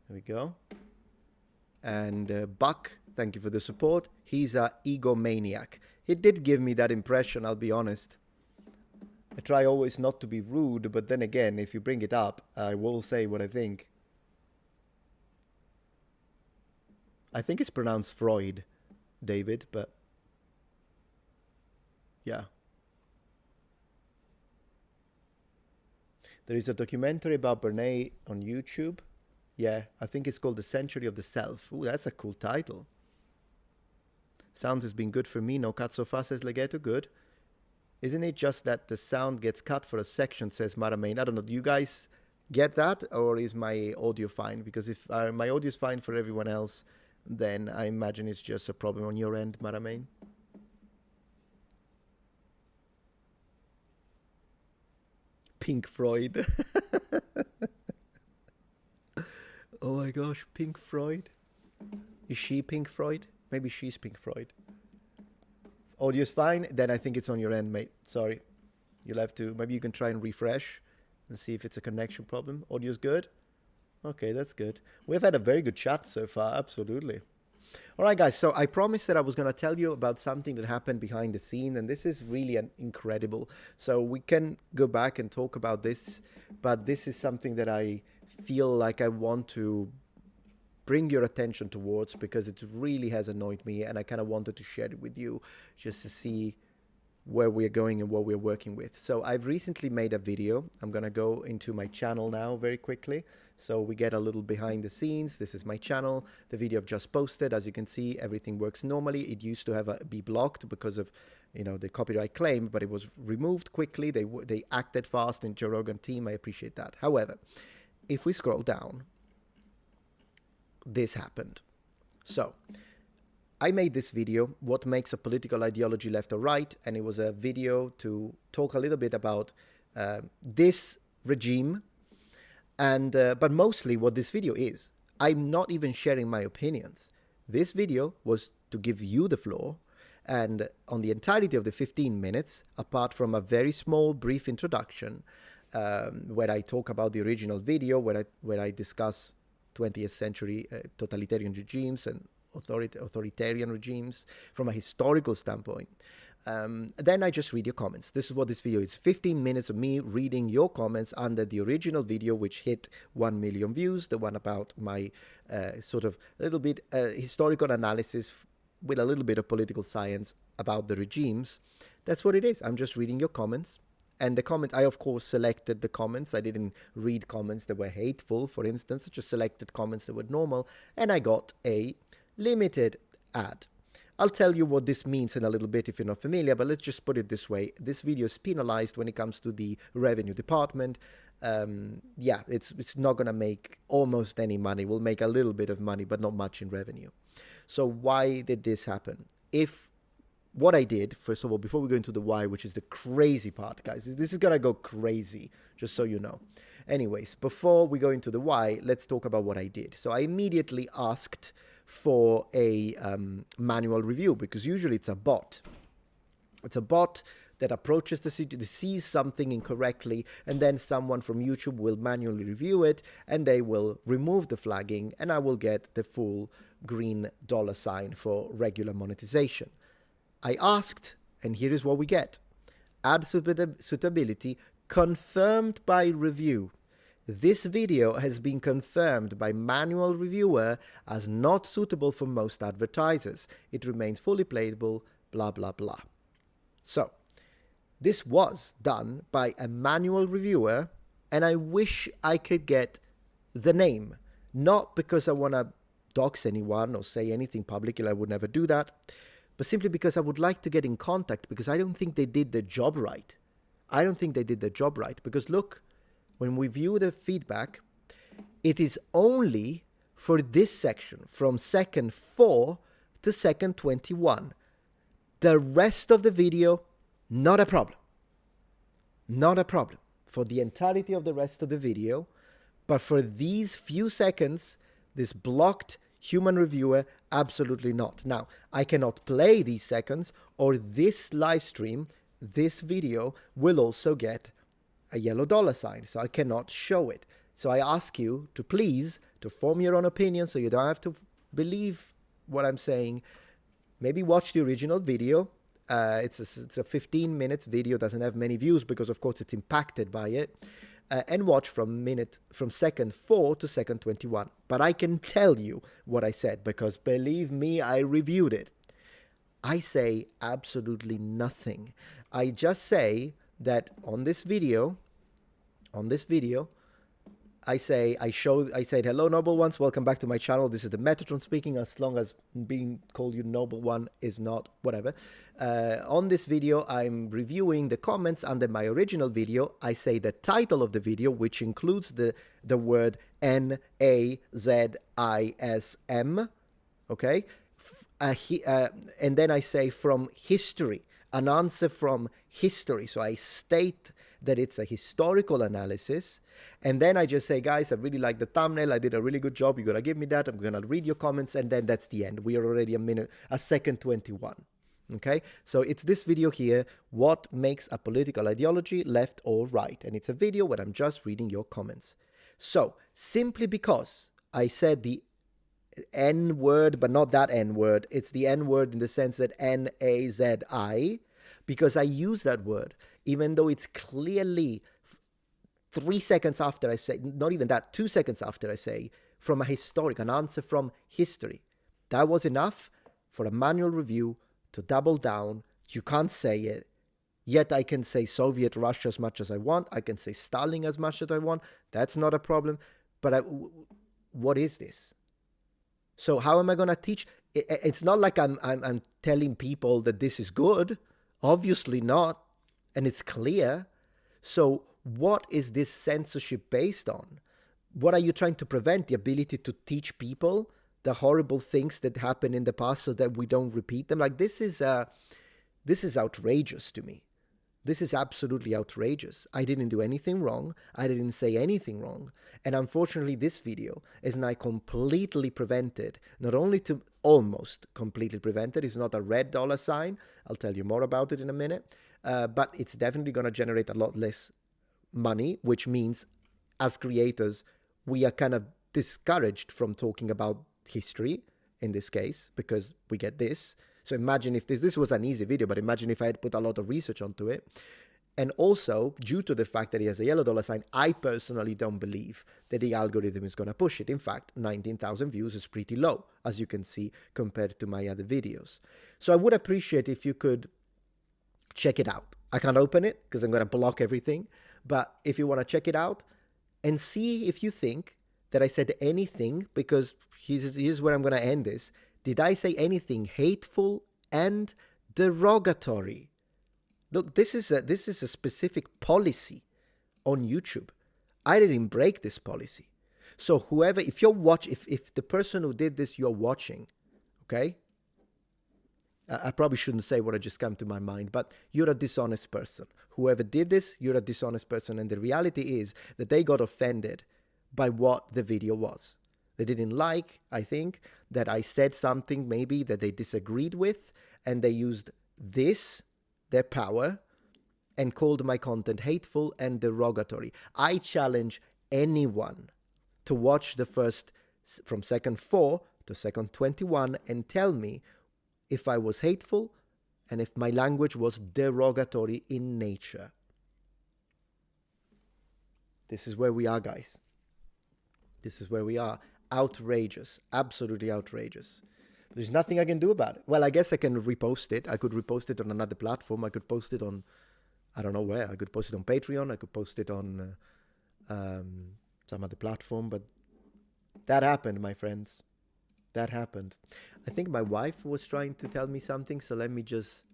There we go. And Buck, thank you for the support. He's a egomaniac. He did give me that impression, I'll be honest. I try always not to be rude, but then again, if you bring it up, I will say what I think. I think it's pronounced Freud, David, but yeah. There is a documentary about Bernays on YouTube. Yeah, I think it's called The Century of the Self. Ooh, that's a cool title. Sound has been good for me. No cut so far, says Legato. Good. Isn't it just that the sound gets cut for a section, says Maramain? I don't know. Do you guys get that, or is my audio fine? Because if my audio is fine for everyone else, then I imagine it's just a problem on your end, Maramain. Pink Floyd. Oh my gosh, Pink Floyd. Is she Pink Floyd? Maybe she's Pink Floyd. Audio's fine, then I think it's on your end, mate. Sorry. You'll have to, maybe you can try and refresh and see if it's a connection problem. Audio's good? Okay, that's good. We've had a very good chat so far, absolutely. All right, guys, so I promised that I was going to tell you about something that happened behind the scene, and this is really incredible. So we can go back and talk about this, but this is something that I feel like I want to bring your attention towards because it really has annoyed me, and I kind of wanted to share it with you just to see where we're going and what we're working with. So I've recently made a video. I'm going to go into my channel now very quickly. So we get a little behind the scenes. This is my channel. The video I've just posted, as you can see, everything works normally. It used to be blocked because of, you know, the copyright claim, but it was removed quickly. They acted fast in the Rogan team. I appreciate that. However, if we scroll down, this happened. So I made this video, what makes a political ideology left or right, and it was a video to talk a little bit about this regime, and but mostly what this video is. I'm not even sharing my opinions. This video was to give you the floor, and on the entirety of the 15 minutes, apart from a very small brief introduction, where I talk about the original video, where I discuss 20th century totalitarian regimes and authoritarian regimes from a historical standpoint. Then I just read your comments. This is what this video is. 15 minutes of me reading your comments under the original video, which hit 1 million views, the one about my sort of little bit historical analysis with a little bit of political science about the regimes. That's what it is. I'm just reading your comments. And the comment, I of course selected the comments. I didn't read comments that were hateful, for instance. I just selected comments that were normal, and I got a limited ad. I'll tell you what this means in a little bit if you're not familiar, but let's just put it this way. This video is penalized when it comes to the revenue department. Yeah, it's not going to make almost any money. We'll make a little bit of money, but not much in revenue. So why did this happen? What I did, first of all, before we go into the why, which is the crazy part, guys, this is going to go crazy, just so you know. Anyways, before we go into the why, let's talk about what I did. So I immediately asked for a manual review, because usually it's a bot. It's a bot that approaches the city, sees something incorrectly, and then someone from YouTube will manually review it, and they will remove the flagging, and I will get the full green $sign for regular monetization. I asked, and here is what we get. Ad suitability confirmed by review. This video has been confirmed by manual reviewer as not suitable for most advertisers. It remains fully playable, blah, blah, blah. So, this was done by a manual reviewer, and I wish I could get the name. Not because I want to dox anyone or say anything publicly, I would never do that, but simply because I would like to get in contact, because I don't think they did their job right. I don't think they did their job right, because look, when we view the feedback, it is only for this section, from second 4 to second 21. The rest of the video, not a problem. Not a problem for the entirety of the rest of the video, but for these few seconds, this blocked human reviewer, absolutely not. Now, I cannot play these seconds, or this live stream, this video, will also get a yellow $sign, so I cannot show it. So I ask you to please, to form your own opinion, so you don't have to believe what I'm saying. Maybe watch the original video. It's a 15 minutes video, doesn't have many views because of course it's impacted by it. and watch from second 4 to second 21. But I can tell you what I said, because believe me, I reviewed it. I say absolutely nothing. I just say that on this video, I said, hello, noble ones, welcome back to my channel. This is the Metatron speaking, as long as being called you noble one is not, whatever. On this video, I'm reviewing the comments under my original video. I say the title of the video, which includes the word NAZISM, okay? And then I say from history, an answer from history. So I state that it's a historical analysis. And then I just say, guys, I really like the thumbnail. I did a really good job. You're going to give me that. I'm going to read your comments. And then that's the end. We are already a second 21. Okay. So it's this video here. What makes a political ideology left or right? And it's a video where I'm just reading your comments. So simply because I said the N word, but not that N word. It's the N word in the sense that NAZI, because I use that word, even though it's clearly 3 seconds after I say, not even that, 2 seconds after I say, from an answer from history. That was enough for a manual review to double down. You can't say it. Yet I can say Soviet Russia as much as I want. I can say Stalin as much as I want. That's not a problem. But what is this? So how am I going to teach? It's not like I'm telling people that this is good. Obviously not. And it's clear. So what is this censorship based on? What are you trying to prevent? The ability to teach people the horrible things that happened in the past so that we don't repeat them? Like, this is outrageous to me. This is absolutely outrageous. I didn't do anything wrong. I didn't say anything wrong. And unfortunately, this video is now completely prevented. Not only to almost completely prevented. It's not a red dollar sign. I'll tell you more about it in a minute. But it's definitely going to generate a lot less money, which means as creators, we are kind of discouraged from talking about history in this case, because we get this. So imagine if this was an easy video, but imagine if I had put a lot of research onto it. And also, due to the fact that he has a yellow dollar sign, I personally don't believe that the algorithm is going to push it. In fact, 19,000 views is pretty low, as you can see, compared to my other videos. So I would appreciate if you could check it out. I can't open it because I'm going to block everything. But if you want to check it out and see if you think that I said anything, because here's where I'm going to end this. Did I say anything hateful and derogatory? Look, this is a specific policy on YouTube. I didn't break this policy. So whoever, if the person who did this you're watching, okay? I probably shouldn't say what just come to my mind, but you're a dishonest person. Whoever did this, you're a dishonest person. And the reality is that they got offended by what the video was. They didn't like, I think, that I said something maybe that they disagreed with, and they used their power, and called my content hateful and derogatory. I challenge anyone to watch from second 4 to second 21 and tell me if I was hateful and if my language was derogatory in nature. This is where we are, guys. This is where we are. Outrageous. Absolutely outrageous. There's nothing I can do about it. Well, I guess I can repost it. I could repost it on another platform. I could post it on, I don't know where. I could post it on Patreon. I could post it on some other platform. But that happened, my friends. That happened. I think my wife was trying to tell me something. So let me just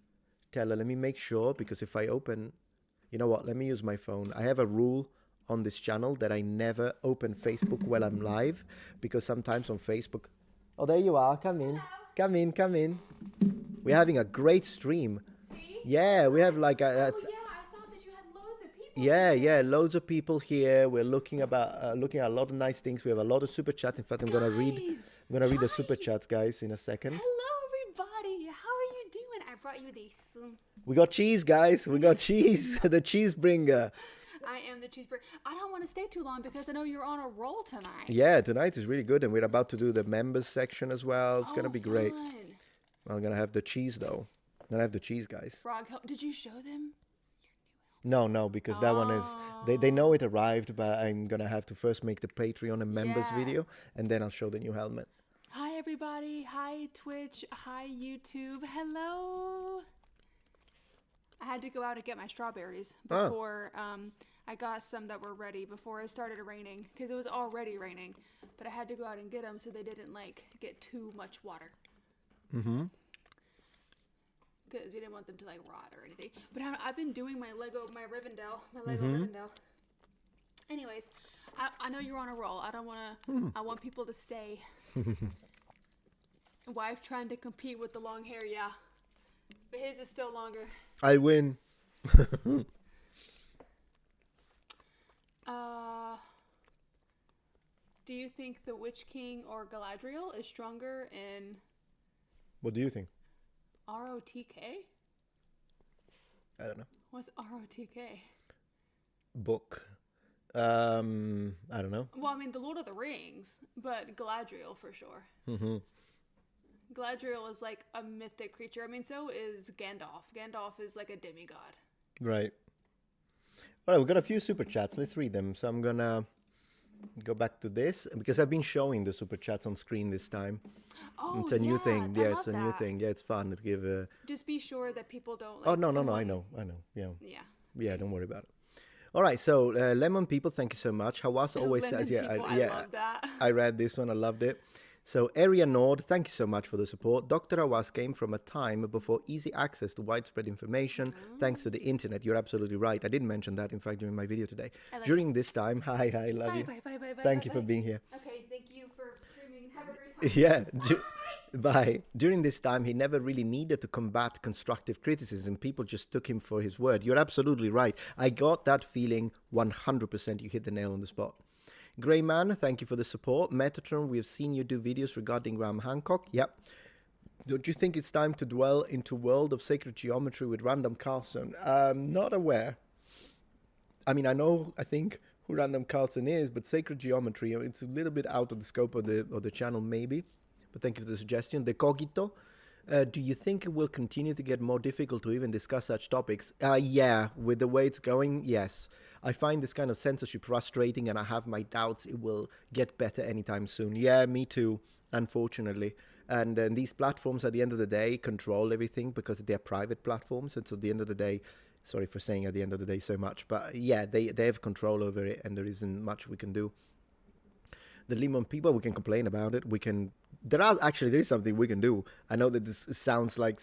tell her. Let me make sure. Because if I open, you know what? Let me use my phone. I have a rule on this channel that I never open Facebook while I'm live, because sometimes on Facebook, oh, there you are, come in. Hello. come in We're having a great stream. See? Yeah, we have like oh yeah, I saw that you had loads of people yeah, loads of people here. We're looking at a lot of nice things. We have a lot of super chats. In fact, I'm gonna read the super chats, guys, in a second. Hello everybody, how are you doing? I brought you this. We got cheese, guys. We got cheese. The cheese bringer. I am the cheeseburger. I don't want to stay too long because I know you're on a roll tonight. Yeah, tonight is really good, and we're about to do the members section as well. It's gonna be great. I'm gonna have the cheese though. I'm gonna have the cheese, guys. Frog, did you show them No, because that one is they know it arrived, but I'm gonna have to first make the Patreon and members Yeah. video, and then I'll show the new helmet. Hi, everybody. Hi, Twitch. Hi, YouTube. Hello. I had to go out and get my strawberries Oh. before I got some that were ready before it started raining, because it was already raining, but I had to go out and get them so they didn't like get too much water. Mm-hmm. Because we didn't want them to like rot or anything. But I've been doing my Lego Mm-hmm. Rivendell. Anyways, I know you're on a roll. I don't want to. I want people to stay. Wife trying to compete with the long hair, yeah. But his is still longer. I win. Do you think the Witch King or Galadriel is stronger in What do you think? ROTK? I don't know. What's ROTK? Book. I don't know. Well, I mean, the Lord of the Rings, but Galadriel for sure. Mm-hmm. Galadriel is like a mythic creature. I mean, so is Gandalf. Gandalf is like a demigod. Right. All right, we've got a few super chats. Let's read them. So I'm gonna go back to this because I've been showing the super chats on screen this time. Oh, It's a new thing. I Yeah, love it's a new that. thing. Yeah, it's fun to give. Just be sure that people don't. Like, Oh no, I someone- know. Yeah, Yeah. yeah. Don't worry about it. All right, so Lemon People, thank you so much. Hawass always Lemon says, yeah, people, I yeah. love that. I read this one. I loved it. So Area Nord, thank you so much for the support. Dr. Hawass came from a time before easy access to widespread information, thanks to the internet. You're absolutely right. I didn't mention that, in fact, during my video today. During this time, hi, love you. Bye. Thank you for being here. Okay, thank you for streaming. Have a great time. Yeah. Bye. During this time, he never really needed to combat constructive criticism. People just took him for his word. You're absolutely right. I got that feeling 100%. You hit the nail on the spot. Grey Man, thank you for the support. Metatron, we have seen you do videos regarding Graham Hancock. Yep. Don't you think it's time to dwell into world of sacred geometry with Random Carlson? Not aware. I mean, I think who Random Carlson is, but sacred geometry, it's a little bit out of the scope of the channel, maybe. But thank you for the suggestion. The Cogito, do you think it will continue to get more difficult to even discuss such topics? Yeah, with the way it's going, yes. I find this kind of censorship frustrating, and I have my doubts it will get better anytime soon. Yeah, me too, unfortunately. And these platforms, at the end of the day, control everything because they're private platforms. And so at the end of the day, sorry for saying at the end of the day so much, but yeah, they have control over it, and there isn't much we can do. The Lemon People, we can complain about it. There is something we can do. I know that this sounds like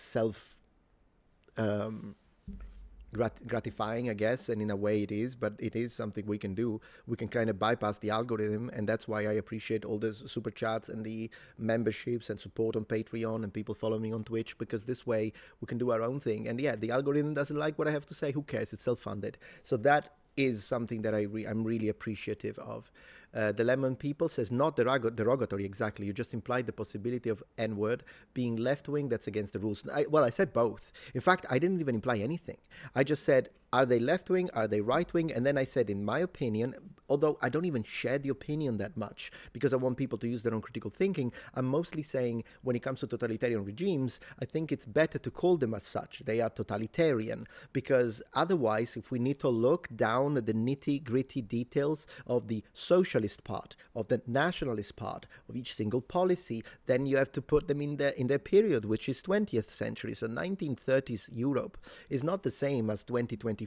gratifying, I guess, and in a way it is, but it is something we can do. We can kind of bypass the algorithm, and that's why I appreciate all the super chats and the memberships and support on Patreon and people following me on Twitch, because this way we can do our own thing. And yeah, the algorithm doesn't like what I have to say. Who cares? It's self-funded. So that is something that I'm really appreciative of. The Lemon People says, not derogatory exactly. You just implied the possibility of N-word being left-wing. That's against the rules. I said both. In fact, I didn't even imply anything. I just said, are they left-wing? Are they right-wing? And then I said, in my opinion, although I don't even share the opinion that much because I want people to use their own critical thinking, I'm mostly saying when it comes to totalitarian regimes, I think it's better to call them as such. They are totalitarian, because otherwise, if we need to look down at the nitty-gritty details of the socialist part, of the nationalist part, of each single policy, then you have to put them in their period, which is 20th century. So 1930s Europe is not the same as 2025.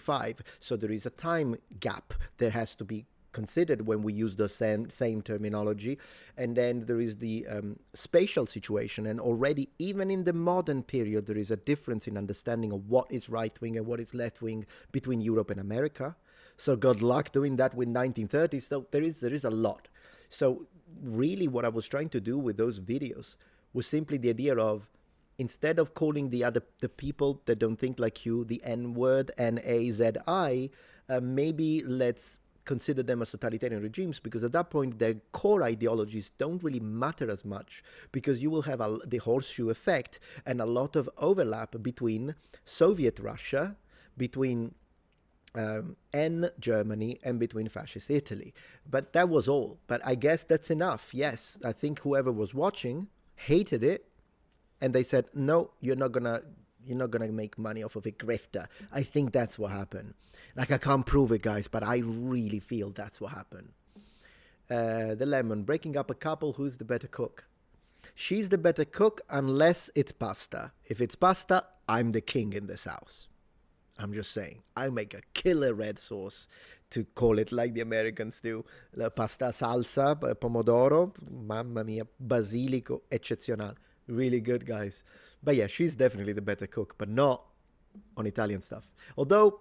So there is a time gap that has to be considered when we use the same terminology. And then there is the spatial situation, and already even in the modern period there is a difference in understanding of what is right-wing and what is left-wing between Europe and America. So good luck doing that with 1930s. So there is a lot. So really what I was trying to do with those videos was simply the idea of, instead of calling the people that don't think like you the N-word, N-A-Z-I, maybe let's consider them as totalitarian regimes, because at that point their core ideologies don't really matter as much, because you will have the horseshoe effect and a lot of overlap between Soviet Russia, between Germany, and between fascist Italy. But that was all. But I guess that's enough. Yes, I think whoever was watching hated it, and they said, no, you're not gonna You're not gonna make money off of a grifter. I think that's what happened. Like, I can't prove it, guys, but I really feel that's what happened. The lemon, breaking up a couple, who's the better cook? She's the better cook unless it's pasta. If it's pasta, I'm the king in this house. I'm just saying. I make a killer red sauce, to call it like the Americans do. La pasta salsa, pomodoro, mamma mia, basilico, eccezionale. Really good, guys. But yeah, she's definitely the better cook, but not on Italian stuff. Although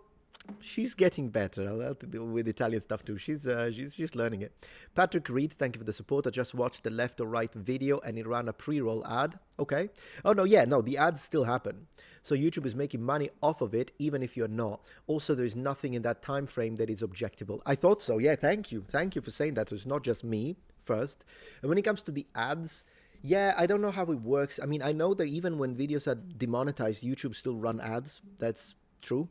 she's getting better with Italian stuff too. She's learning it. Patrick Reed, thank you for the support. I just watched the left or right video and it ran a pre-roll ad. Okay. Oh no, yeah, no, the ads still happen. So YouTube is making money off of it, even if you're not. Also, there's nothing in that time frame that is objectable. I thought so. Yeah, thank you. Thank you for saying that. It's not just me first. And when it comes to the ads, yeah, I don't know how it works. I mean, I know that even when videos are demonetized, YouTube still run ads. That's true.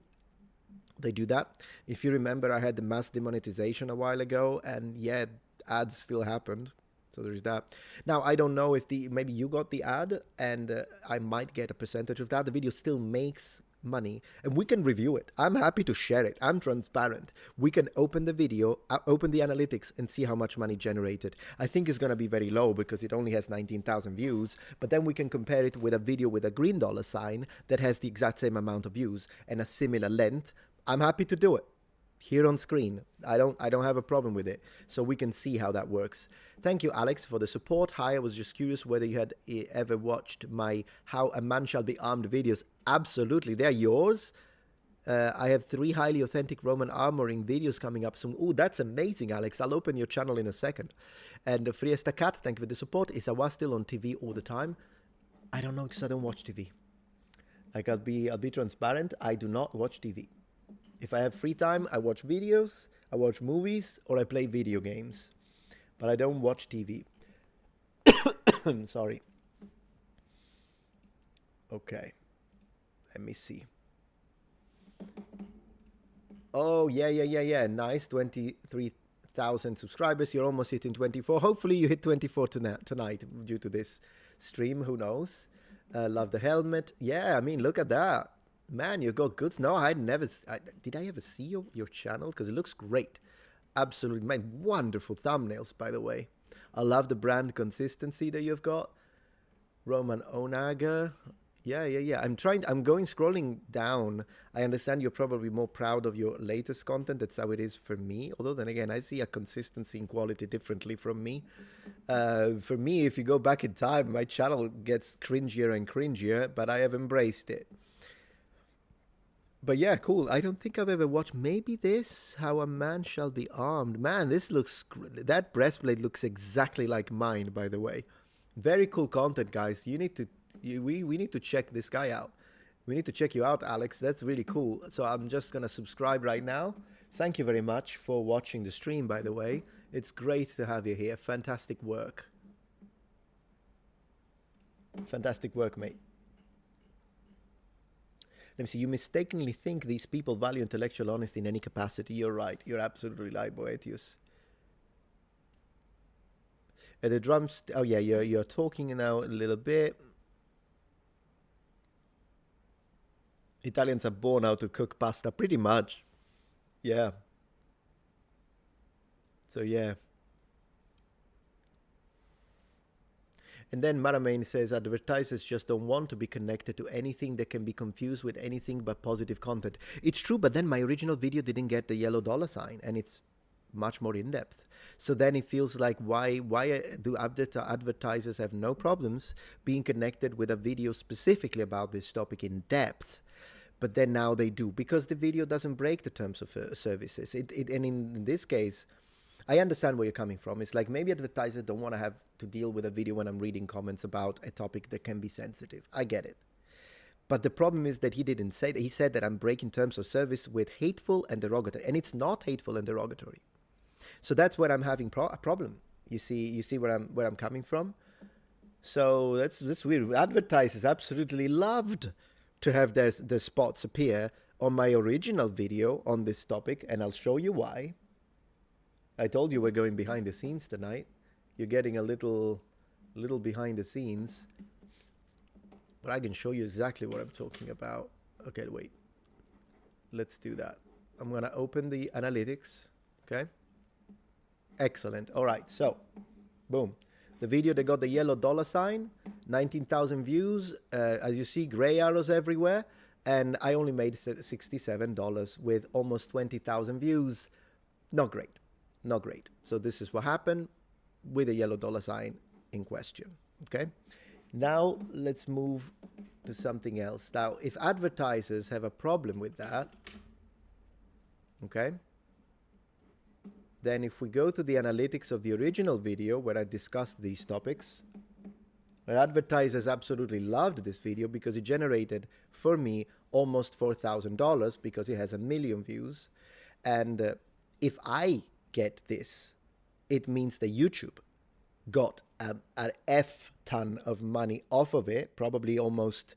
They do that. If you remember, I had the mass demonetization a while ago, and yeah, ads still happened. So there's that. Now, I don't know if maybe you got the ad, and I might get a percentage of that. The video still makes money, and we can review it. I'm happy to share it. I'm transparent. We can open the video, open the analytics, and see how much money generated. I think it's going to be very low because it only has 19,000 views, but then we can compare it with a video with a green dollar sign that has the exact same amount of views and a similar length. I'm happy to do it here on screen. I don't have a problem with it. So we can see how that works. Thank you, Alex, for the support. Hi, I was just curious whether you had ever watched my How a Man Shall Be Armed videos. Absolutely, they're yours. I have 3 highly authentic Roman armoring videos coming up soon. Oh, that's amazing, Alex. I'll open your channel in a second. And Friesta Cat, thank you for the support. Is Hawass still on TV all the time? I don't know because I don't watch TV. Like, I'll be transparent. I do not watch TV. If I have free time, I watch videos, I watch movies, or I play video games. But I don't watch TV. I'm sorry. Okay. Let me see. Oh, yeah. Nice. 23,000 subscribers. You're almost hitting 24. Hopefully you hit 24 tonight due to this stream. Who knows? Love the helmet. Yeah, I mean, look at that. Man, you got goods. No, did I ever see your channel? Because it looks great. Absolutely. My wonderful thumbnails, by the way. I love the brand consistency that you've got. Roman Onaga. Yeah. I'm scrolling down. I understand you're probably more proud of your latest content. That's how it is for me. Although then again, I see a consistency in quality differently from me. For me, if you go back in time, my channel gets cringier and cringier, but I have embraced it. But yeah, cool. I don't think I've ever watched maybe this, How a Man Shall Be Armed. Man, this looks... That breastplate looks exactly like mine, by the way. Very cool content, guys. We need to check this guy out. We need to check you out, Alex. That's really cool. So I'm just going to subscribe right now. Thank you very much for watching the stream, by the way. It's great to have you here. Fantastic work. Fantastic work, mate. Let me see. You mistakenly think these people value intellectual honesty in any capacity. You're right. You're absolutely right, Boetius. The drums. Oh yeah, you're talking now a little bit. Italians are born how to cook pasta, pretty much. Yeah. So yeah. And then Maramain says, advertisers just don't want to be connected to anything that can be confused with anything but positive content. It's true, but then my original video didn't get the yellow dollar sign, and it's much more in-depth. So then it feels like, why do advertisers have no problems being connected with a video specifically about this topic in depth? But then now they do, because the video doesn't break the terms of services. And in this case, I understand where you're coming from. It's like maybe advertisers don't want to have to deal with a video when I'm reading comments about a topic that can be sensitive. I get it. But the problem is that he didn't say that. He said that I'm breaking terms of service with hateful and derogatory. And it's not hateful and derogatory. So that's where I'm having a problem. You see where I'm coming from? So that's weird. Advertisers absolutely loved to have their spots appear on my original video on this topic, and I'll show you why. I told you we're going behind the scenes tonight. You're getting a little behind the scenes. But I can show you exactly what I'm talking about. Okay, wait. Let's do that. I'm going to open the analytics. Okay. Excellent. All right. So, boom. The video that got the yellow dollar sign, 19,000 views. As you see, gray arrows everywhere. And I only made $67 with almost 20,000 views. Not great. Not great. So this is what happened with the yellow dollar sign in question. Okay. Now let's move to something else. Now, if advertisers have a problem with that, okay, then if we go to the analytics of the original video where I discussed these topics, where advertisers absolutely loved this video because it generated for me almost $4,000 because it has 1 million views. And if I get this, it means that YouTube got an F ton of money off of it, probably almost,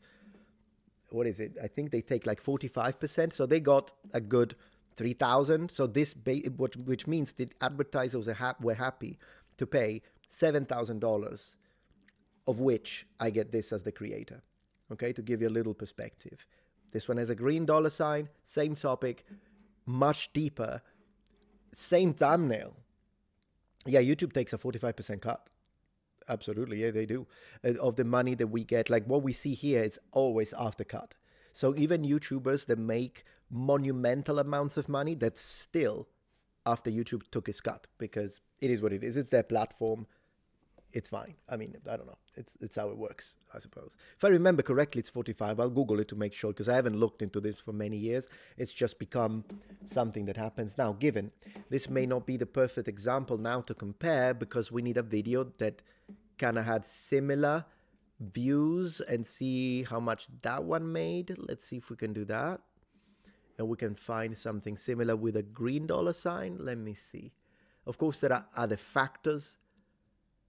what is it? I think they take like 45%. So they got a good 3,000. So this, which means the advertisers were happy to pay $7,000, of which I get this as the creator. Okay, to give you a little perspective. This one has a green dollar sign, same topic, much deeper, same thumbnail. Yeah, YouTube takes a 45% cut. Absolutely, yeah, they do. Of the money that we get, like what we see here, it's always after cut. So even YouTubers that make monumental amounts of money, that's still after YouTube took its cut, because it is what it is. It's their platform. It's fine. I mean, I don't know. It's how it works, I suppose. If I remember correctly, it's 45. I'll Google it to make sure, because I haven't looked into this for many years. It's just become something that happens now. Given this may not be the perfect example now to compare, because we need a video that kind of had similar views and see how much that one made. Let's see if we can do that. And we can find something similar with a green dollar sign. Let me see. Of course, there are other factors.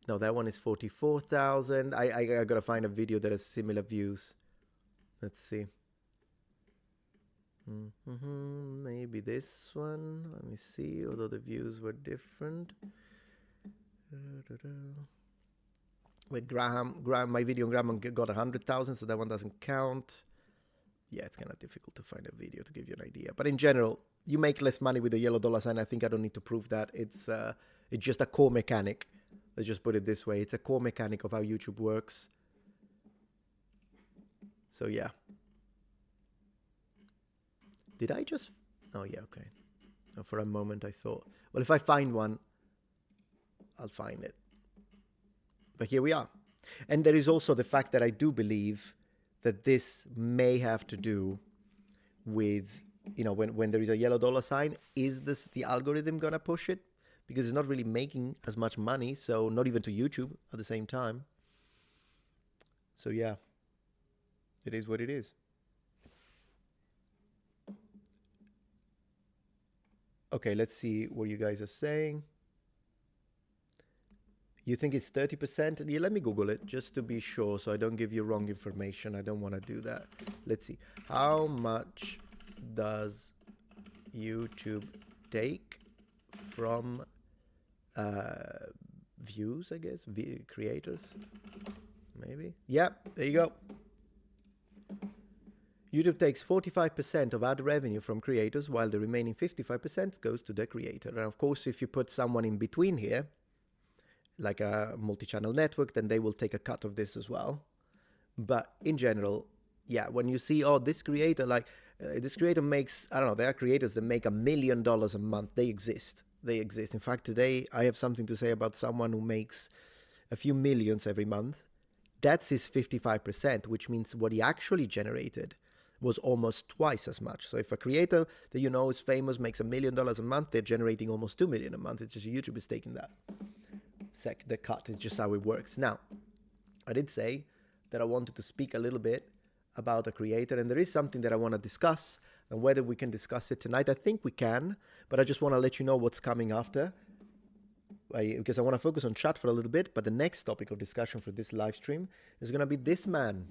No, that one is 44,000. I gotta find a video that has similar views. Let's see. Maybe this one. Let me see. Although the views were different. Wait, Graham, my video on Graham got 100,000, so that one doesn't count. Yeah, it's kind of difficult to find a video to give you an idea. But in general, you make less money with the yellow dollar sign. I think I don't need to prove that. It's just a core mechanic. Let's just put it this way. It's a core mechanic of how YouTube works. So, yeah. Did I just... Oh, yeah, okay. No, for a moment I thought, well, if I find one, I'll find it. But here we are. And there is also the fact that I do believe that this may have to do with, you know, when there is a yellow dollar sign, is this the algorithm going to push it? Because it's not really making as much money, so not even to YouTube at the same time. So yeah, it is what it is. Okay, let's see what you guys are saying. You think it's 30%? Yeah, let me Google it just to be sure so I don't give you wrong information. I don't want to do that. Let's see. How much does YouTube take from views, I guess, creators, maybe? Yep, there you go. YouTube takes 45% of ad revenue from creators, while the remaining 55% goes to the creator. And of course, if you put someone in between here, like a multi-channel network, then they will take a cut of this as well. But in general, yeah, when you see, oh, this creator, this creator makes, I don't know, there are creators that make $1 million a month. They exist. They exist. In fact, today I have something to say about someone who makes a few millions every month. That's his 55%, which means what he actually generated was almost twice as much. So if a creator that you know is famous makes $1 million a month, they're generating almost $2 million a month. It's just YouTube is taking that. The cut is just how it works. Now, I did say that I wanted to speak a little bit about a creator, and there is something that I want to discuss, and whether we can discuss it tonight, I think we can, but I just want to let you know what's coming after, because I want to focus on chat for a little bit, but the next topic of discussion for this live stream is going to be this man.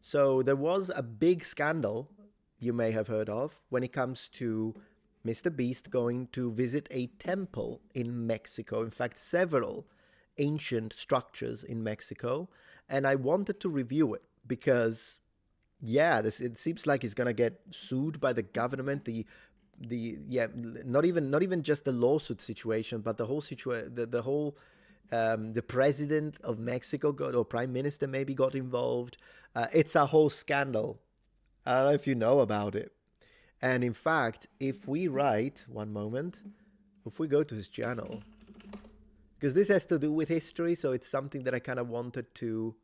So there was a big scandal you may have heard of when it comes to Mr. Beast going to visit a temple in Mexico. In fact, several ancient structures in Mexico. And I wanted to review it because yeah, it seems like he's gonna get sued by the government. Not even just the lawsuit situation, but the whole situation, the whole the president of Mexico got, or prime minister maybe got involved. It's a whole scandal. I don't know if you know about it. And in fact, if we write, one moment, if we go to his channel, because this has to do with history, so it's something that I kind of wanted to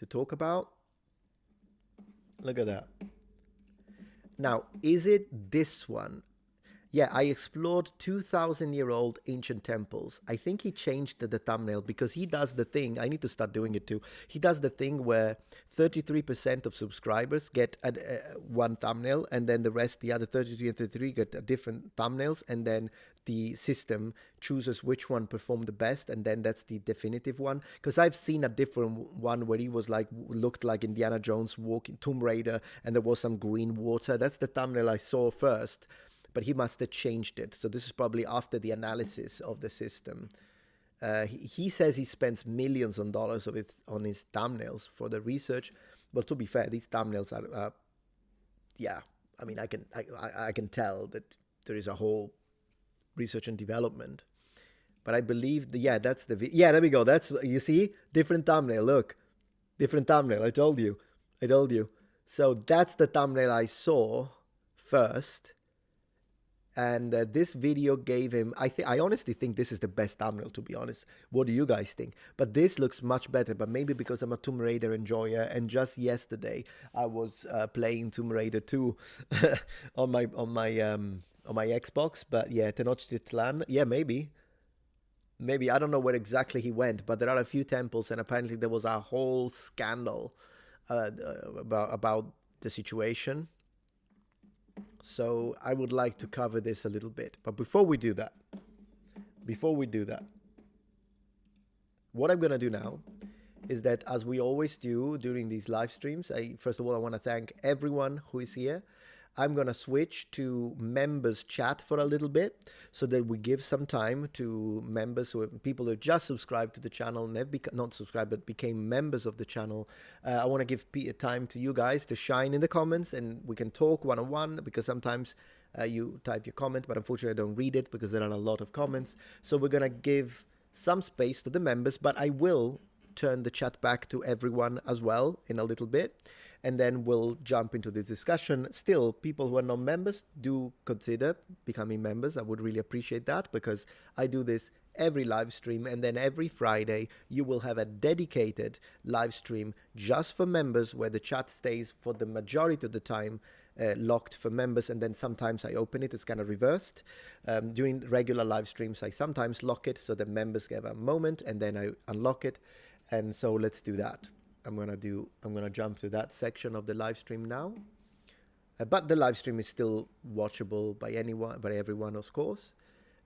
talk about. Look at that. Now, is it this one? Yeah, I explored 2,000-year-old ancient temples. I think he changed the thumbnail because he does the thing. I need to start doing it too. He does the thing where 33% of subscribers get one thumbnail, and then the rest, the other 33 and 33, get different thumbnails, and then the system chooses which one performed the best, and then that's the definitive one. Because I've seen a different one where he was like, looked like Indiana Jones walking Tomb Raider, and there was some green water. That's the thumbnail I saw first. But he must have changed it. So this is probably after the analysis of the system. He says he spends millions of dollars on his thumbnails for the research. Well, to be fair, these thumbnails are, yeah. I mean, I can tell that there is a whole research and development. But I believe that's the yeah. There we go. That's, you see, different thumbnail. Look, different thumbnail. I told you. So that's the thumbnail I saw first. And this video gave him, I honestly think this is the best thumbnail, to be honest. What do you guys think? But this looks much better, but maybe because I'm a Tomb Raider enjoyer, and just yesterday I was playing Tomb Raider 2 on my Xbox. But yeah, Tenochtitlan, yeah, maybe, I don't know where exactly he went, but there are a few temples, and apparently there was a whole scandal about the situation. So I would like to cover this a little bit. But before we do that, what I'm going to do now is that, as we always do during these live streams, first of all, I want to thank everyone who is here. I'm going to switch to members chat for a little bit so that we give some time to members, people who just subscribed to the channel and have not subscribed but became members of the channel. I want to give time to you guys to shine in the comments, and we can talk one-on-one, because sometimes you type your comment, but unfortunately I don't read it because there are a lot of comments. So we're going to give some space to the members, but I will turn the chat back to everyone as well in a little bit. And then we'll jump into this discussion. Still, people who are not members, do consider becoming members. I would really appreciate that, because I do this every live stream, and then every Friday you will have a dedicated live stream just for members, where the chat stays for the majority of the time locked for members, and then sometimes I open it. It's kind of reversed. During regular live streams, I sometimes lock it so that members have a moment, and then I unlock it. And so let's do that. I'm gonna jump to that section of the live stream now. But the live stream is still watchable by everyone, of course.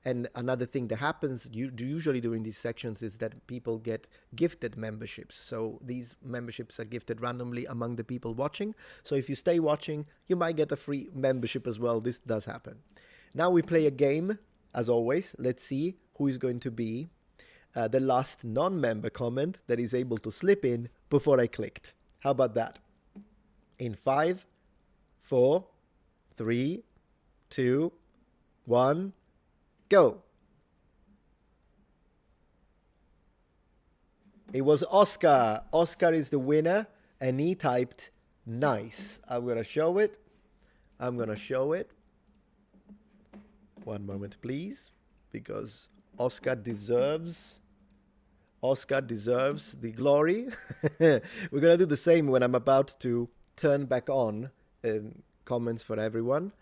And another thing that happens usually during these sections is that people get gifted memberships. So these memberships are gifted randomly among the people watching. So if you stay watching, you might get a free membership as well. This does happen. Now we play a game, as always. Let's see who is going to be the last non-member comment that is able to slip in before I clicked. How about that? In 5, 4, 3, 2, 1, go. It was Oscar. Oscar is the winner, and he typed nice. I'm going to show it. One moment, please, because Oscar deserves the glory. We're going to do the same when I'm about to turn back on comments for everyone.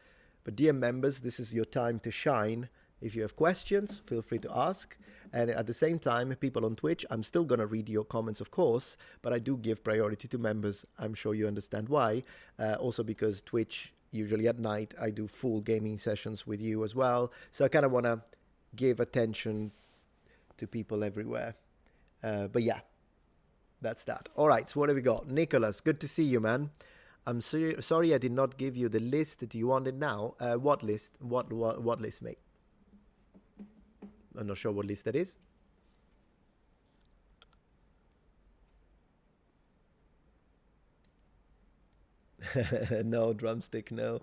But dear members, this is your time to shine. If you have questions, feel free to ask. And at the same time, people on Twitch, I'm still going to read your comments, of course, but I do give priority to members. I'm sure you understand why. Also because Twitch, usually at night, I do full gaming sessions with you as well. So I kind of want to give attention to people everywhere. But yeah, that's that. All right, so what have we got? Nicholas, good to see you, man. I'm sorry I did not give you the list. Do you want it now? What list? What list, mate? I'm not sure what list that is. No, drumstick, no.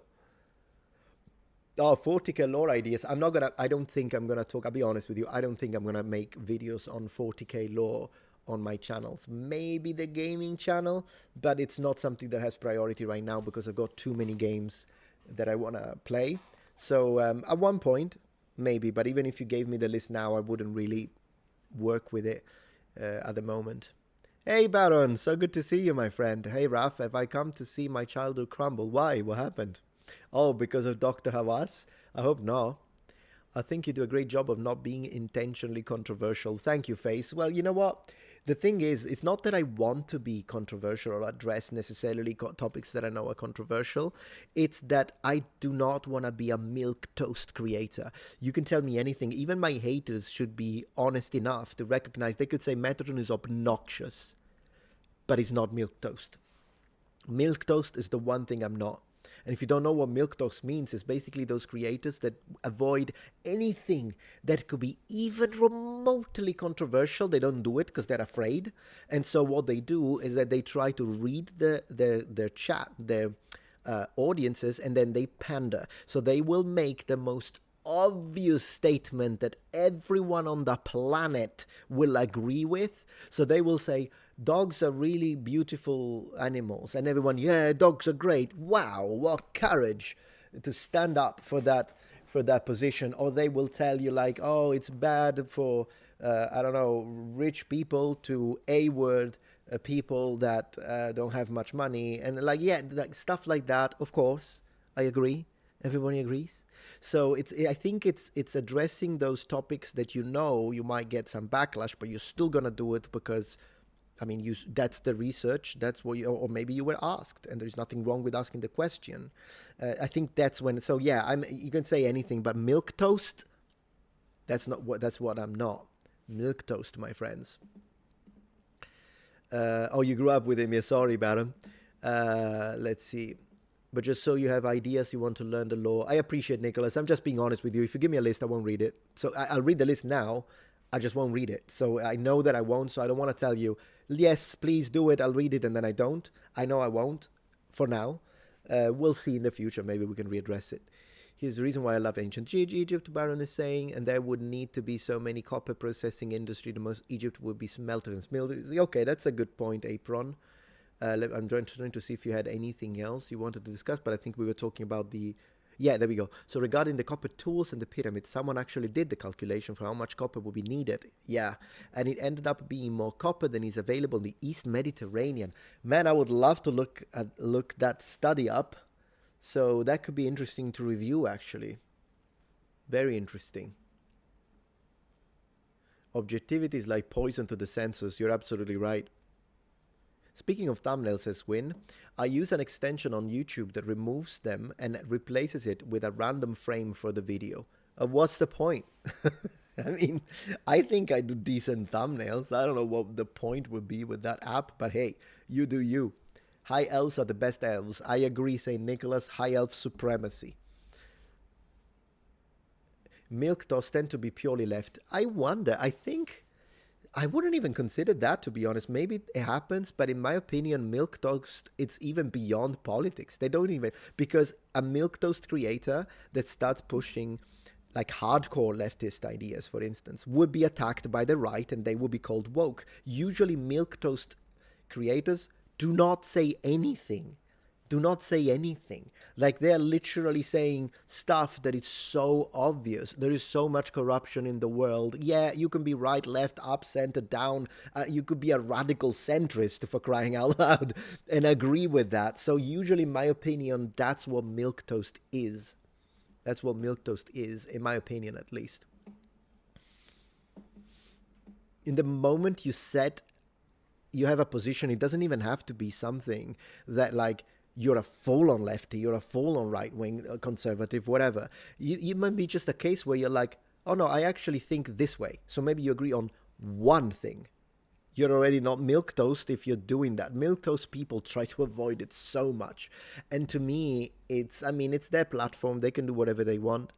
Oh, 40k lore ideas. I don't think I'm gonna talk. I'll be honest with you. I don't think I'm gonna make videos on 40k lore on my channels. Maybe the gaming channel, but it's not something that has priority right now because I've got too many games that I wanna play. So at one point, maybe. But even if you gave me the list now, I wouldn't really work with it at the moment. Hey Baron, so good to see you, my friend. Hey Raf, have I come to see my childhood crumble? Why? What happened? Oh, because of Dr. Hawass? I hope not. I think you do a great job of not being intentionally controversial. Thank you, Face. Well, you know what? The thing is, it's not that I want to be controversial or address necessarily topics that I know are controversial. It's that I do not want to be a milk toast creator. You can tell me anything. Even my haters should be honest enough to recognize they could say Metatron is obnoxious, but it's not milk toast. Milk toast is the one thing I'm not. And if you don't know what milk toast means, it's basically those creators that avoid anything that could be even remotely controversial. They don't do it because they're afraid. And so what they do is that they try to read their chat, their audiences, and then they pander. So they will make the most obvious statement that everyone on the planet will agree with. So they will say, dogs are really beautiful animals, and everyone, yeah, dogs are great. Wow, what courage to stand up for that position. Or they will tell you like, oh, it's bad for I don't know, rich people to A-word people that don't have much money, and like, yeah, like stuff like that. Of course, I agree. Everybody agrees. So I think it's addressing those topics that you know you might get some backlash, but you're still gonna do it because, I mean, that's the research. That's what you, or maybe you were asked, and there's nothing wrong with asking the question. I think that's when. So yeah, you can say anything, but milk toast. That's what I'm not. Milk toast, my friends. Oh, you grew up with him. Yeah, sorry, Baron. Let's see. But just so you have ideas, you want to learn the law. I appreciate, Nicholas. I'm just being honest with you. If you give me a list, I won't read it. So I'll read the list now. I just won't read it. So I know that I won't. So I don't want to tell you, yes, please do it. I'll read it, and then I don't. I know I won't for now. We'll see in the future. Maybe we can readdress it. Here's the reason why I love ancient Egypt, Baron is saying, and there would need to be so many copper processing industry. The most Egypt would be smelters and smelters. Okay, that's a good point, Apron. I'm trying to see if you had anything else you wanted to discuss, but I think we were talking about yeah, there we go. So regarding the copper tools and the pyramid, someone actually did the calculation for how much copper would be needed. Yeah, and it ended up being more copper than is available in the East Mediterranean. Man, I would love to look that study up. So that could be interesting to review, actually. Very interesting. Objectivity is like poison to the senses. You're absolutely right. Speaking of thumbnails, says Win, I use an extension on YouTube that removes them and replaces it with a random frame for the video. What's the point? I mean, I think I do decent thumbnails. I don't know what the point would be with that app, but hey, you do you. High elves are the best elves. I agree, St. Nicholas. High elf supremacy. Milk toast tend to be purely left. I wonder, I think I wouldn't even consider that, to be honest. Maybe it happens, but in my opinion, milk toast, it's even beyond politics. They don't even, because a milk toast creator that starts pushing like hardcore leftist ideas, for instance, would be attacked by the right and they would be called woke. Usually milk toast creators do not say anything. Do not say anything. Like, they're literally saying stuff that is so obvious. There is so much corruption in the world. Yeah, you can be right, left, up, center, down. You could be a radical centrist, for crying out loud, and agree with that. So usually, in my opinion, that's what milquetoast is. That's what milquetoast is, in my opinion, at least. In the moment you have a position, it doesn't even have to be something that, like, you're a full-on lefty, you're a full-on right-wing conservative, whatever. You might be just a case where you're like, oh no, I actually think this way. So maybe you agree on one thing. You're already not milquetoast if you're doing that. Milquetoast people try to avoid it so much. And to me, it's their platform. They can do whatever they want.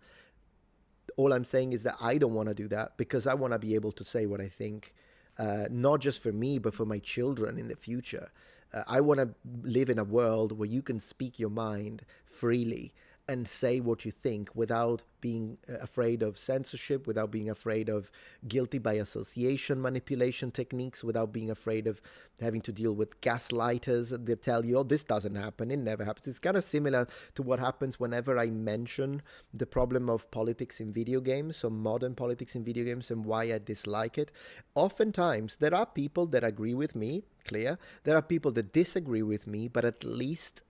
All I'm saying is that I don't want to do that because I want to be able to say what I think. Not just for me, but for my children in the future. I want to live in a world where you can speak your mind freely and say what you think without being afraid of censorship, without being afraid of guilty by association manipulation techniques, without being afraid of having to deal with gaslighters that tell you, oh, this doesn't happen, it never happens. It's kind of similar to what happens whenever I mention the problem of politics in video games, so modern politics in video games, and why I dislike it. Oftentimes, there are people that agree with me, clear. There are people that disagree with me, but at least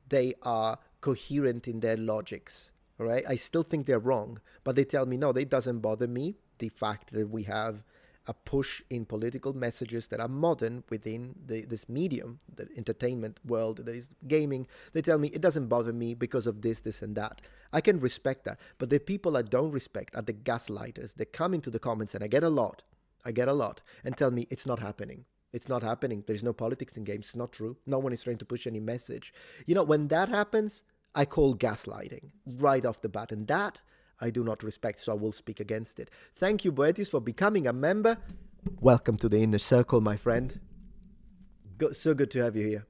they are coherent in their logics, all right? I still think they're wrong, but they tell me, no, it doesn't bother me, the fact that we have a push in political messages that are modern within this medium, the entertainment world, that is gaming. They tell me it doesn't bother me because of this, this, and that. I can respect that, but the people I don't respect are the gaslighters. They come into the comments, and I get a lot, and tell me it's not happening. It's not happening. There's no politics in games. It's not true. No one is trying to push any message. You know, when that happens, I call gaslighting right off the bat. And that I do not respect, so I will speak against it. Thank you, Boetis, for becoming a member. Welcome to the inner circle, my friend. So good to have you here.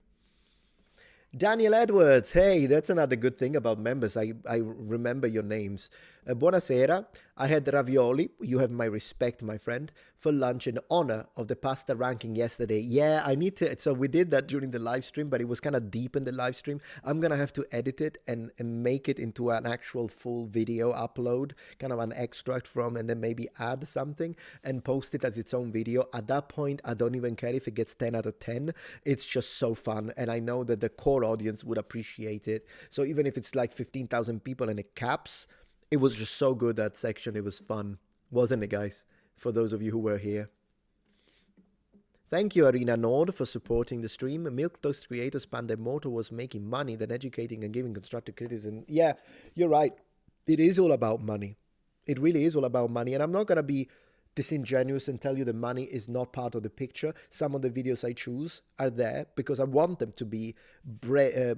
Daniel Edwards, hey, that's another good thing about members. I remember your names. Buonasera. I had ravioli. You have my respect, my friend, for lunch in honor of the pasta ranking yesterday. Yeah, I need to. So we did that during the live stream, but it was kind of deep in the live stream. I'm going to have to edit it and make it into an actual full video upload, kind of an extract from, and then maybe add something and post it as its own video. At that point, I don't even care if it gets 10 out of 10. It's just so fun. And I know that the core audience would appreciate it. So even if it's like 15,000 people and it caps, it was just so good, that section. It was fun, wasn't it, guys? For those of you who were here. Thank you, Arena Nord, for supporting the stream. Milquetoast creators Pandemorto was making money than educating and giving constructive criticism. Yeah, you're right. It is all about money. It really is all about money. And I'm not going to be disingenuous and tell you the money is not part of the picture. Some of the videos I choose are there because I want them to be breadwinners.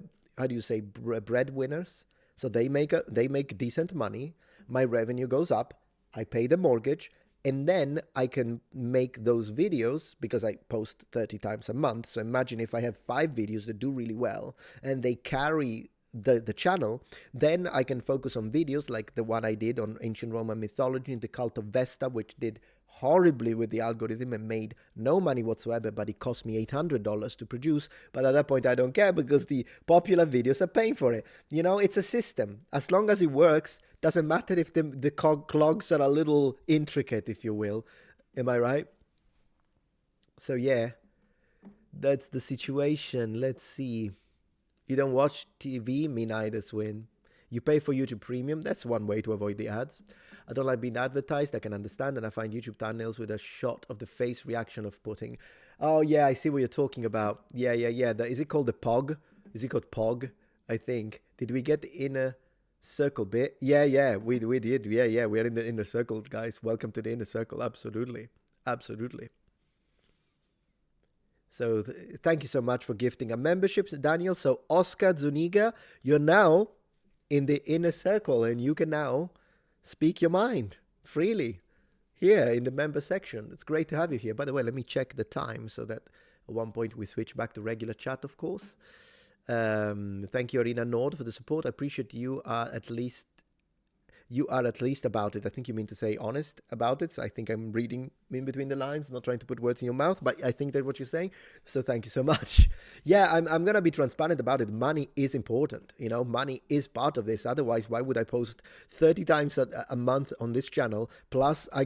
So they make decent money. My revenue goes up. I pay the mortgage, and then I can make those videos because I post 30 times a month. So imagine if I have 5 videos that do really well and they carry the channel, then I can focus on videos like the one I did on ancient Roman mythology and the cult of Vesta, which did horribly with the algorithm and made no money whatsoever, but it cost me $800 to produce. But at that point, I don't care because the popular videos are paying for it. You know, it's a system. As long as it works, doesn't matter if the clogs are a little intricate, if you will. Am I right? So yeah, that's the situation. Let's see. You don't watch TV? Me neither, Swin. You pay for YouTube Premium? That's one way to avoid the ads. I don't like being advertised. I can understand, and I find YouTube thumbnails with a shot of the face reaction of putting. Oh yeah, I see what you're talking about. Yeah. Is it called the POG? Is it called POG? I think. Did we get the inner circle bit? Yeah, we did. Yeah, we're in the inner circle, guys. Welcome to the inner circle. Absolutely. So thank you so much for gifting a membership, Daniel. So Oscar Zuniga, you're now in the inner circle, and you can now speak your mind freely here in the member section. It's great to have you here. By the way, let me check the time so that at one point we switch back to regular chat, of course. Thank you, Arena Nord, for the support. I appreciate you are at least about it. I think you mean to say honest about it. So I think I'm reading in between the lines, not trying to put words in your mouth, but I think that's what you're saying. So thank you so much. Yeah, I'm going to be transparent about it. Money is important. You know, money is part of this. Otherwise, why would I post 30 times a month on this channel? Plus, I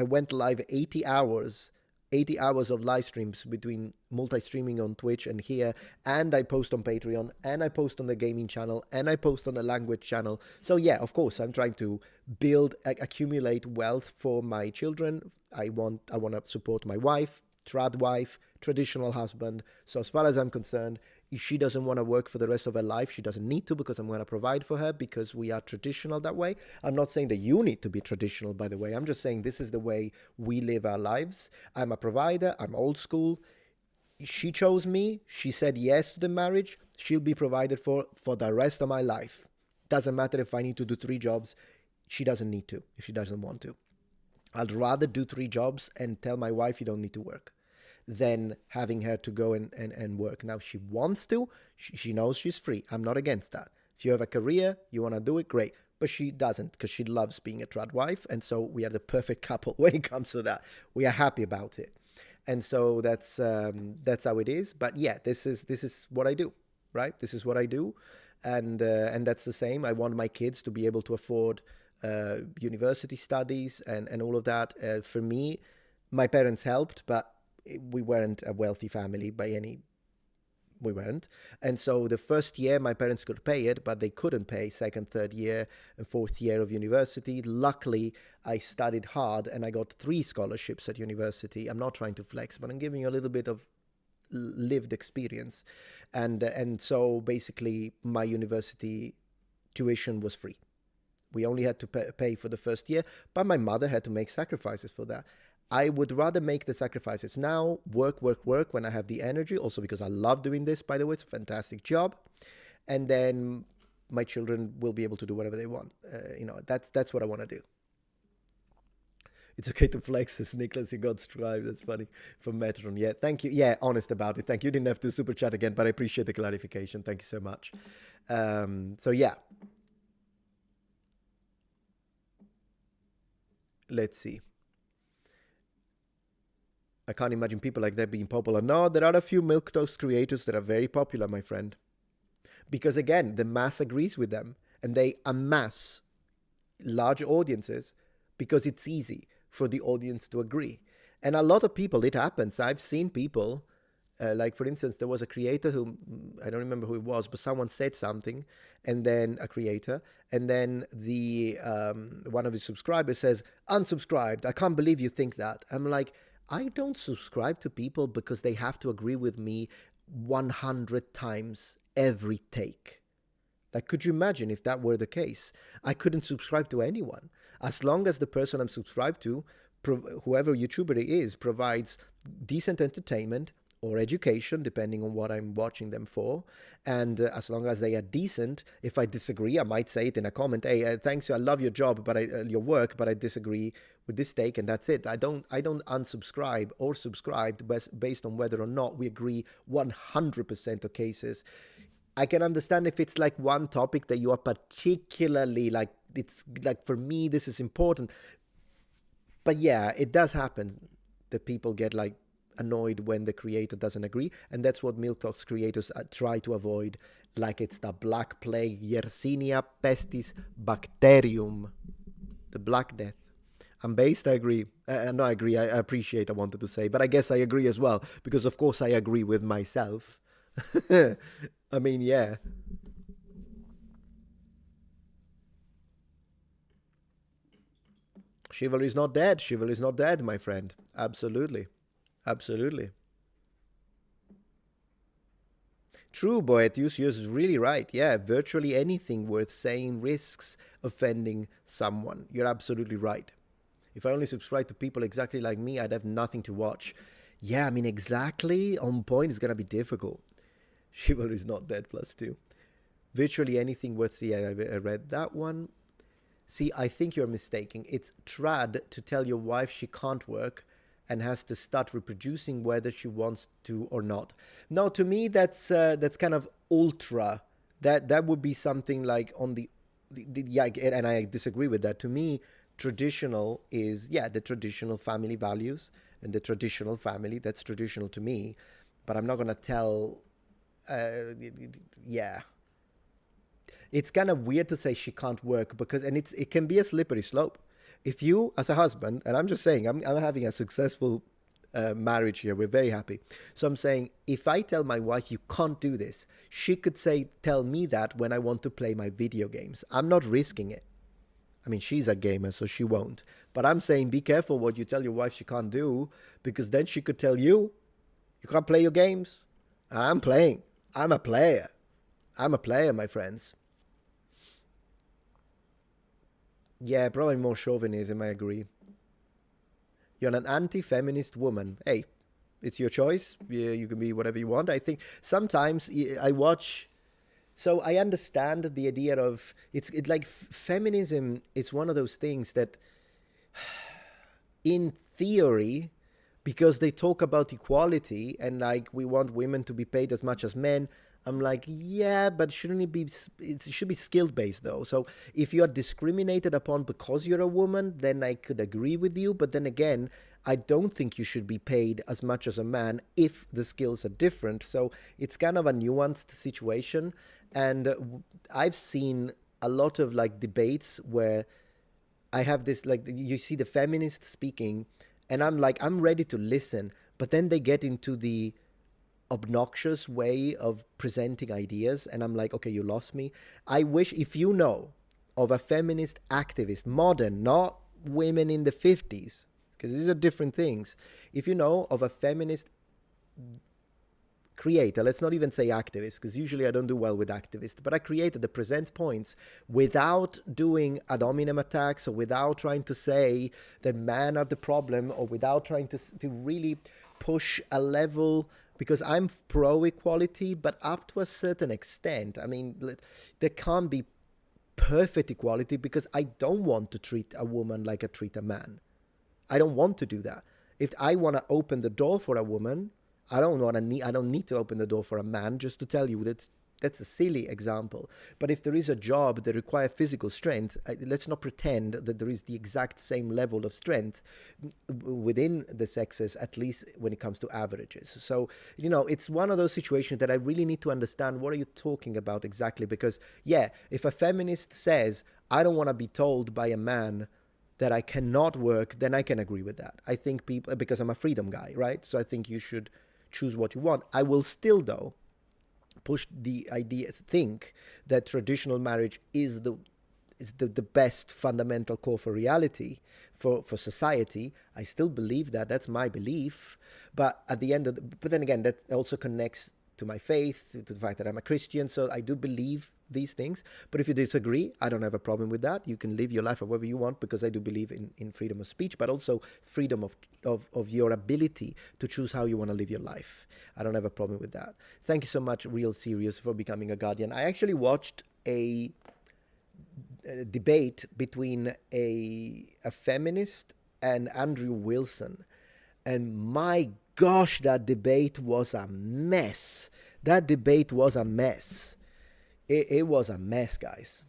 went live 80 hours of live streams between multi-streaming on Twitch and here, and I post on Patreon, and I post on the gaming channel, and I post on the language channel. So yeah, of course, I'm trying to accumulate wealth for my children. I want to support my wife, trad wife, traditional husband. So as far as I'm concerned, if she doesn't want to work for the rest of her life, she doesn't need to, because I'm going to provide for her because we are traditional that way. I'm not saying that you need to be traditional, by the way. I'm just saying this is the way we live our lives. I'm a provider. I'm old school. She chose me. She said yes to the marriage. She'll be provided for the rest of my life. Doesn't matter if I need to do 3 jobs. She doesn't need to if she doesn't want to. I'd rather do 3 jobs and tell my wife you don't need to work. than having her to go and work. Now, she wants to. She knows she's free. I'm not against that. If you have a career, you want to do it, great. But she doesn't, because she loves being a trad wife. And so we are the perfect couple when it comes to that. We are happy about it. And so that's how it is. But yeah, this is what I do, right? This is what I do. And that's the same. I want my kids to be able to afford university studies and all of that. For me, my parents helped, but we weren't a wealthy family we weren't. And so the first year my parents could pay it, but they couldn't pay second, third year and fourth year of university. Luckily, I studied hard and I got 3 scholarships at university. I'm not trying to flex, but I'm giving you a little bit of lived experience. And so basically my university tuition was free. We only had to pay for the first year, but my mother had to make sacrifices for that. I would rather make the sacrifices now, work when I have the energy, also because I love doing this, by the way. It's a fantastic job. And then my children will be able to do whatever they want. That's what I want to do. It's okay to flex, says Nicholas, you got Strive. That's funny. From Metatron. Yeah, thank you. Yeah, honest about it. Thank you. You didn't have to super chat again, but I appreciate the clarification. Thank you so much. So yeah. Let's see. I can't imagine people like that being popular. No, there are a few milquetoast creators that are very popular, my friend. Because again, the mass agrees with them and they amass large audiences because it's easy for the audience to agree. And a lot of people, it happens. I've seen people, like for instance, there was a creator who, I don't remember who it was, but someone said something, and then a creator, and then the one of his subscribers says, unsubscribed. I can't believe you think that. I'm like, I don't subscribe to people because they have to agree with me 100 times every take. Like, could you imagine if that were the case? I couldn't subscribe to anyone. As long as the person I'm subscribed to, whoever YouTuber it is, provides decent entertainment or education, depending on what I'm watching them for. And as long as they are decent, if I disagree, I might say it in a comment, hey, thanks, I love your job, but your work, but I disagree with this take, and that's it. I don't unsubscribe or subscribe based on whether or not we agree 100% of cases. I can understand if it's like one topic that you are particularly like, it's like, for me, this is important. But yeah, it does happen that people get like annoyed when the creator doesn't agree, and that's what milquetoast creators try to avoid, like it's the Black Plague, Yersinia pestis bacterium, the Black Death. I'm based, I agree. No, I agree, I appreciate, I wanted to say, but I guess I agree as well, because of course I agree with myself. I mean, yeah. Chivalry is not dead. Chivalry is not dead, my friend. Absolutely. Absolutely. True, Boetius, you're really right. Yeah, virtually anything worth saying risks offending someone. You're absolutely right. If I only subscribe to people exactly like me, I'd have nothing to watch. Yeah, I mean, exactly on point is going to be difficult. Chivalry is not dead, +2. Virtually anything worth seeing. I read that one. See, I think you're mistaken. It's trad to tell your wife she can't work and has to start reproducing whether she wants to or not. No, to me, that's kind of ultra. That would be something like on the yeah, and I disagree with that. To me, traditional is, yeah, the traditional family values and the traditional family. That's traditional to me. But I'm not going to tell, yeah. It's kind of weird to say she can't work because, and it can be a slippery slope. If you, as a husband, and I'm just saying, I'm having a successful marriage here. We're very happy. So I'm saying, if I tell my wife, you can't do this, she could tell me that when I want to play my video games. I'm not risking it. I mean, she's a gamer, so she won't. But I'm saying, be careful what you tell your wife she can't do, because then she could tell you, you can't play your games. And I'm playing. I'm a player. I'm a player, my friends. Yeah, probably more chauvinism, I agree. You're an anti-feminist woman. Hey, it's your choice. You can be whatever you want. I think sometimes I watch... So I understand the idea of... It's like feminism, it's one of those things that, in theory, because they talk about equality and like we want women to be paid as much as men. I'm like, yeah, but shouldn't it be, it should be skill based though. So if you are discriminated upon because you're a woman, then I could agree with you. But then again, I don't think you should be paid as much as a man if the skills are different. So it's kind of a nuanced situation. And I've seen a lot of like debates where I have this, like, you see the feminists speaking, and I'm like, I'm ready to listen. But then they get into the obnoxious way of presenting ideas, and I'm like, okay, you lost me. I wish, if you know of a feminist activist, modern, not women in the 50s, because these are different things. If you know of a feminist creator, let's not even say activist, because usually I don't do well with activists, but a creator that presents points without doing ad hominem attacks, or without trying to say that men are the problem, or without trying to really push a level, because I'm pro equality, but up to a certain extent. I mean, there can't be perfect equality, because I don't want to treat a woman like I treat a man. I don't want to do that. If I want to open the door for a woman, I don't need to open the door for a man, just to tell you that that's a silly example. But if there is a job that requires physical strength, let's not pretend that there is the exact same level of strength within the sexes, at least when it comes to averages. So, it's one of those situations that I really need to understand, what are you talking about exactly? Because, yeah, if a feminist says, I don't want to be told by a man that I cannot work, then I can agree with that. I think people, because I'm a freedom guy, right? So I think you should choose what you want. I will still, though, push the idea, think that traditional marriage is the best fundamental core for reality, for society. I still believe that. That's my belief. But at the end of but then again, that also connects to my faith, to the fact that I'm a Christian. So I do believe these things. But if you disagree, I don't have a problem with that. You can live your life however you want, because I do believe in freedom of speech, but also freedom of your ability to choose how you want to live your life. I don't have a problem with that. Thank you so much, Real Serious, for becoming a guardian. I actually watched a debate between a feminist and Andrew Wilson. And my gosh, that debate was a mess. That debate was a mess. It was a mess, guys.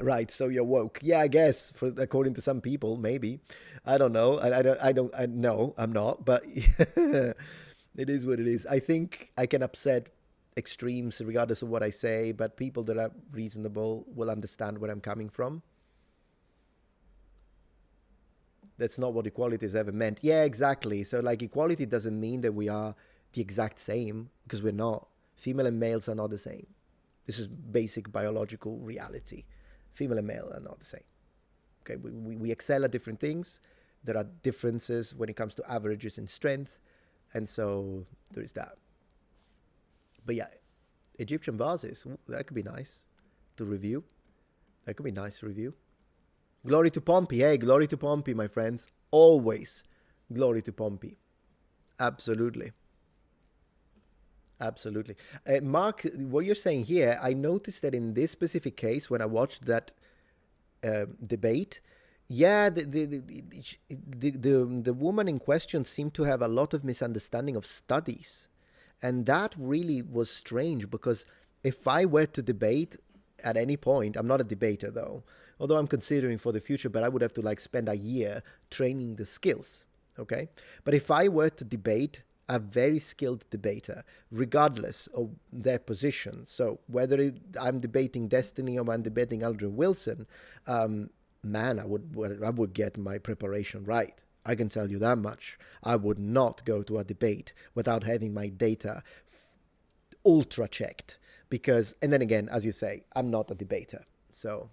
Right, so you're woke. Yeah, I guess, according to some people, maybe. I don't know. I know I'm not, but it is what it is. I think I can upset extremes regardless of what I say, but people that are reasonable will understand where I'm coming from. That's not what equality has ever meant. Yeah, exactly. So like, equality doesn't mean that we are the exact same, because we're not. Female and males are not the same. This is basic biological reality. Female and male are not the same. Okay, we excel at different things. There are differences when it comes to averages in strength. And so there is that. But yeah, Egyptian vases, that could be nice to review. That could be nice to review. Glory to Pompey. Hey, glory to Pompey, my friends. Always glory to Pompey. Absolutely. Absolutely. Mark, what you're saying here, I noticed that in this specific case, when I watched that debate, yeah, the woman in question seemed to have a lot of misunderstanding of studies. And that really was strange, because if I were to debate at any point, I'm not a debater though, although I'm considering for the future, but I would have to like spend a year training the skills, okay? But if I were to debate a very skilled debater, regardless of their position, so whether I'm debating Destiny or I'm debating Andrew Wilson, man, I would get my preparation right. I can tell you that much. I would not go to a debate without having my data ultra checked, because, and then again, as you say, I'm not a debater. So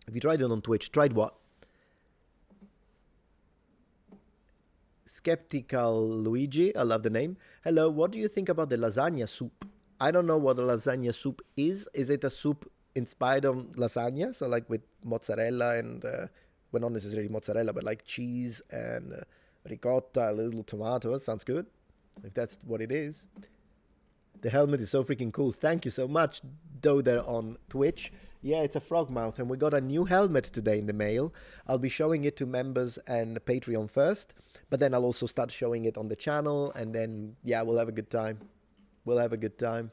if you tried it on Twitch, tried what? Skeptical Luigi, I love the name. Hello, what do you think about the lasagna soup? I don't know what a lasagna soup is. Is it a soup inspired on lasagna? So like with mozzarella and, well, not necessarily mozzarella, but like cheese and ricotta, a little tomato. That sounds good, if that's what it is. The helmet is so freaking cool. Thank you so much, Doder on Twitch. Yeah, it's a frog mouth, and we got a new helmet today in the mail. I'll be showing it to members and Patreon first, but then I'll also start showing it on the channel, and then, yeah, we'll have a good time. We'll have a good time.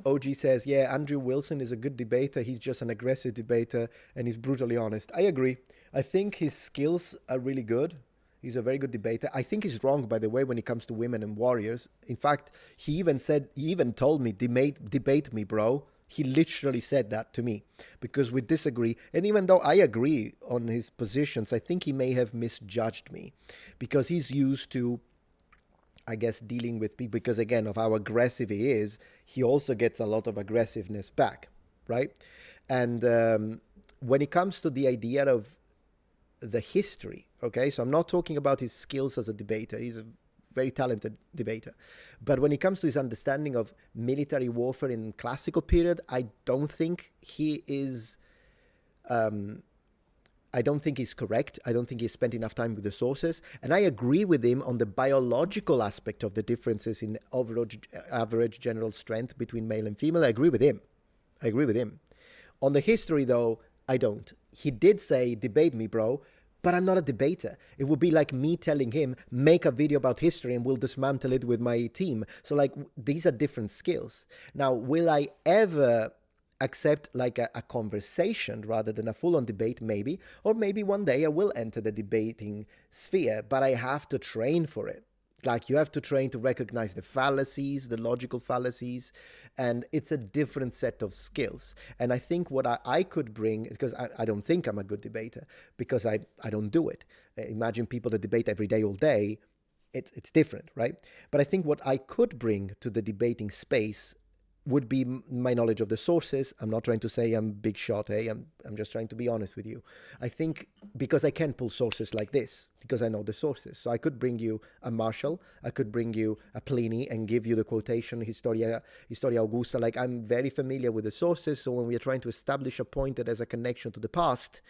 OG says, yeah, Andrew Wilson is a good debater. He's just an aggressive debater, and he's brutally honest. I agree. I think his skills are really good. He's a very good debater. I think he's wrong, by the way, when it comes to women and warriors. In fact, he even told me, debate me, bro. He literally said that to me because we disagree. And even though I agree on his positions, I think he may have misjudged me because he's used to, I guess, dealing with people because, again, of how aggressive he is, he also gets a lot of aggressiveness back, right? And when it comes to the idea of the history, okay, so I'm not talking about his skills as a debater. He's a very talented debater. But when it comes to his understanding of military warfare in classical period, I don't think he is... I don't think he's correct. I don't think he spent enough time with the sources. And I agree with him on the biological aspect of the differences in average general strength between male and female. I agree with him. On the history, though, I don't. He did say, debate me, bro, but I'm not a debater. It would be like me telling him, make a video about history and we'll dismantle it with my team. So, like, these are different skills. Now, will I ever accept like a conversation rather than a full-on debate? Maybe. Or maybe one day I will enter the debating sphere, but I have to train for it. Like, you have to train to recognize the fallacies, the logical fallacies, and it's a different set of skills. And I think what I could bring, because I don't think I'm a good debater, because I don't do it. Imagine people that debate every day, all day. It's different, right? But I think what I could bring to the debating space would be my knowledge of the sources. I'm not trying to say I'm big shot, I'm just trying to be honest with you. I think because I can pull sources like this, because I know the sources. So I could bring you a Marshall, I could bring you a Pliny and give you the quotation Historia Augusta. Like, I'm very familiar with the sources, so when we are trying to establish a point that has a connection to the past,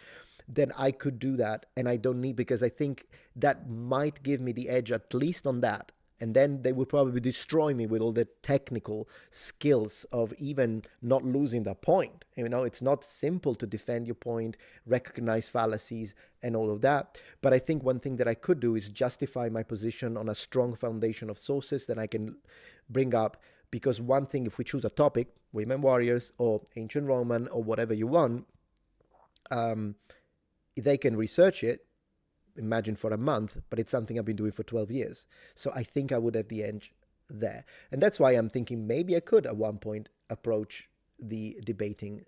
then I could do that, and I don't need, because I think that might give me the edge at least on that. And then they would probably destroy me with all the technical skills of even not losing the point. You know, it's not simple to defend your point, recognize fallacies, and all of that. But I think one thing that I could do is justify my position on a strong foundation of sources that I can bring up. Because one thing, if we choose a topic, women warriors or ancient Roman or whatever you want, they can research it, imagine for a month, but it's something I've been doing for 12 years. So I think I would have the edge there. And that's why I'm thinking maybe I could at one point approach the debating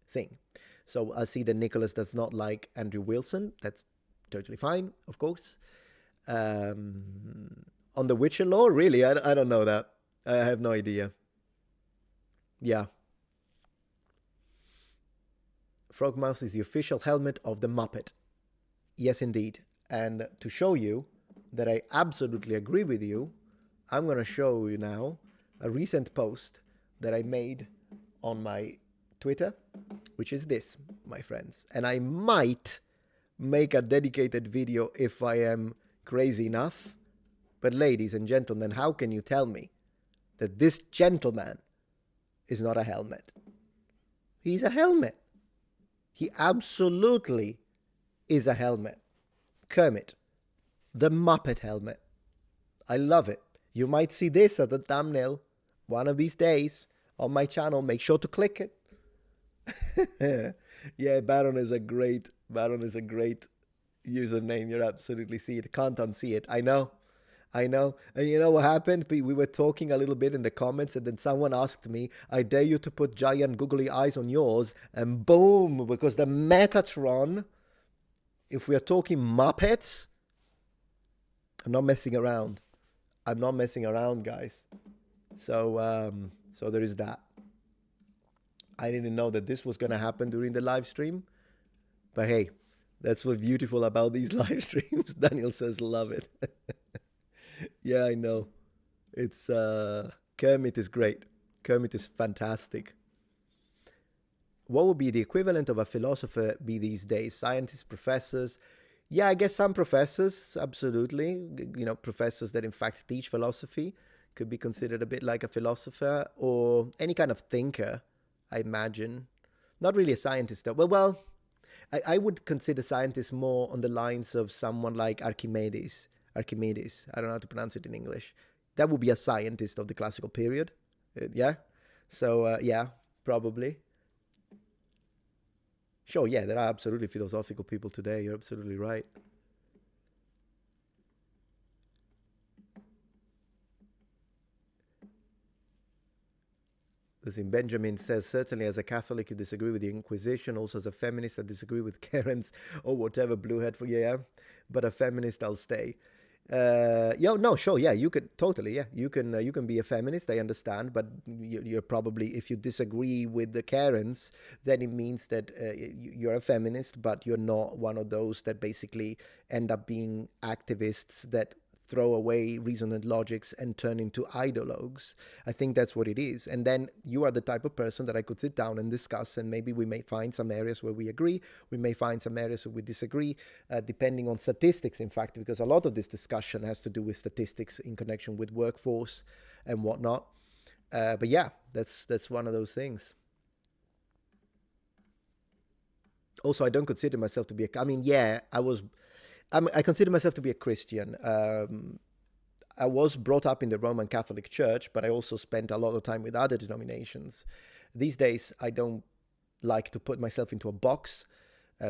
thing. So I see that Nicholas does not like Andrew Wilson. That's totally fine, of course. On the Witcher lore, really? I don't know that. I have no idea. Yeah. Frogmouse is the official helmet of the Muppet. Yes, indeed. And to show you that I absolutely agree with you, I'm going to show you now a recent post that I made on my Twitter, which is this, my friends. And I might make a dedicated video if I am crazy enough. But ladies and gentlemen, how can you tell me that this gentleman is not a helmet? He's a helmet. He absolutely is a helmet. Kermit, the Muppet helmet. I love it. You might see this at the thumbnail one of these days on my channel. Make sure to click it. Yeah, Baron is a great username. You're absolutely see it. Can't unsee it. I know. And you know what happened? We were talking a little bit in the comments, and then someone asked me, I dare you to put giant googly eyes on yours, and boom, because the Metatron, if we are talking Muppets, I'm not messing around. I'm not messing around, guys. So there is that. I didn't know that this was going to happen during the live stream. But hey, that's what's beautiful about these live streams. Daniel says, love it. Yeah, I know. It's Kermit is great. Kermit is fantastic. What would be the equivalent of a philosopher be these days? Scientists, professors? Yeah, I guess some professors, absolutely. Professors that in fact teach philosophy could be considered a bit like a philosopher or any kind of thinker, I imagine. Not really a scientist, though. Well, I would consider scientists more on the lines of someone like Archimedes. Archimedes, I don't know how to pronounce it in English. That would be a scientist of the classical period. Yeah? So, yeah, probably. Sure, yeah, there are absolutely philosophical people today. You're absolutely right. Listen, Benjamin says, certainly as a Catholic, you disagree with the Inquisition. Also, as a feminist, I disagree with Karens or whatever, bluehead for, yeah. But a feminist, I'll stay. No, sure, yeah, you could totally, yeah, you can be a feminist, I understand, but you're probably, if you disagree with the Karens, then it means that you're a feminist, but you're not one of those that basically end up being activists that throw away reason and logics and turn into ideologues. I think that's what it is. And then you are the type of person that I could sit down and discuss, and maybe we may find some areas where we agree, we may find some areas where we disagree, depending on statistics, in fact, because a lot of this discussion has to do with statistics in connection with workforce and whatnot. But yeah, that's one of those things. Also, I don't consider myself to be I consider myself to be a Christian. I was brought up in the Roman Catholic Church, but I also spent a lot of time with other denominations. These days, I don't like to put myself into a box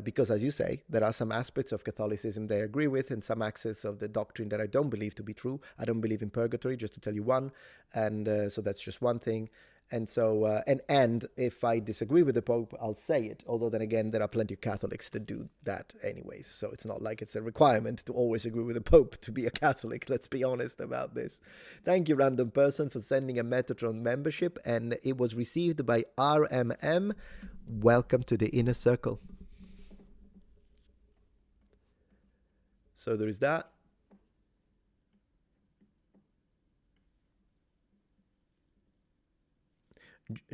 because, as you say, there are some aspects of Catholicism that I agree with and some aspects of the doctrine that I don't believe to be true. I don't believe in purgatory, just to tell you one. And so that's just one thing. And so, and if I disagree with the Pope, I'll say it. Although then again, there are plenty of Catholics that do that anyways. So it's not like it's a requirement to always agree with the Pope to be a Catholic. Let's be honest about this. Thank you, random person, for sending a Metatron membership. And it was received by RMM. Welcome to the inner circle. So there is that.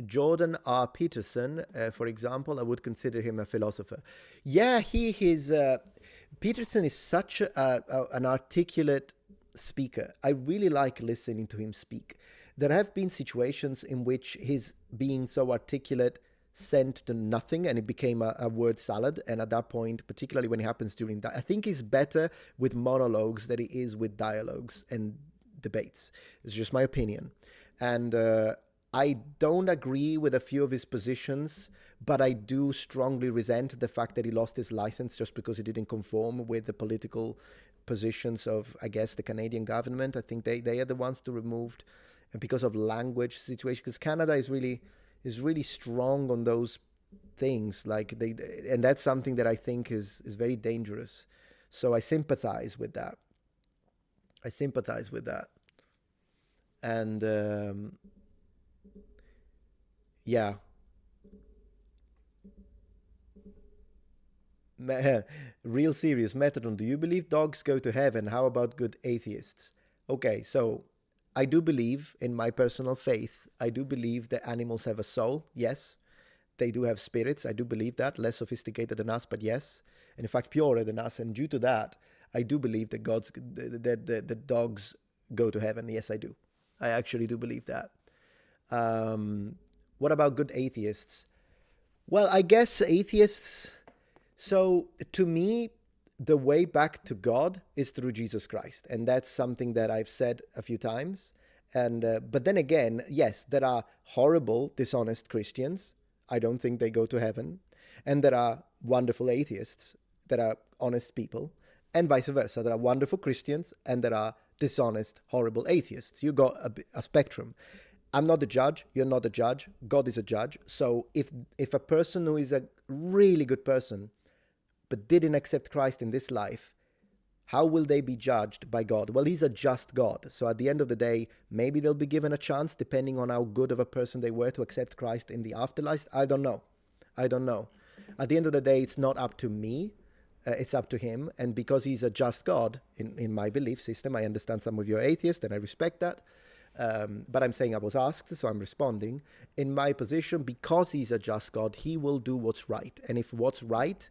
Jordan R. Peterson, for example, I would consider him a philosopher. Yeah, Peterson is such an articulate speaker. I really like listening to him speak. There have been situations in which his being so articulate sent to nothing and it became a word salad. And at that point, particularly when it happens during that, I think he's better with monologues than he is with dialogues and debates. It's just my opinion. And I don't agree with a few of his positions, but I do strongly resent the fact that he lost his license just because he didn't conform with the political positions of, I guess, the Canadian government. I think they are the ones to removed, and because of language situation, because Canada is really strong on those things, and that's something that I think is very dangerous. So I sympathize with that. And yeah. Real serious. Metatron, do you believe dogs go to heaven? How about good atheists? Okay, so I do believe, in my personal faith, I do believe that animals have a soul. Yes, they do have spirits. I do believe that. Less sophisticated than us, but yes. And in fact, purer than us. And due to that, I do believe that the dogs go to heaven. Yes, I do. I actually do believe that. What about good atheists? Well, I guess atheists... So, to me, the way back to God is through Jesus Christ. And that's something that I've said a few times. But then again, yes, there are horrible, dishonest Christians. I don't think they go to heaven. And there are wonderful atheists that are honest people. And vice versa. There are wonderful Christians and there are dishonest, horrible atheists. You got a spectrum. I'm not the judge. You're not a judge. God is a judge. So if a person who is a really good person but didn't accept Christ in this life, how will they be judged by God? Well, he's a just God. So at the end of the day, maybe they'll be given a chance depending on how good of a person they were to accept Christ in the afterlife. I don't know. At the end of the day, it's not up to me. It's up to him. And because he's a just God, in my belief system, I understand some of you are atheists and I respect that. But I'm saying I was asked, so I'm responding. In my position, because he's a just God, he will do what's right. And if what's right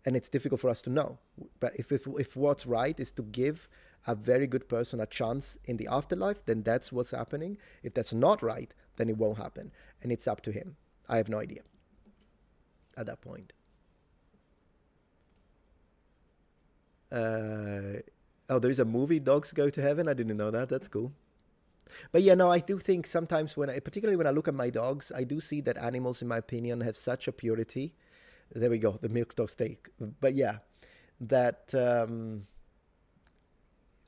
and it's difficult for us to know. But if what's right is to give a very good person a chance in the afterlife, then that's what's happening. If that's not right, then it won't happen, and it's up to him. I have no idea at that point. Oh, there is a movie, Dogs Go to Heaven. I didn't know that. That's cool. But yeah, no, I do think sometimes particularly when I look at my dogs, I do see that animals, in my opinion, have such a purity. There we go, the milk dog steak. But yeah, that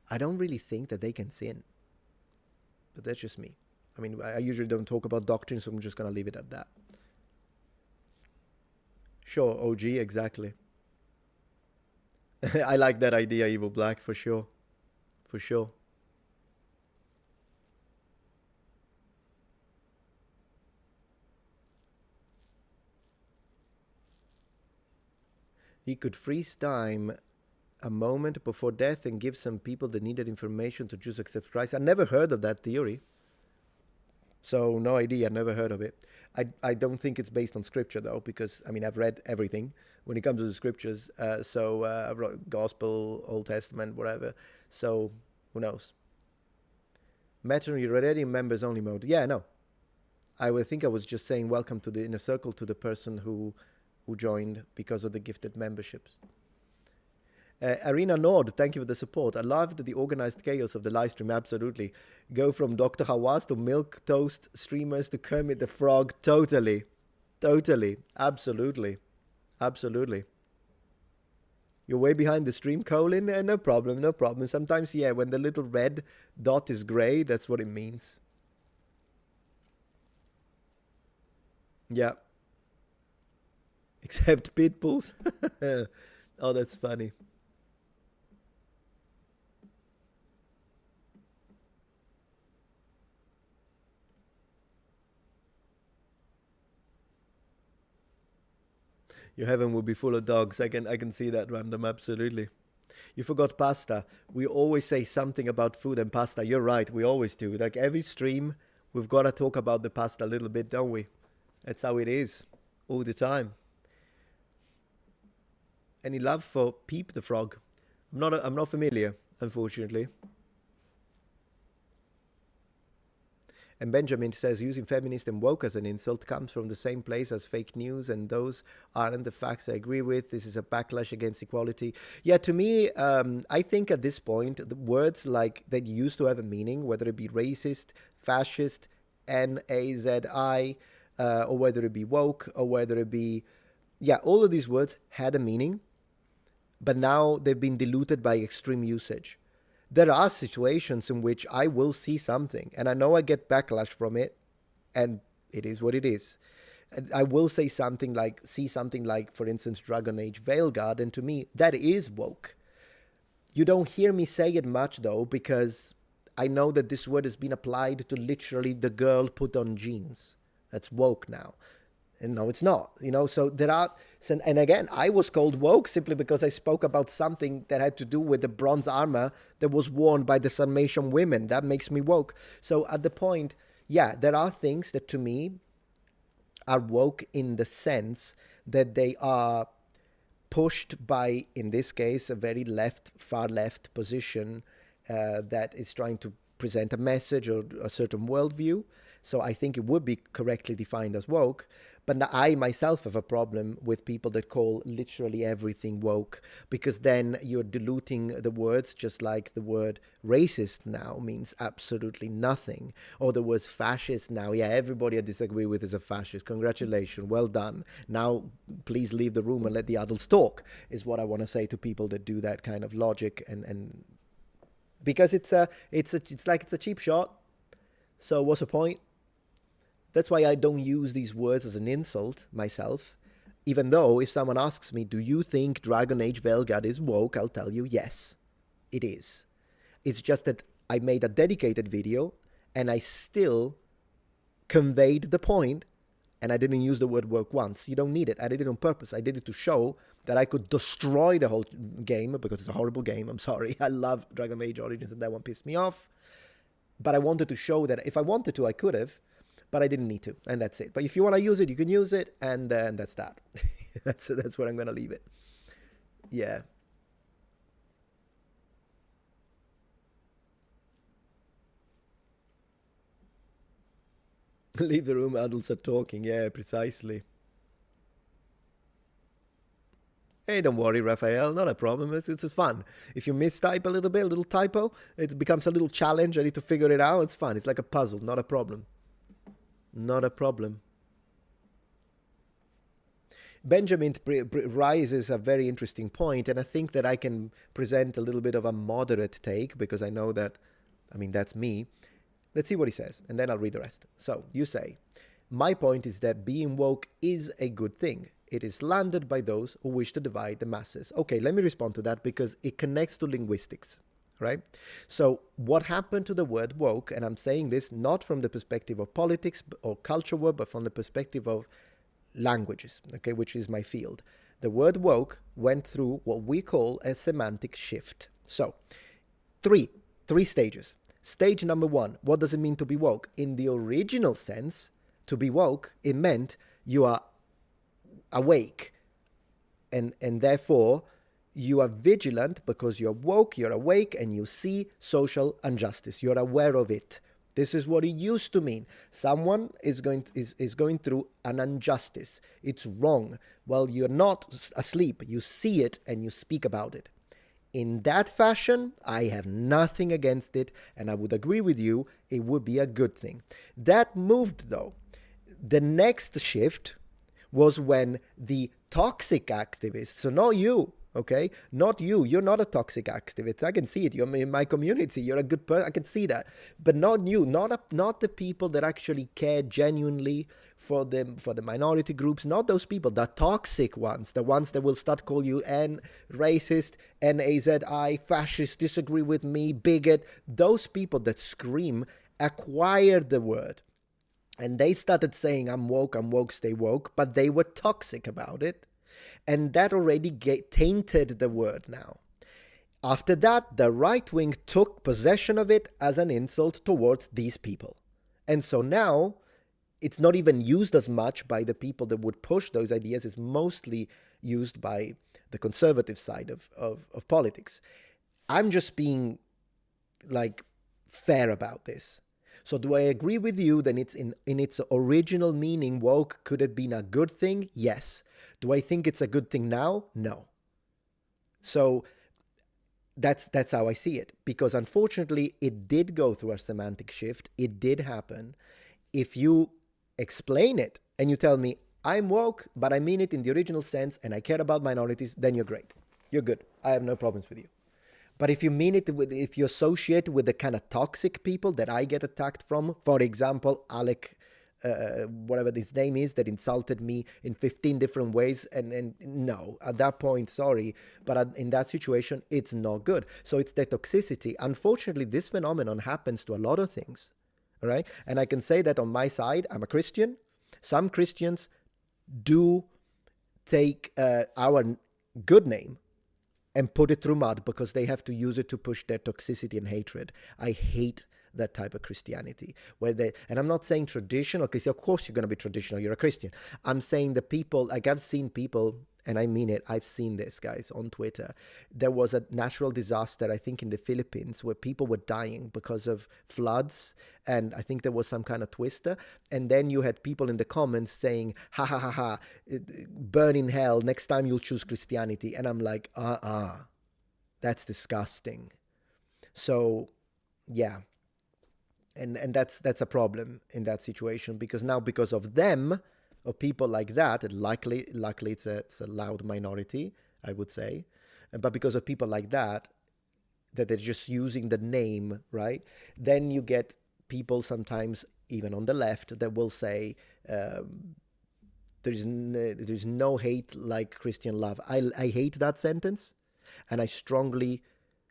I don't really think that they can sin. But that's just me. I mean, I usually don't talk about doctrine, so I'm just going to leave it at that. Sure, OG, exactly. I like that idea, Evil Black, for sure. For sure. He could freeze time a moment before death and give some people the needed information to choose accept Christ. I never heard of that theory. So no idea, never heard of it. I don't think it's based on scripture though, because I mean I've read everything when it comes to the scriptures. I've read Gospel, Old Testament, whatever. So who knows? Metatron, you're already in members only mode. Yeah, no. I would think I was just saying welcome to the inner circle to the person who joined because of the gifted memberships. Arena Nord, thank you for the support. I loved the organized chaos of the live stream, absolutely. Go from Dr. Hawass to Milk Toast streamers to Kermit the Frog, totally. Totally, absolutely. Absolutely. You're way behind the stream, Colin? No problem, no problem. Sometimes, yeah, when the little red dot is gray, that's what it means. Yeah. Except pit bulls. Oh, that's funny. Your heaven will be full of dogs. I can see that, Random, absolutely. You forgot pasta. We always say something about food and pasta. You're right, we always do. Like every stream, we've got to talk about the pasta a little bit, don't we? That's how it is, all the time. Any love for Peep the Frog? I'm not familiar, unfortunately. And Benjamin says using feminist and woke as an insult comes from the same place as fake news, and those aren't the facts I agree with. This is a backlash against equality. Yeah, to me, I think at this point, the words like that used to have a meaning, whether it be racist, fascist, Nazi, or whether it be woke, or whether it be, yeah, all of these words had a meaning, but now they've been diluted by extreme usage. There are situations in which I will see something, and I know I get backlash from it, and it is what it is. And I will see something like, for instance, Dragon Age Veilguard, and to me, that is woke. You don't hear me say it much, though, because I know that this word has been applied to literally the girl put on jeans. That's woke now. And no, it's not, so there are, and again, I was called woke simply because I spoke about something that had to do with the bronze armor that was worn by the Sarmatian women. That makes me woke. So at the point, yeah, there are things that to me are woke in the sense that they are pushed by, in this case, a very far left position that is trying to present a message or a certain worldview. So I think it would be correctly defined as woke. But I myself have a problem with people that call literally everything woke, because then you're diluting the words, just like the word racist now means absolutely nothing. Or the word fascist now, yeah, everybody I disagree with is a fascist. Congratulations, well done. Now, please leave the room and let the adults talk, is what I want to say to people that do that kind of logic. And because it's like it's a cheap shot. So what's the point? That's why I don't use these words as an insult myself, even though if someone asks me, do you think Dragon Age Veilguard is woke? I'll tell you, yes, it is. It's just that I made a dedicated video and I still conveyed the point, and I didn't use the word woke once. You don't need it. I did it on purpose. I did it to show that I could destroy the whole game, because it's a horrible game. I'm sorry. I love Dragon Age Origins and that one pissed me off. But I wanted to show that if I wanted to, I could have. But I didn't need to, and that's it. But if you want to use it, you can use it, and that's that. that's where I'm going to leave it. Yeah. Leave the room, adults are talking. Yeah, precisely. Hey, don't worry, Raphael, not a problem. It's fun. If you mistype a little bit, a little typo, it becomes a little challenge. I need to figure it out. It's fun. It's like a puzzle, not a problem. Not a problem. Benjamin raises a very interesting point, and I think that I can present a little bit of a moderate take because I know that, I mean, that's me. Let's see what he says, and then I'll read the rest. So, you say, my point is that being woke is a good thing. It is slandered by those who wish to divide the masses. Okay, let me respond to that because it connects to linguistics, right? So what happened to the word woke, and I'm saying this not from the perspective of politics or culture war, but from the perspective of languages, okay, which is my field. The word woke went through what we call a semantic shift. So three stages. Stage number one, what does it mean to be woke? In the original sense, to be woke, it meant you are awake, and therefore you are vigilant because you're woke, you're awake, and you see social injustice. You're aware of it. This is what it used to mean. Someone is going through an injustice. It's wrong. Well, you're not asleep. You see it and you speak about it. In that fashion, I have nothing against it, and I would agree with you, it would be a good thing. That moved, though. The next shift was when the toxic activists, so not you, okay? Not you. You're not a toxic activist. I can see it. You're in my community. You're a good person. I can see that. But not you. Not the people that actually care genuinely for the minority groups. Not those people. The toxic ones. The ones that will start call you racist, Nazi, fascist, disagree with me, bigot. Those people that scream acquired the word. And they started saying, I'm woke, stay woke. But they were toxic about it. And that already tainted the word now. After that, the right wing took possession of it as an insult towards these people. And so now, it's not even used as much by the people that would push those ideas. It's mostly used by the conservative side of politics. I'm just being, fair about this. So do I agree with you that it's in its original meaning, woke could have been a good thing? Yes. Do I think it's a good thing now? No. So that's how I see it. Because unfortunately, it did go through a semantic shift. It did happen. If you explain it and you tell me, I'm woke, but I mean it in the original sense and I care about minorities, then you're great. You're good. I have no problems with you. But if you mean it, if you associate with the kind of toxic people that I get attacked from, for example, Alec, whatever his name is, that insulted me in 15 different ways, and no, at that point, sorry, but in that situation, it's not good. So it's the toxicity. Unfortunately, this phenomenon happens to a lot of things, all right? And I can say that on my side, I'm a Christian. Some Christians do take our good name and put it through mud because they have to use it to push their toxicity and hatred. I hate that type of Christianity. And I'm not saying traditional, because of course you're going to be traditional, you're a Christian. I'm saying the people, I've seen people, and I mean it, I've seen this, guys, on Twitter. There was a natural disaster, I think in the Philippines, where people were dying because of floods, and I think there was some kind of twister, and then you had people in the comments saying, ha ha ha ha, burn in hell, next time you'll choose Christianity. And I'm like, that's disgusting. So, yeah. And that's a problem in that situation, because now, because of them, or people like that, luckily it's a loud minority, I would say, but because of people like that they're just using the name, right? Then you get people sometimes, even on the left, that will say there's no hate like Christian love. I hate that sentence, and I strongly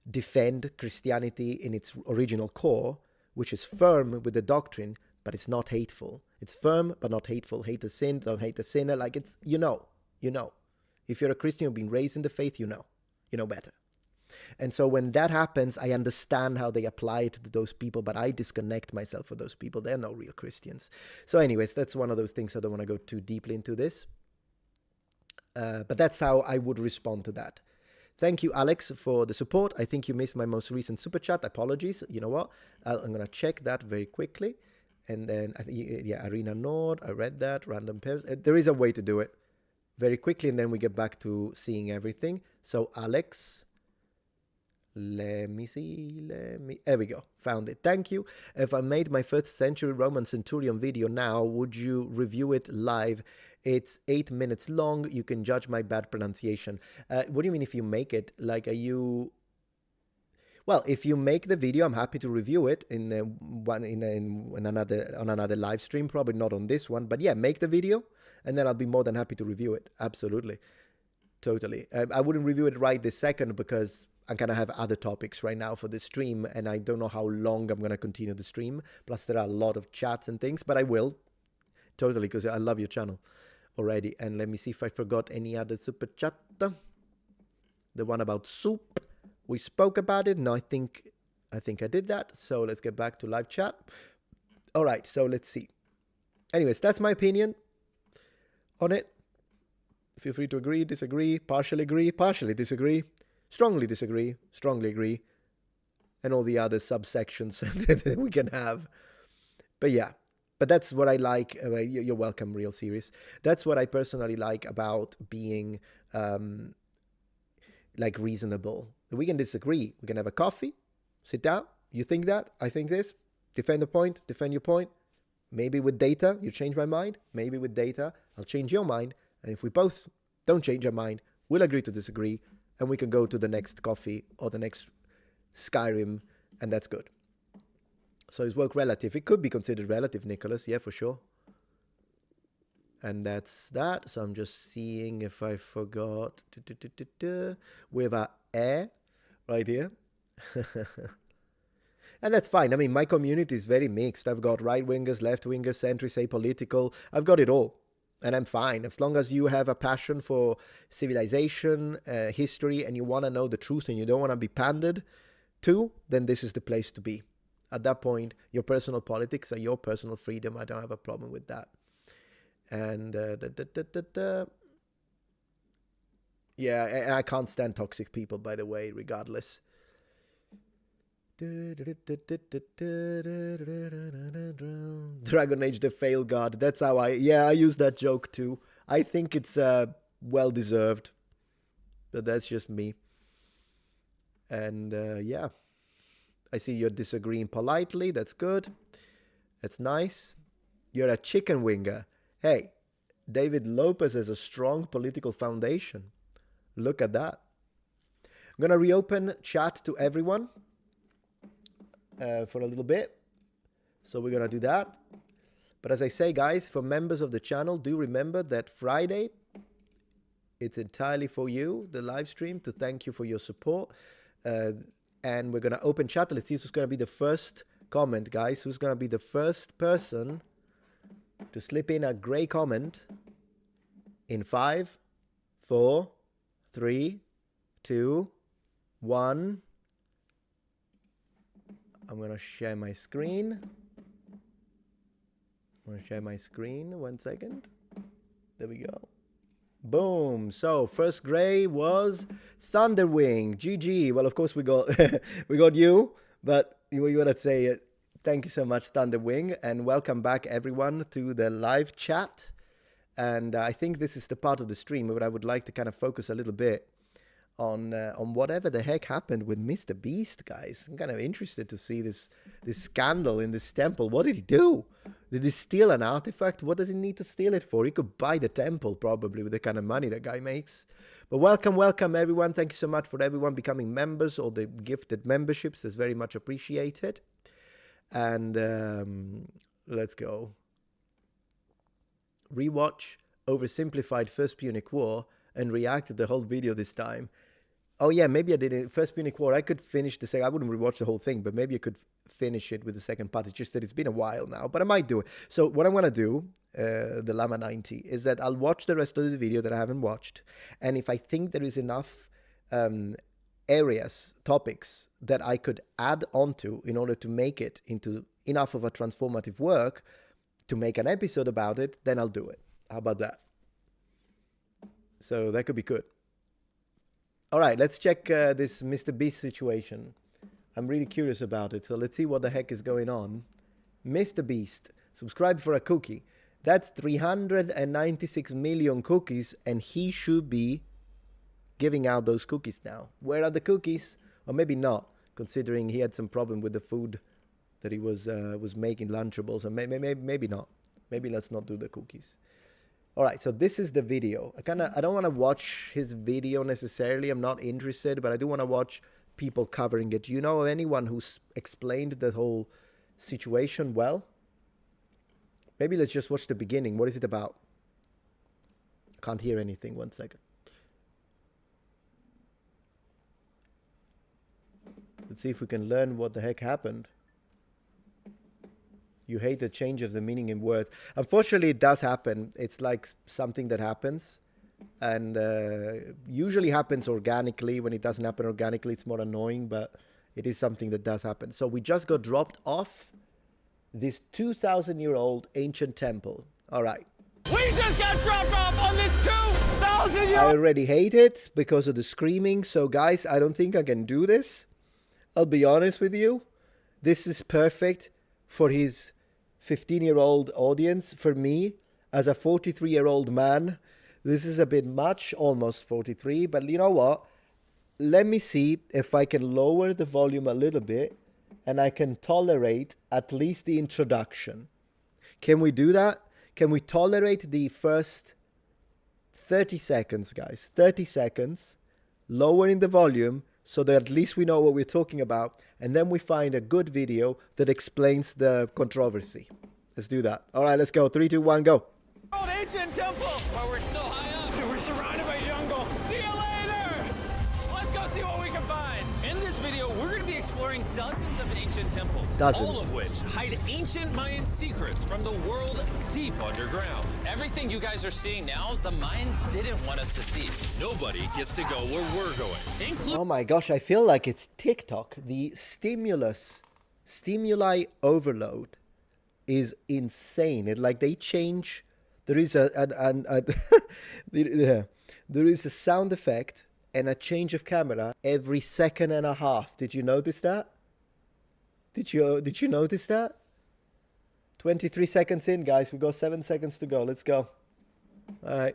defend Christianity in its original core, which is firm with the doctrine, but it's not hateful. It's firm, but not hateful. Hate the sin, don't hate the sinner. Like, it's, you know. If you're a Christian, you've been raised in the faith, you know better. And so when that happens, I understand how they apply it to those people, but I disconnect myself from those people. They're no real Christians. So anyways, that's one of those things. I don't want to go too deeply into this. But that's how I would respond to that. Thank you, Alex, for the support. I think you missed my most recent super chat. Apologies. You know what? I'm going to check that very quickly. And then, yeah, Arena Nord, I read that. Random pairs. There is a way to do it very quickly, and then we get back to seeing everything. So, Alex, let me see. There we go. Found it. Thank you. If I made my first century Roman Centurion video now, would you review it live? It's 8 minutes long. You can judge my bad pronunciation. What do you mean if you make it? Like, are you... Well, if you make the video, I'm happy to review it in another live stream. Probably not on this one, but yeah, make the video, and then I'll be more than happy to review it. Absolutely, totally. I wouldn't review it right this second because I'm gonna have other topics right now for the stream, and I don't know how long I'm gonna continue the stream. Plus, there are a lot of chats and things, but I will totally because I love your channel already. And let me see if I forgot any other super chat. The one about soup. We spoke about it. No, I think I did that. So let's get back to live chat. All right, so let's see. Anyways, that's my opinion on it. Feel free to agree, disagree, partially disagree, strongly agree, and all the other subsections that we can have. But yeah, but that's what I like. You're welcome, Real Serious. That's what I personally like about being like reasonable. We can disagree. We can have a coffee, sit down. You think that? I think this. Defend the point. Defend your point. Maybe with data, you change my mind. Maybe with data, I'll change your mind. And if we both don't change our mind, we'll agree to disagree. And we can go to the next coffee or the next Skyrim. And that's good. So is work relative? It could be considered relative, Nicholas. Yeah, for sure. And that's that. So I'm just seeing if I forgot. We have a air right here. And that's fine. I mean, my community is very mixed. I've got right-wingers, left-wingers, centrists, apolitical. I've got it all. And I'm fine. As long as you have a passion for civilization, history, and you want to know the truth and you don't want to be pandered to, then this is the place to be. At that point, your personal politics are your personal freedom. I don't have a problem with that. And yeah, and I can't stand toxic people, by the way, regardless. Dragon Age the fail god. That's how I use that joke too. I think it's well deserved, but that's just me. And yeah, I see you're disagreeing politely. That's good. That's nice. You're a chicken winger. Hey, David Lopez has a strong political foundation. Look at that. I'm going to reopen chat to everyone for a little bit. So we're going to do that. But as I say, guys, for members of the channel, do remember that Friday, it's entirely for you, the live stream, to thank you for your support. And we're going to open chat. Let's see who's going to be the first comment, guys. Who's going to be the first person to slip in a grey comment in 5, 4, 3, 2, 1. I'm going to share my screen. 1 second. There we go. Boom. So first grey was Thunderwing. GG. Well, of course we got we got you, but you want to say it. Thank you so much, Thunderwing, and welcome back, everyone, to the live chat. And I think this is the part of the stream where I would like to kind of focus a little bit on whatever the heck happened with Mr. Beast, guys. I'm kind of interested to see this scandal in this temple. What did he do? Did he steal an artifact? What does he need to steal it for? He could buy the temple, probably, with the kind of money that guy makes. But welcome, everyone. Thank you so much for everyone becoming members or the gifted memberships. That's very much appreciated. And let's go. Rewatch oversimplified First Punic War and react to the whole video this time. Oh yeah, maybe I did it. First Punic War, I could finish the second. I wouldn't rewatch the whole thing, but maybe I could finish it with the second part. It's just that it's been a while now, but I might do it. So what I'm going to do, the Llama 90, is that I'll watch the rest of the video that I haven't watched. And if I think there is enough areas, topics that I could add onto in order to make it into enough of a transformative work to make an episode about it, then I'll do it. How about that? So that could be good. All right, let's check this Mr. Beast situation. I'm really curious about it, so let's see what the heck is going on. Mr. Beast, subscribe for a cookie. That's 396 million cookies, and he should be giving out those cookies now. Where are the cookies? Or maybe not, considering he had some problem with the food that he was making, Lunchables, and maybe not. Maybe let's not do the cookies. All right, so this is the video. I don't want to watch his video necessarily. I'm not interested, but I do want to watch people covering it. Do you know of anyone who's explained the whole situation well? Maybe let's just watch the beginning. What is it about? Can't hear anything. 1 second. Let's see if we can learn what the heck happened. You hate the change of the meaning in words. Unfortunately, it does happen. It's like something that happens, and usually happens organically. When it doesn't happen organically, it's more annoying, but it is something that does happen. So we just got dropped off this 2,000-year-old ancient temple. All right. We just got dropped off on this 2,000-year-old... I already hate it because of the screaming. So guys, I don't think I can do this. I'll be honest with you. This is perfect for his 15-year-old audience. For me, as a 43-year-old man, this is a bit much, almost 43. But you know what? Let me see if I can lower the volume a little bit and I can tolerate at least the introduction. Can we do that? Can we tolerate the first 30 seconds, guys? 30 seconds, lowering the volume so that at least we know what we're talking about, and then we find a good video that explains the controversy. Let's do that. All right, let's go. 3, 2, 1, go. Old ancient temple! Where we're so high up! We're surrounded by jungle! See you later! Let's go see what we can find! In this video, we're going to be exploring dozens of ancient temples. Dozens. All of which hide ancient Mayan secrets from the world deep underground. Everything you guys are seeing now, the Mayans didn't want us to see. Nobody gets to go where we're going. Oh my gosh, I feel like it's TikTok. The stimuli overload is insane. It like they change. There is there is a sound effect and a change of camera every second and a half. Did you notice that? Did you notice that? 23 seconds in, guys. We got 7 seconds to go. Let's go. All right.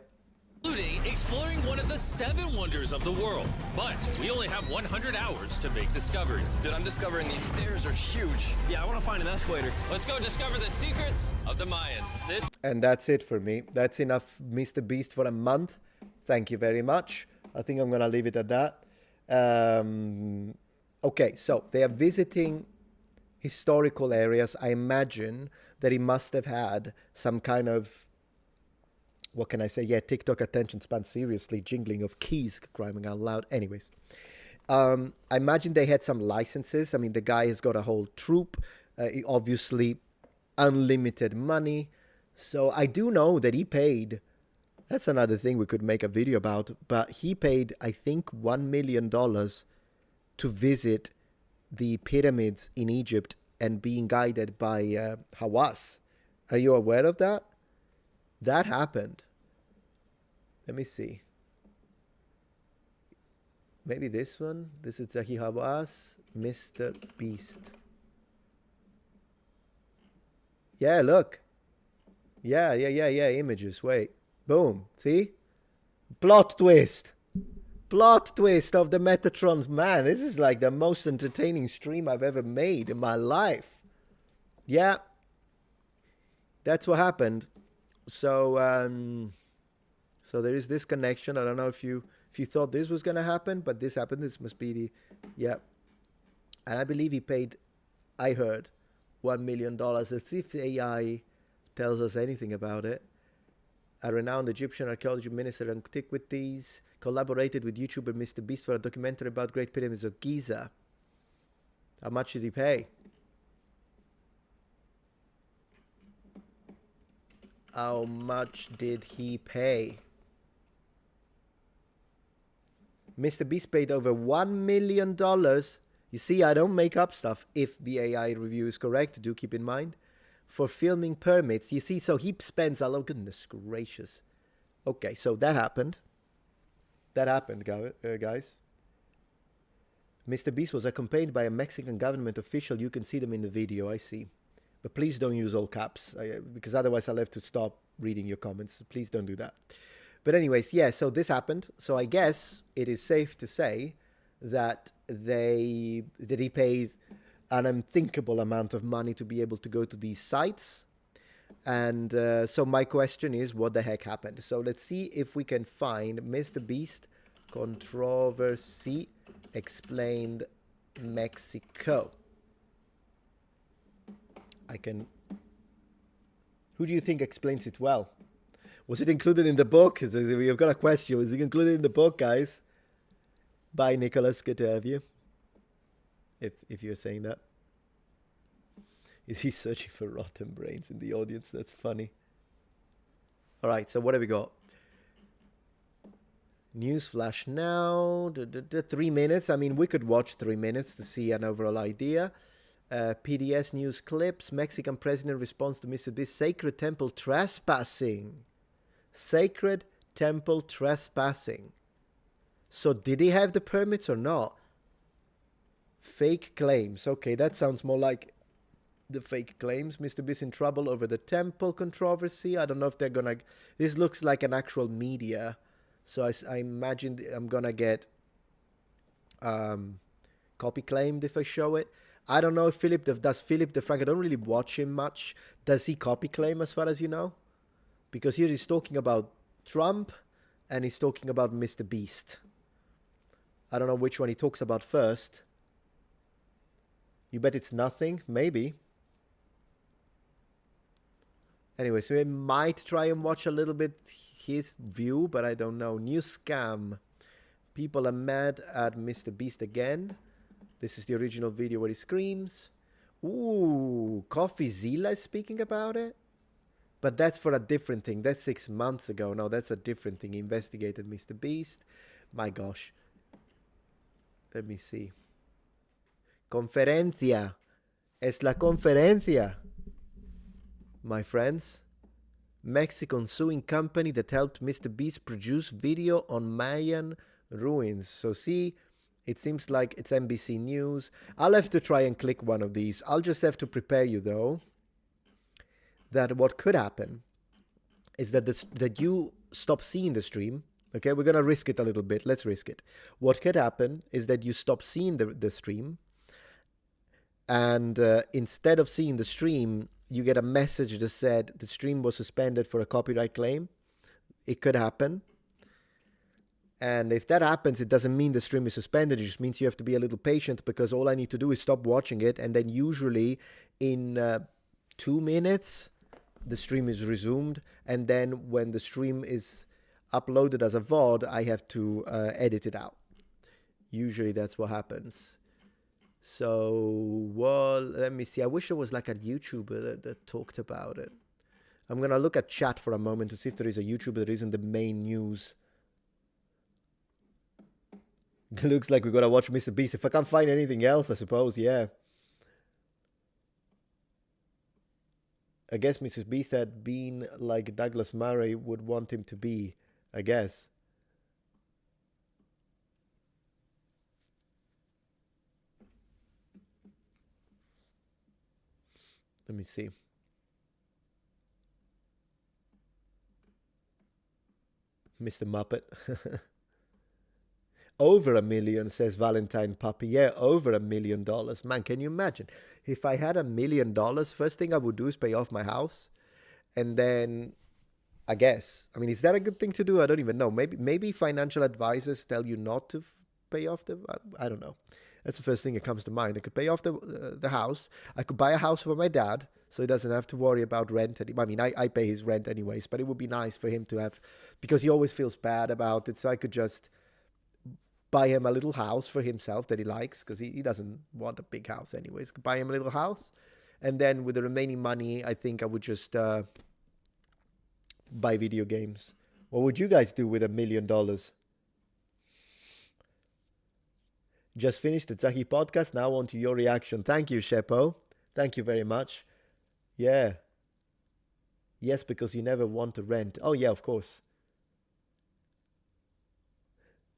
Including exploring one of the 7 wonders of the world. But we only have 100 hours to make discoveries. Dude, I'm discovering these stairs are huge. Yeah, I want to find an escalator. Let's go discover the secrets of the Mayans. And that's it for me. That's enough Mr. Beast for a month. Thank you very much. I think I'm going to leave it at that. Okay, so they are visiting historical areas. I imagine that he must have had some kind of, what can I say? Yeah, TikTok attention span, seriously, jingling of keys, crying out loud. Anyways, I imagine they had some licenses. I mean, the guy has got a whole troupe, obviously unlimited money. So I do know that he paid, that's another thing we could make a video about, but he paid, I think, $1 million to visit the pyramids in Egypt and being guided by Hawass. Are you aware of that? That happened. Let me see. Maybe this one. This is Zahi Hawass, Mr. Beast. Yeah, look. Yeah. Images. Wait. Boom. See? Plot twist. Plot twist of the Metatron. Man, this is like the most entertaining stream I've ever made in my life. Yeah. That's what happened. So so there is this connection. I don't know if you thought this was gonna happen, but this happened. This must be the, yeah. And I believe he paid, I heard, $1 million. Let's see if the AI tells us anything about it. A renowned Egyptian archaeology minister in antiquities collaborated with YouTuber Mr. Beast for a documentary about Great Pyramids of Giza. How much did he pay? How much did he pay? Mr. Beast paid over $1 million. You see, I don't make up stuff. If the AI review is correct, do keep in mind. For filming permits. You see, so he spends a lot. Goodness gracious. Okay, so that happened. That happened, guys. Mr. Beast was accompanied by a Mexican government official. You can see them in the video. I see. But please don't use all caps, because otherwise I'll have to stop reading your comments. Please don't do that. But anyways, yeah, so this happened. So I guess it is safe to say that he paid an unthinkable amount of money to be able to go to these sites. And so my question is, what the heck happened? So let's see if we can find Mr. Beast controversy explained Mexico. Who do you think explains it well? Was it included in the book? We've got a question. Was it included in the book, guys? Bye, Nicholas. Good to have you. If you're saying that. Is he searching for rotten brains in the audience? That's funny. All right, so what have we got? News flash now. 3 minutes. I mean, we could watch 3 minutes to see an overall idea. PDS news clips. Mexican president responds to Mr. Beast's sacred temple trespassing. Sacred temple trespassing. So did he have the permits or not? Fake claims. Okay, that sounds more like the fake claims. Mr. Beast in trouble over the temple controversy. I don't know if they're gonna... This looks like an actual media. So I imagine I'm gonna get copy claimed if I show it. I don't know if does Philip DeFranco, I don't really watch him much. Does he copy claim as far as you know? Because here he's talking about Trump and he's talking about Mr. Beast. I don't know which one he talks about first. You bet it's nothing? Maybe. Anyway, so we might try and watch a little bit his view, but I don't know. New scam. People are mad at Mr. Beast again. This is the original video where he screams. Ooh, CoffeeZilla is speaking about it? But that's for a different thing. That's 6 months ago. No, that's a different thing. He investigated Mr. Beast. My gosh. Let me see. Conferencia. Es la conferencia. My friends. Mexican suing company that helped Mr. Beast produce video on Mayan ruins. So see, it seems like it's NBC News. I'll have to try and click one of these. I'll just have to prepare you though that what could happen is that you stop seeing the stream. Okay, we're going to risk it a little bit. Let's risk it. What could happen is that you stop seeing the stream, and instead of seeing the stream, you get a message that said the stream was suspended for a copyright claim. It could happen. And if that happens, it doesn't mean the stream is suspended. It just means you have to be a little patient, because all I need to do is stop watching it, and then usually in 2 minutes, the stream is resumed. And then when the stream is uploaded as a VOD, I have to edit it out. Usually that's what happens. So, well, let me see. I wish there was like a YouTuber that talked about it. I'm going to look at chat for a moment to see if there is a YouTuber that isn't the main news. Looks like we got to watch Mr. Beast. If I can't find anything else, I suppose, yeah. I guess Mrs. Beast had been like Douglas Murray would want him to be, I guess. Let me see. Mr. Muppet. Over $1 million, says Valentine Puppy. Yeah, over $1 million. Man, can you imagine? If I had $1 million, first thing I would do is pay off my house. And then, I guess, I mean, is that a good thing to do? I don't even know. Maybe financial advisors tell you not to pay off the... I don't know. That's the first thing that comes to mind. I could pay off the house. I could buy a house for my dad, so he doesn't have to worry about rent. I mean, I pay his rent anyways, but it would be nice for him to have... Because he always feels bad about it, so I could just buy him a little house for himself that he likes, because he doesn't want a big house anyways. Buy him a little house, and then with the remaining money, I think I would just buy video games. What would you guys do with $1 million? Just finished the Zahi podcast. Now on to your reaction. Thank you, Shepo. Thank you very much. Yeah. Yes, because you never want to rent. Oh, yeah, of course.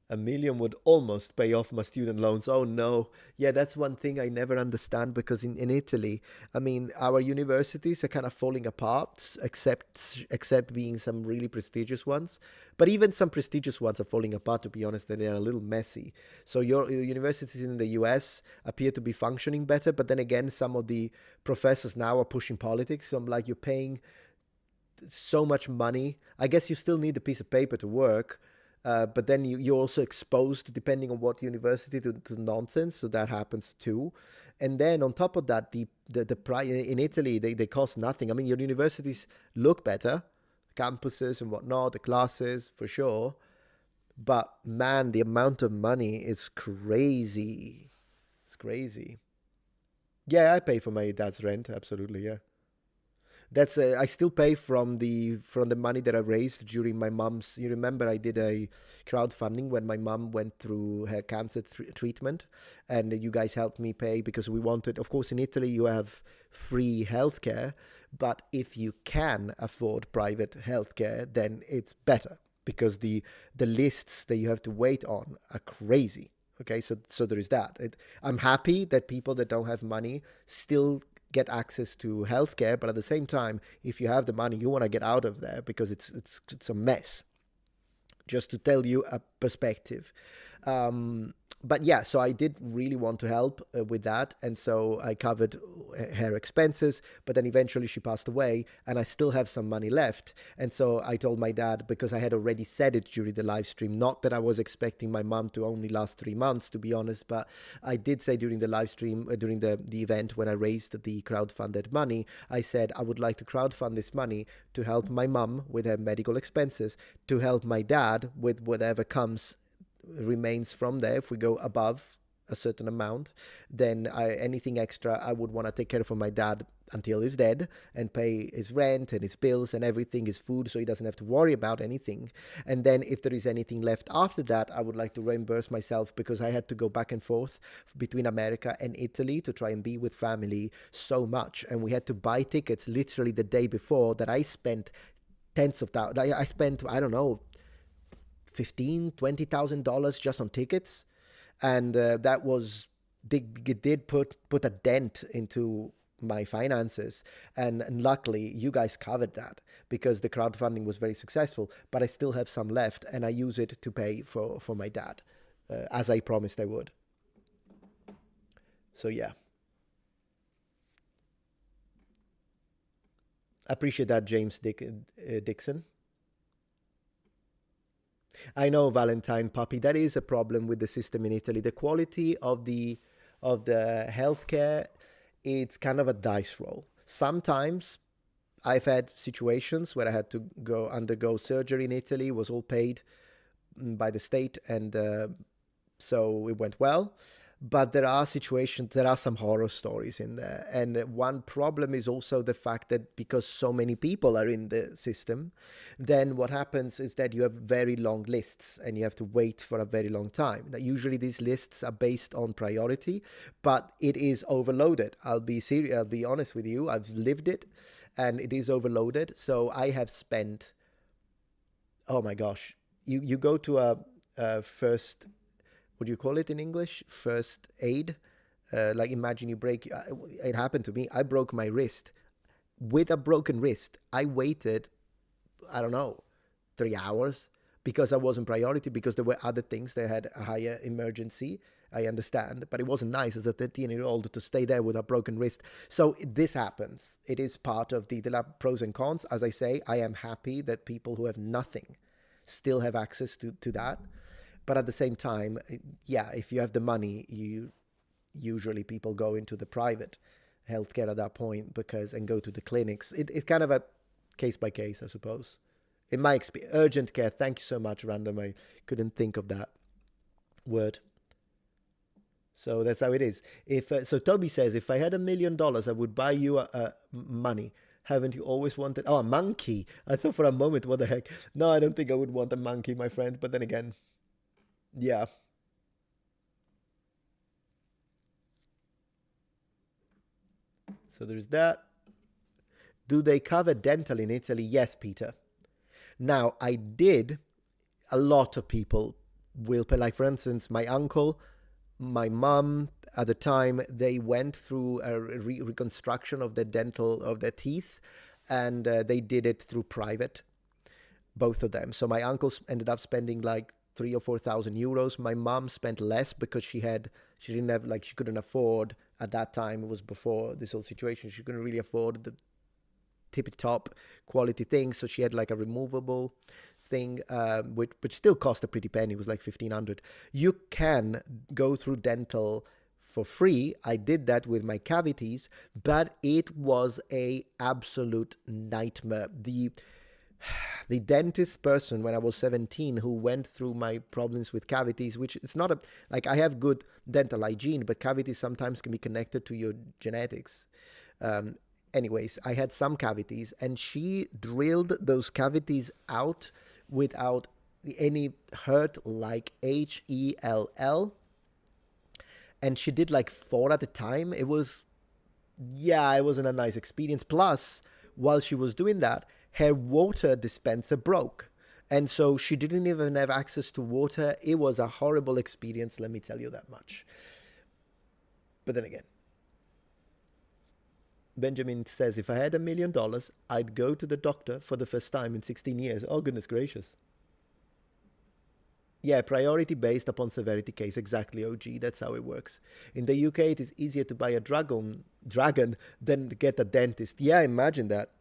1 million would almost pay off my student loans. Oh no. Yeah, that's one thing I never understand, because in Italy, I mean, our universities are kind of falling apart, except being some really prestigious ones. But even some prestigious ones are falling apart, to be honest, and they're a little messy. So your universities in the US appear to be functioning better, but then again, some of the professors now are pushing politics. So I'm like, you're paying so much money. I guess you still need a piece of paper to work, but then you're also exposed, depending on what university, to nonsense. So that happens too. And then on top of that, the price in Italy, they cost nothing. I mean, your universities look better, campuses and whatnot, the classes for sure. But man, the amount of money is crazy. It's crazy. Yeah, I pay for my dad's rent. Absolutely, yeah. That's I still pay from the money that I raised during my mom's. You remember I did a crowdfunding when my mom went through her cancer treatment, and you guys helped me pay because we wanted. Of course, in Italy you have free healthcare, but if you can afford private healthcare, then it's better, because the lists that you have to wait on are crazy. Okay, so there is that. I'm happy that people that don't have money still get access to healthcare, but at the same time, if you have the money, you want to get out of there, because it's a mess. Just to tell you a perspective. But yeah, so I did really want to help with that, and so I covered her expenses, but then eventually she passed away, and I still have some money left. And so I told my dad, because I had already said it during the live stream, not that I was expecting my mom to only last 3 months, to be honest, but I did say during the live stream, during the event when I raised the crowdfunded money, I said I would like to crowdfund this money to help my mom with her medical expenses, to help my dad with whatever remains from there. If we go above a certain amount, then anything extra I would want to take care of my dad until he's dead, and pay his rent and his bills and everything, his food, so he doesn't have to worry about anything. And then if there is anything left after that, I would like to reimburse myself, because I had to go back and forth between America and Italy to try and be with family so much, and we had to buy tickets literally the day before, that I spent tens of thousands. I spent, I don't know, $15,000-$20,000 just on tickets, and that was did put a dent into my finances, and luckily you guys covered that, because the crowdfunding was very successful. But I still have some left, and I use it to pay for my dad, as I promised I would. So yeah, appreciate that, James Dixon. I know, Valentine Puppy, that is a problem with the system in Italy. The quality of the healthcare, it's kind of a dice roll. Sometimes I've had situations where I had to undergo surgery in Italy, was all paid by the state, and so it went well. But there are situations, there are some horror stories in there. And one problem is also the fact that because so many people are in the system, then what happens is that you have very long lists, and you have to wait for a very long time. Now, usually these lists are based on priority, but it is overloaded. I'll be honest with you. I've lived it, and it is overloaded. So I have spent, oh my gosh, you go to a first, what do you call it in English? First aid. Like imagine you break, it happened to me. I broke my wrist. With a broken wrist, I waited, I don't know, 3 hours, because I wasn't priority, because there were other things that had a higher emergency. I understand, but it wasn't nice as a 13-year-old to stay there with a broken wrist. So this happens. It is part of there are pros and cons. As I say, I am happy that people who have nothing still have access to that. But at the same time, yeah, if you have the money, usually people go into the private healthcare at that point, and go to the clinics. It's kind of a case by case, I suppose. In my experience, urgent care. Thank you so much, Random. I couldn't think of that word. So that's how it is. So Toby says, if I had $1 million, I would buy you money. Haven't you always wanted? Oh, a monkey. I thought for a moment, what the heck? No, I don't think I would want a monkey, my friend. But then again, yeah. So there's that. Do they cover dental in Italy? Yes, Peter. Now, a lot of people will pay. Like, for instance, my uncle, my mom at the time, they went through a reconstruction of their teeth, and they did it through private, both of them. So my uncle ended up spending like 3,000 or 4,000 euros. My mom spent less because she didn't have, like, she couldn't afford at that time. It was before this whole situation. She couldn't really afford the tippy top quality thing, so she had like a removable thing, which still cost a pretty penny. It was like 1,500. You can go through dental for free. I did that with my cavities, but it was a absolute nightmare. The dentist person when I was 17 who went through my problems with cavities, which it's not like I have good dental hygiene, but cavities sometimes can be connected to your genetics. Anyways, I had some cavities, and she drilled those cavities out without any hurt, like HELL. And she did like 4 at a time. It wasn't a nice experience. Plus, while she was doing that, her water dispenser broke. And so she didn't even have access to water. It was a horrible experience, let me tell you that much. But then again, Benjamin says, if I had $1 million, I'd go to the doctor for the first time in 16 years. Oh, goodness gracious. Yeah, priority based upon severity case. Exactly, OG. That's how it works. In the UK, it is easier to buy a dragon than to get a dentist. Yeah, imagine that.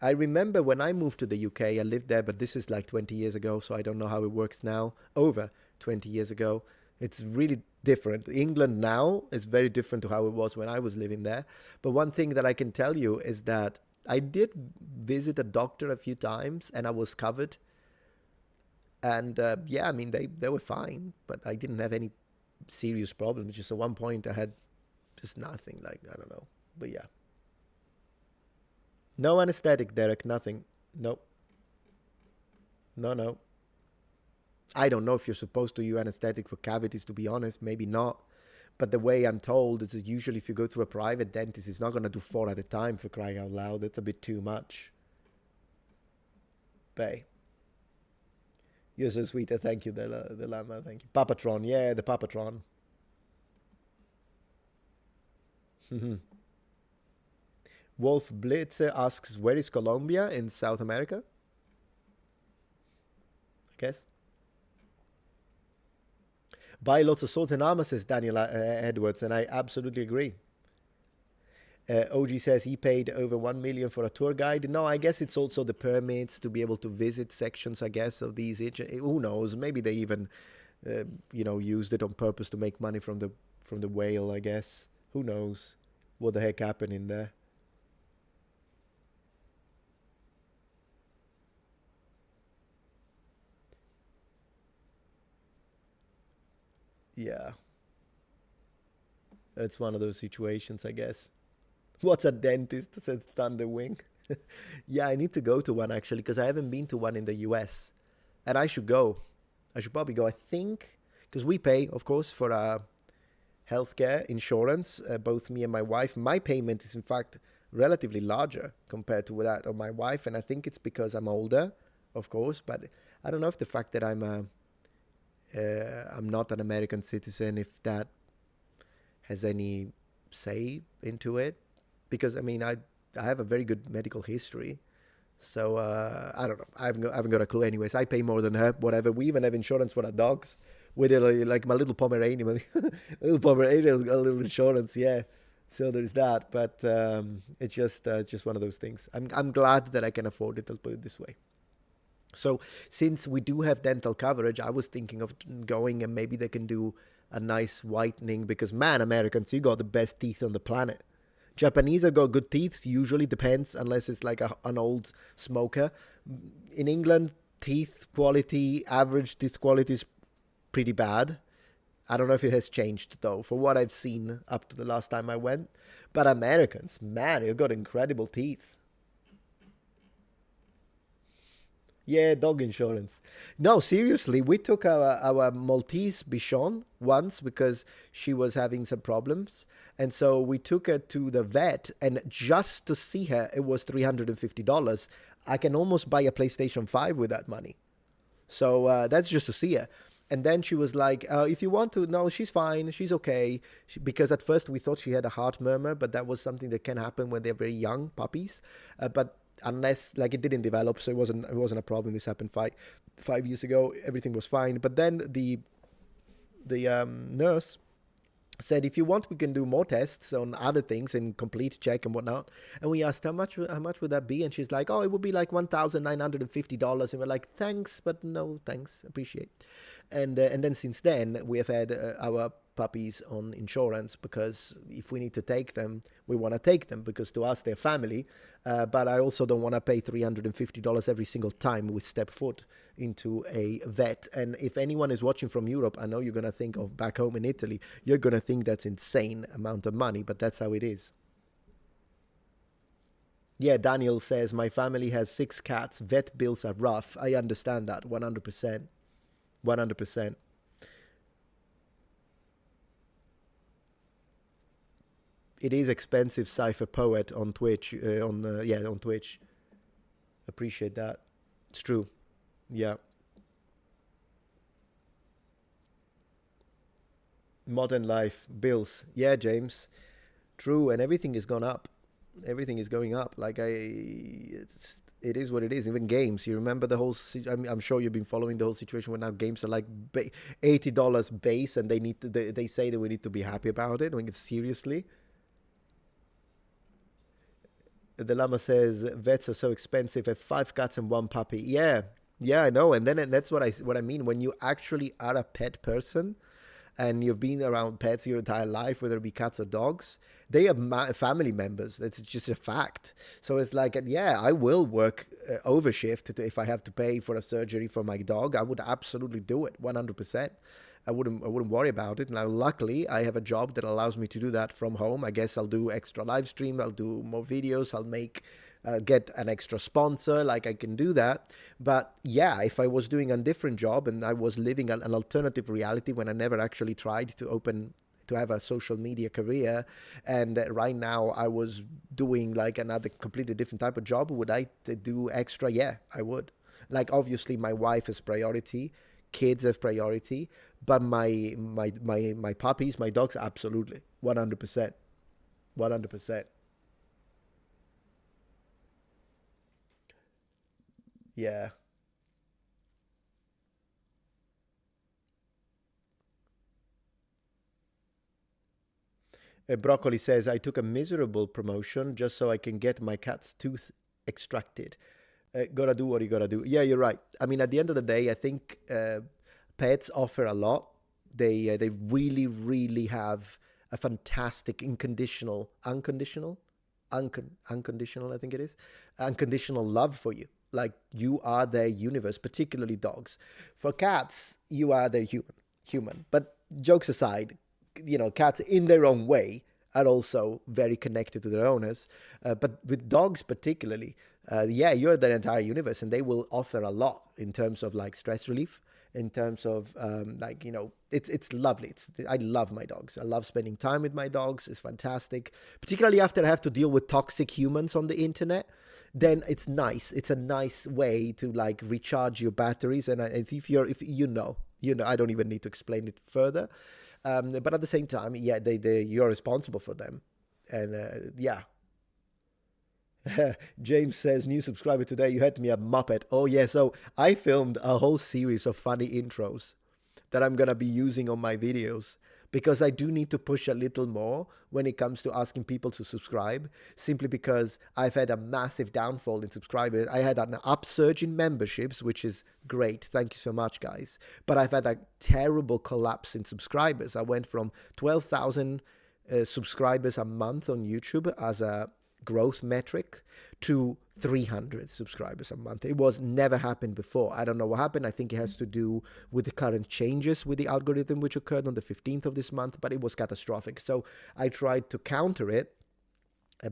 I remember when I moved to the UK, I lived there, but this is like 20 years ago, so I don't know how it works now. Over 20 years ago. It's really different. England now is very different to how it was when I was living there. But one thing that I can tell you is that I did visit a doctor a few times, and I was covered. And yeah, I mean, they were fine, but I didn't have any serious problems. Just at one point I had just nothing, like, I don't know. But yeah. No anesthetic, Derek, nothing. No. No. I don't know if you're supposed to use anesthetic for cavities, to be honest. Maybe not. But the way I'm told is that usually if you go through a private dentist, it's not going to do 4 at a time, for crying out loud. That's a bit too much. Bay. You're so sweet. Thank you, the llama. Thank you. Papatron. Yeah, the Papatron. Wolf Blitzer asks, where is Colombia in South America? I guess. Buy lots of swords and armor, says Daniel Edwards, and I absolutely agree. OG says he paid over 1 million for a tour guide. No, I guess it's also the permits to be able to visit sections, I guess, of these. Who knows? Maybe they even, used it on purpose to make money from the whale, I guess. Who knows what the heck happened in there? Yeah. It's one of those situations, I guess. What's a dentist? Said Thunderwing. Yeah, I need to go to one, actually, because I haven't been to one in the US. And I should go. I should probably go, I think, because we pay, of course, for healthcare insurance, both me and my wife. My payment is, in fact, relatively larger compared to that of my wife. And I think it's because I'm older, of course. But I don't know if the fact that I'm not an American citizen, if that has any say into it, because I mean I have a very good medical history, so I don't know. I haven't got a clue. Anyways, I pay more than her. Whatever. We even have insurance for our dogs. With it, like my little Pomeranian, little Pomeranian's got a little insurance. Yeah, so there's that. But it's just one of those things. I'm glad that I can afford it. I'll put it this way. So since we do have dental coverage, I was thinking of going, and maybe they can do a nice whitening, because man, Americans, you got the best teeth on the planet. Japanese have got good teeth, usually, depends, unless it's like an old smoker. In England, teeth quality, average teeth quality is pretty bad. I don't know if it has changed, though, for what I've seen up to the last time I went. But Americans, man, you've got incredible teeth. Yeah, dog insurance. No, seriously, we took our Maltese Bichon once because she was having some problems. And so we took her to the vet, and just to see her, it was $350. I can almost buy a PlayStation 5 with that money. So that's just to see her. And then she was like, if you want to, no, she's fine, she's okay. Because at first we thought she had a heart murmur, but that was something that can happen when they're very young puppies. But unless, like, it didn't develop, so it wasn't a problem. This happened 5 years ago. Everything was fine. But then the nurse said, if you want, we can do more tests on other things and complete check and whatnot. And we asked, how much would that be? And she's like, oh, it would be like $1,950. And we're like, thanks, but no thanks, appreciate. And then since then, we have had our puppies on insurance, because if we need to take them, we want to take them, because to us, they're family. But I also don't want to pay $350 every single time we step foot into a vet. And if anyone is watching from Europe, I know you're going to think of back home in Italy, you're going to think that's insane amount of money, but that's how it is. Yeah, Daniel says, my family has 6 cats. Vet bills are rough. I understand that 100%. 100%. It is expensive, Cypher Poet on Twitch. On Twitch. Appreciate that. It's true. Yeah. Modern life, bills. Yeah, James. True, and everything has gone up. Everything is going up. Like it is what it is. Even games. You remember the whole? I'm sure you've been following the whole situation where now games are like $80 base, and they say that we need to be happy about it. When it's seriously. The llama says vets are so expensive. I have 5 cats and 1 puppy. Yeah, I know. And then that's what I mean. When you actually are a pet person, and you've been around pets your entire life, whether it be cats or dogs, they are family members. That's just a fact. So it's like, yeah, I will work overshift if I have to pay for a surgery for my dog. I would absolutely do it, 100%. I wouldn't worry about it. Now, luckily, I have a job that allows me to do that from home. I guess I'll do extra live stream. I'll do more videos. I'll get an extra sponsor. Like, I can do that. But yeah, if I was doing a different job and I was living an alternative reality when I never actually tried to have a social media career, and right now I was doing like another completely different type of job, would I do extra? Yeah, I would. Like, obviously, my wife is priority. Kids have priority, but my puppies, my dogs, absolutely 100%. Yeah. Broccoli says, I took a miserable promotion just so I can get my cat's tooth extracted. Gotta do what you gotta do. Yeah, you're right. I mean, at the end of the day, I think pets offer a lot. They really, really have a fantastic unconditional, I think it is, unconditional love for you. Like, you are their universe, particularly dogs. For cats, you are their human. But jokes aside, cats in their own way are also very connected to their owners. But with dogs particularly, you're their entire universe, and they will offer a lot in terms of like stress relief, in terms of it's lovely. I love my dogs. I love spending time with my dogs. It's fantastic, particularly after I have to deal with toxic humans on the internet. Then it's nice. It's a nice way to like recharge your batteries. And if you know, I don't even need to explain it further. But at the same time, yeah, you're responsible for them. And yeah. James says, new subscriber today, you had me a Muppet. Oh yeah, so I filmed a whole series of funny intros that I'm going to be using on my videos, because I do need to push a little more when it comes to asking people to subscribe, simply because I've had a massive downfall in subscribers. I had an upsurge in memberships, which is great. Thank you so much, guys. But I've had a terrible collapse in subscribers. I went from 12,000 subscribers a month on YouTube as a growth metric to 300 subscribers a month. It was never happened before. I don't know what happened. I think it has to do with the current changes with the algorithm, which occurred on the 15th of this month, but it was catastrophic. So I tried to counter it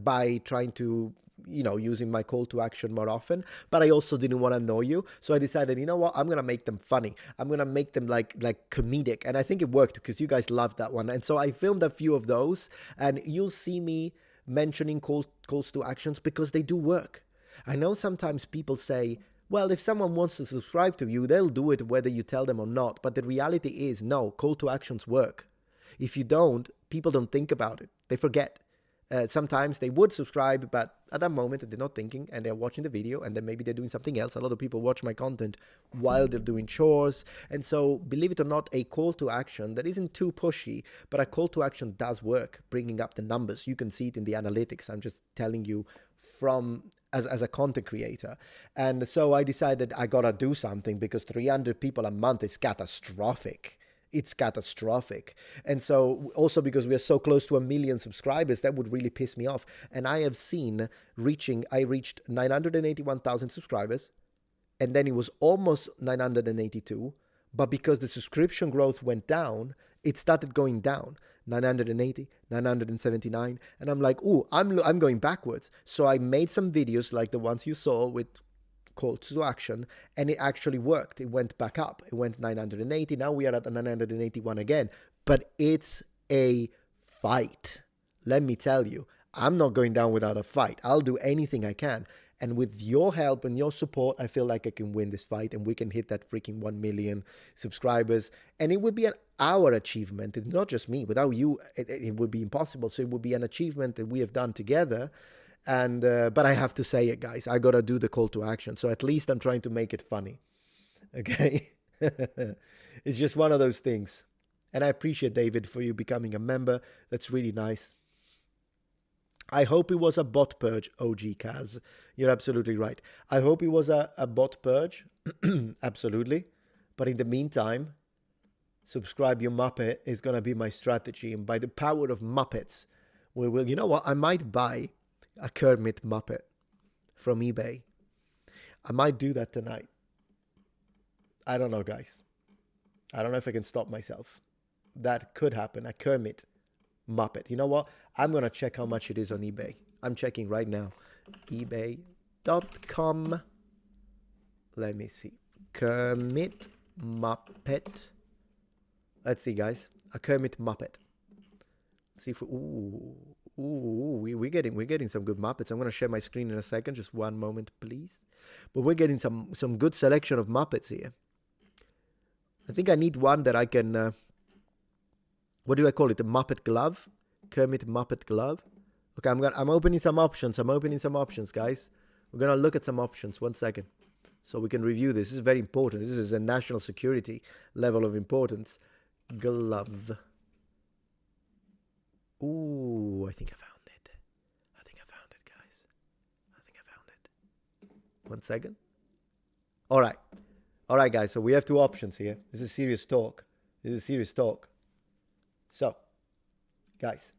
by trying to, using my call to action more often, but I also didn't want to annoy you. So I decided, you know what, I'm going to make them funny. I'm going to make them like comedic. And I think it worked because you guys loved that one. And so I filmed a few of those, and you'll see me mentioning calls to actions because they do work. I know sometimes people say, Well, if someone wants to subscribe to you, they'll do it whether you tell them or not. But the reality is, no, call to actions work. If you don't, people don't think about it. They forget. Sometimes they would subscribe, but at that moment they're not thinking and they're watching the video, and then maybe they're doing something else. A lot of people watch my content while they're doing chores. And so, believe it or not, a call to action that isn't too pushy, but a call to action does work, bringing up the numbers. You can see it in the analytics. I'm just telling you from as a content creator. And so I decided I gotta do something, because 300 people a month is catastrophic. It's catastrophic. And so also because we are so close to 1 million subscribers, that would really piss me off. And I have seen I reached 981,000 subscribers, and then it was almost 982. But because the subscription growth went down, it started going down. 980, 979. And I'm like, ooh, I'm going backwards. So I made some videos like the ones you saw with call to action, and it actually worked. It went back up. It went 980. Now we are at 981 again. But it's a fight. Let me tell you, I'm not going down without a fight. I'll do anything I can. And with your help and your support, I feel like I can win this fight, and we can hit that freaking 1 million subscribers. And it would be our achievement. It's not just me. Without you, it would be impossible. So it would be an achievement that we have done together. And but I have to say it, guys. I gotta do the call to action. So at least I'm trying to make it funny. Okay? It's just one of those things. And I appreciate, David, for you becoming a member. That's really nice. I hope it was a bot purge, OG Kaz. You're absolutely right. I hope it was a bot purge. Absolutely. But in the meantime, subscribe your Muppet is going to be my strategy. And by the power of Muppets, we will, you know what? I might buy a Kermit Muppet from eBay. I might do that tonight. I don't know, guys. I don't know if I can stop myself. That could happen. A Kermit Muppet. You know what? I'm going to check how much it is on eBay. I'm checking right now. eBay.com. Let me see. Kermit Muppet. Let's see, guys. A Kermit Muppet. See if we're getting some good Muppets. I'm going to share my screen in a second. Just one moment, please. But we're getting some good selection of Muppets here. I think I need one that I can... what do I call it? A Muppet glove? Kermit Muppet glove. Okay, I'm opening some options. I'm opening some options, guys. We're gonna look at some options. 1 second, so we can review this. This is very important. This is a national security level of importance. Glove. Ooh, I think I found it. I think I found it, guys. I think I found it. 1 second. All right, guys. So we have two options here. This is serious talk. So, guys,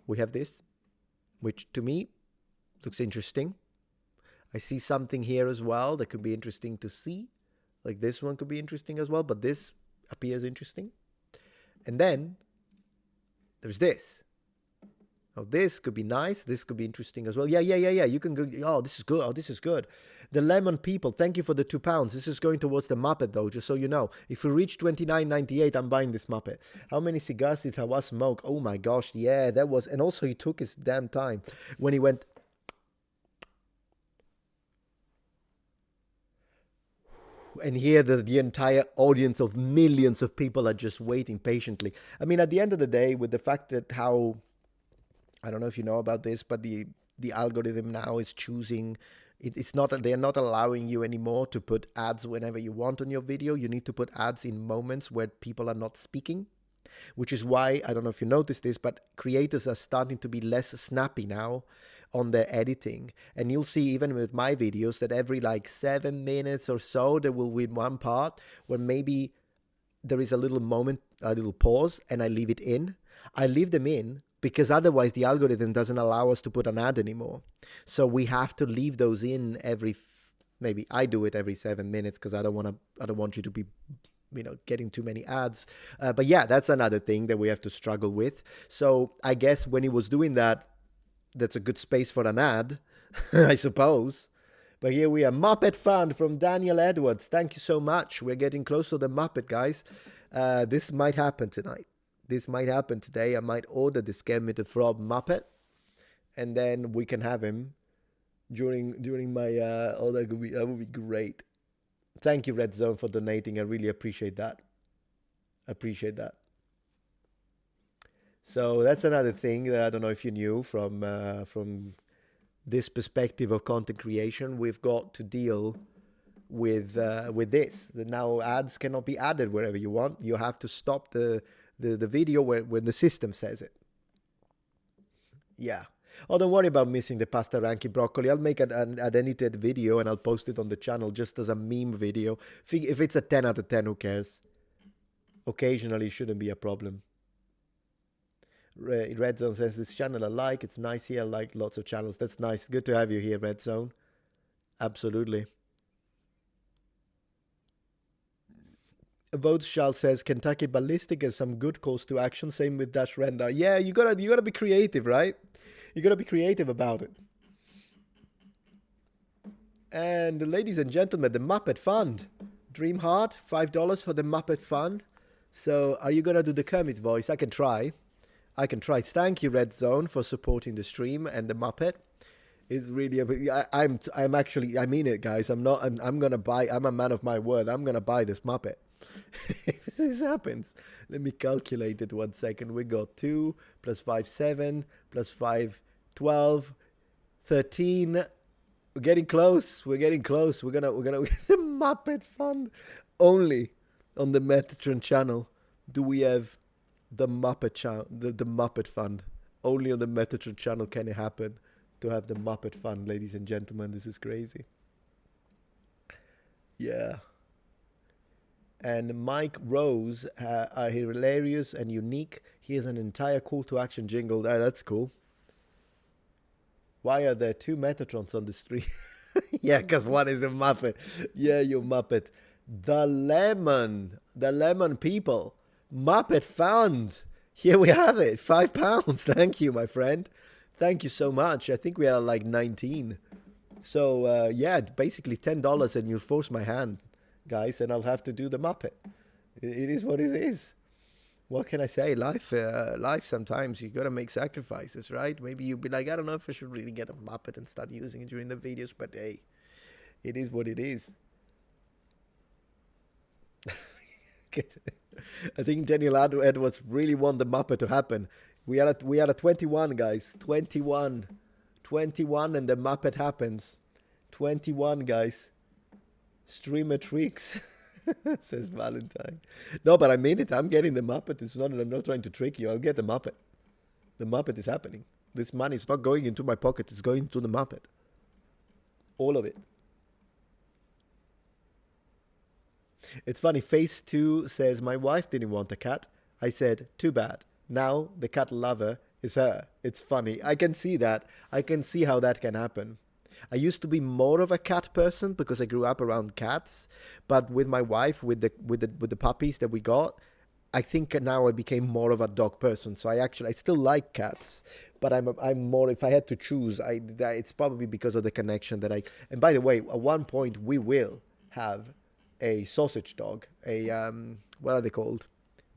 we have this, which to me looks interesting. I see something here as well that could be interesting to see. Like this one could be interesting as well, but this appears interesting. And then there's this. Oh, this could be nice. This could be interesting as well. Yeah. You can go, oh, this is good. Oh, this is good. The Lemon People, thank you for the £2. This is going towards the Muppet, though, just so you know. If we reach $29.98, I'm buying this Muppet. How many cigars did Hawass smoke? Oh, my gosh, yeah, that was... And also, he took his damn time when he went... And here the entire audience of millions of people are just waiting patiently. I mean, at the end of the day, with the fact that how... I don't know if you know about this, but the algorithm now is choosing... It's not, they're not allowing you anymore to put ads whenever you want on your video. You need to put ads in moments where people are not speaking, which is why, I don't know if you noticed this, but creators are starting to be less snappy now on their editing. And you'll see even with my videos that every like 7 minutes or so, there will be one part where maybe there is a little moment, a little pause, and I leave it in. I leave them in because otherwise the algorithm doesn't allow us to put an ad anymore. So we have to leave those in maybe I do it every 7 minutes because I don't want you to be, getting too many ads. But yeah, that's another thing that we have to struggle with. So I guess when he was doing that, that's a good space for an ad, I suppose. But here we are. Muppet Fund from Daniel Edwards. Thank you so much. We're getting close to the Muppet, guys. This might happen tonight. This might happen today. I might order this Kermit the Frog Muppet, and then we can have him during my oh that would be great. Thank you, Red Zone, for donating. I really appreciate that. Appreciate that. So that's another thing that I don't know if you knew from this perspective of content creation. We've got to deal with this. That now ads cannot be added wherever you want. You have to stop the video when the system says it. Yeah. Oh, don't worry about missing the pasta ranky broccoli. I'll make an edited video and I'll post it on the channel just as a meme video. If it's a 10 out of 10, who cares? Occasionally shouldn't be a problem. Red Zone says, this channel I like. It's nice here. I like lots of channels. That's nice. Good to have you here, Red Zone. Absolutely. Vote Shal says, Kentucky Ballistic has some good calls to action. Same with Dash Render. Yeah, you gotta be creative, right? You gotta be creative about it. And ladies and gentlemen, the Muppet Fund. Dream Heart, $5 for the Muppet Fund. So are you gonna do the Kermit voice? I can try. Thank you, Red Zone, for supporting the stream and the Muppet. It's really I'm actually, I mean it, guys. I'm gonna buy. I'm a man of my word. I'm gonna buy this Muppet. If this happens, let me calculate it 1 second. We got 2 plus 5 7 plus 5 12 13. We're getting close. We're gonna the Muppet Fund. Only on the Metatron channel do we have the Muppet channel, the Muppet Fund. Only on the Metatron channel can it happen to have the Muppet Fund, ladies and gentlemen. This is crazy. Yeah. And Mike Rose are hilarious and unique. He has an entire call to action jingle. That's cool. Why are there 2 Metatrons on the street? Yeah, because one is a Muppet. Yeah, you Muppet. The Lemon people. Muppet Fund. Here we have it. £5. Thank you, my friend. Thank you so much. I think we are like 19. So, yeah, basically $10 and you'll force my hand, guys, and I'll have to do the Muppet. It is what it is. What can I say? Life sometimes you gotta make sacrifices, right? Maybe you'll be like, I don't know if I should really get a Muppet and start using it during the videos, but hey, it is what it is. I think Daniel Edwards really want the Muppet to happen. We are at 21, guys. 21, and the Muppet happens. 21, guys. Streamer tricks, says Valentine. No, but I mean it. I'm getting the Muppet. I'm not trying to trick you. I'll get the Muppet. The Muppet is happening. This money is not going into my pocket. It's going to the Muppet. All of it. It's funny. Phase 2 says, my wife didn't want a cat. I said, too bad. Now the cat lover is her. It's funny. I can see that. I can see how that can happen. I used to be more of a cat person because I grew up around cats, but with my wife, with the puppies that we got, I think now I became more of a dog person. So I still like cats, but I'm more, if I had to choose, it's probably because of the connection that and by the way, at one point we will have a sausage dog, what are they called?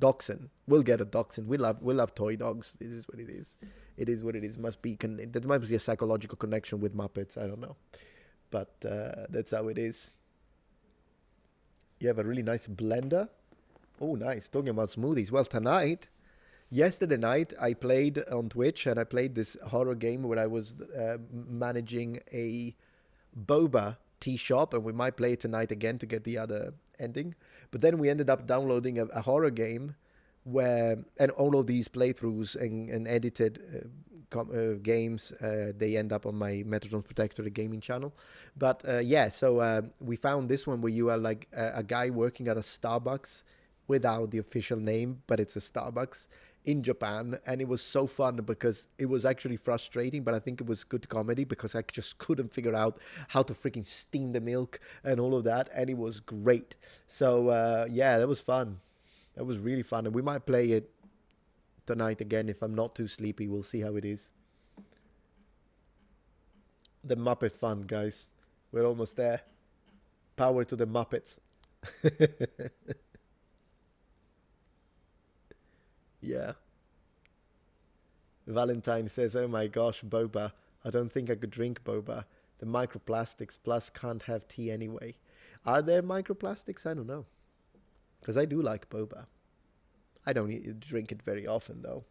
Dachshund. We'll get a dachshund. We love toy dogs. This is what it is. It is what it is. There must be a psychological connection with Muppets. I don't know, but that's how it is. You have a really nice blender. Oh, nice. Talking about smoothies. Well, yesterday night, I played on Twitch and I played this horror game where I was managing a boba tea shop, and we might play it tonight again to get the other ending. But then we ended up downloading a horror game and all of these playthroughs and edited games, they end up on my Metatron Protectorate gaming channel. But yeah, so we found this one where you are like a guy working at a Starbucks without the official name, but it's a Starbucks in Japan, and it was so fun because it was actually frustrating, but I think it was good comedy because I just couldn't figure out how to freaking steam the milk and all of that, and it was great. So yeah, that was fun. That was really fun, and we might play it tonight again if I'm not too sleepy. We'll see how it is. The Muppet Fund, guys. We're almost there. Power to the Muppets. Yeah. Valentine says, oh my gosh, boba. I don't think I could drink boba. The microplastics plus can't have tea anyway. Are there microplastics? I don't know. Because I do like boba. I don't drink it very often though.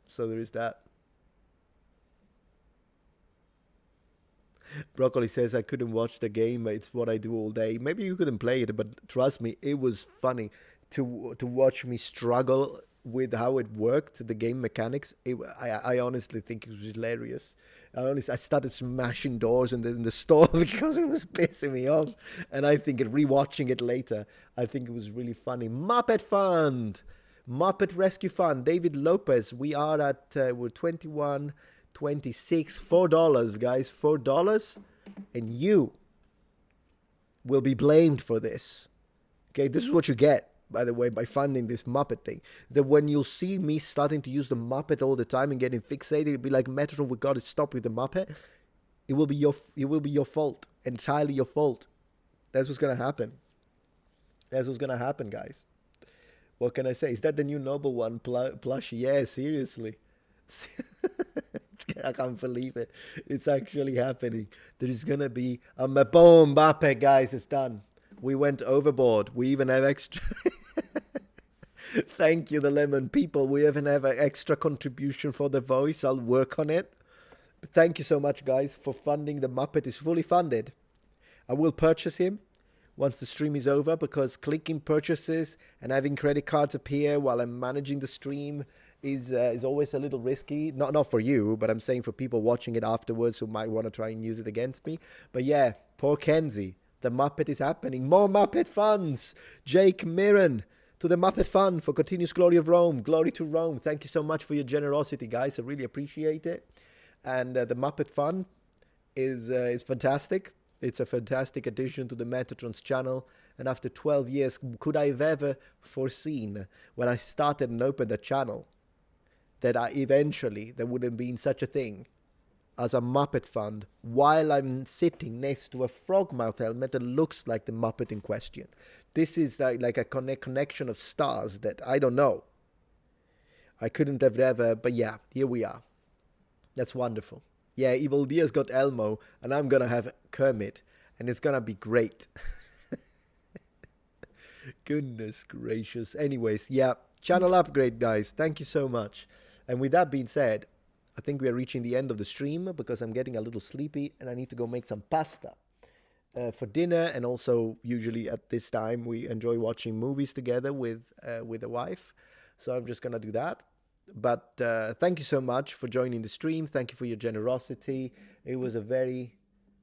So there is that. Broccoli says, I couldn't watch the game. It's what I do all day. Maybe you couldn't play it, but trust me, it was funny to watch me struggle with how it worked, the game mechanics. I honestly think it was hilarious. I started smashing doors in the store because it was pissing me off. And I think rewatching it later, I think it was really funny. Muppet Fund, Muppet Rescue Fund, David Lopez. We are at we're 21, 26, $4, guys, $4, and you will be blamed for this. Okay, this is what you get, by the way, by funding this Muppet thing. That when you'll see me starting to use the Muppet all the time and getting fixated, it'll be like, Metatron, we got to stop with the Muppet. It will be your fault, entirely your fault. That's what's gonna happen. That's what's gonna happen, guys. What can I say? Is that the new Noble One plushie? Yeah, seriously. I can't believe it. It's actually happening. There is gonna be a boom, Mbappe, guys. It's done. We went overboard. We even have extra. Thank you, the lemon people. We even have an extra contribution for the voice. I'll work on it. But thank you so much, guys, for funding. The Muppet is fully funded. I will purchase him once the stream is over, because clicking purchases and having credit cards appear while I'm managing the stream is always a little risky. Not for you, but I'm saying for people watching it afterwards who might want to try and use it against me. But yeah, poor Kenzie. The Muppet is happening. More Muppet funds. Jake Mirren to the Muppet Fund for continuous glory of Rome. Glory to Rome. Thank you so much for your generosity, guys. I really appreciate it. And the Muppet Fund is fantastic. It's a fantastic addition to the Metatron's channel. And after 12 years, could I have ever foreseen when I started and opened the channel that eventually there would have been such a thing as a Muppet Fund while I'm sitting next to a frogmouth helmet that looks like the Muppet in question? This is like a connection of stars that I don't know. I couldn't have ever, but yeah, here we are. That's wonderful. Yeah, Evil Dia's got Elmo, and I'm gonna have Kermit, and it's gonna be great. Goodness gracious. Anyways, yeah, channel upgrade, guys. Thank you so much. And with that being said, I think we are reaching the end of the stream because I'm getting a little sleepy and I need to go make some pasta for dinner. And also, usually at this time, we enjoy watching movies together with the wife. So I'm just gonna do that. But thank you so much for joining the stream. Thank you for your generosity. It was a very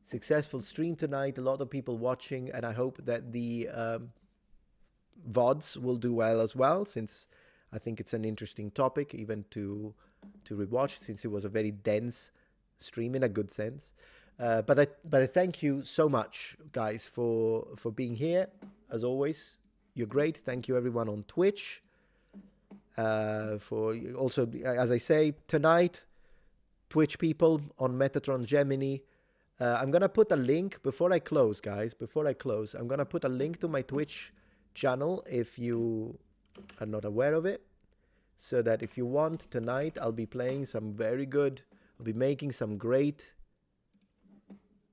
successful stream tonight. A lot of people watching, and I hope that the VODs will do well as well, since I think it's an interesting topic even to rewatch, since it was a very dense stream in a good sense. But I thank you so much, guys, for being here. As always, you're great. Thank you everyone on Twitch. For also, as I say, tonight, Twitch people on Metatron Gemini. I'm gonna put a link before I close, guys. Before I close, I'm gonna put a link to my Twitch channel if you are not aware of it, so that if you want, tonight I'll be playing some very good, I'll be making some great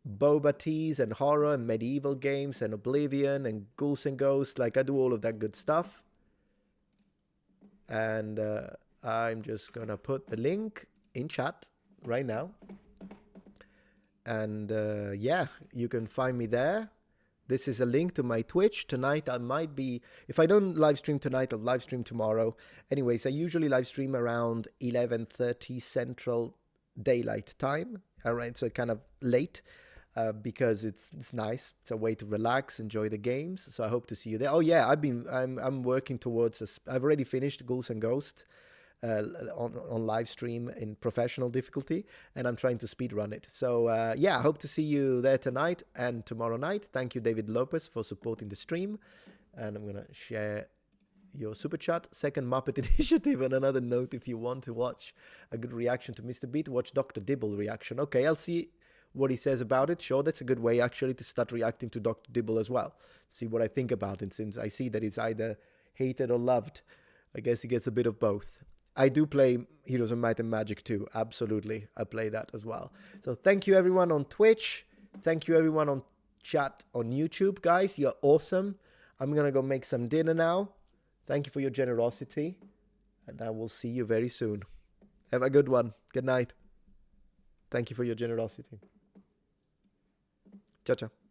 boba teas and horror and medieval games and Oblivion and Ghouls and Ghosts. Like, I do all of that good stuff. And I'm just gonna put the link in chat right now. And yeah, you can find me there. This is a link to my Twitch. Tonight I might be, if I don't live stream tonight, I'll live stream tomorrow. Anyways, I usually live stream around 11:30 Central Daylight Time. Alright, so kind of late. Because it's nice. It's a way to relax, enjoy the games. So I hope to see you there. Oh yeah, I'm working towards I've already finished Ghouls and Ghosts on live stream in professional difficulty, and I'm trying to speed run it. So yeah, I hope to see you there tonight and tomorrow night. Thank you, David Lopez, for supporting the stream, and I'm gonna share your super chat. Second Muppet Initiative. On another note, if you want to watch a good reaction to Mr. Beat, watch Dr. Dibble reaction. Okay, I'll see what he says about it. Sure, that's a good way actually to start reacting to Dr. Dibble as well. See what I think about it, since I see that it's either hated or loved. I guess he gets a bit of both. I do play Heroes of Might and Magic 2. Absolutely. I play that as well. So thank you everyone on Twitch. Thank you everyone on chat on YouTube. Guys, you're awesome. I'm going to go make some dinner now. Thank you for your generosity. And I will see you very soon. Have a good one. Good night. Thank you for your generosity. Ciao, ciao.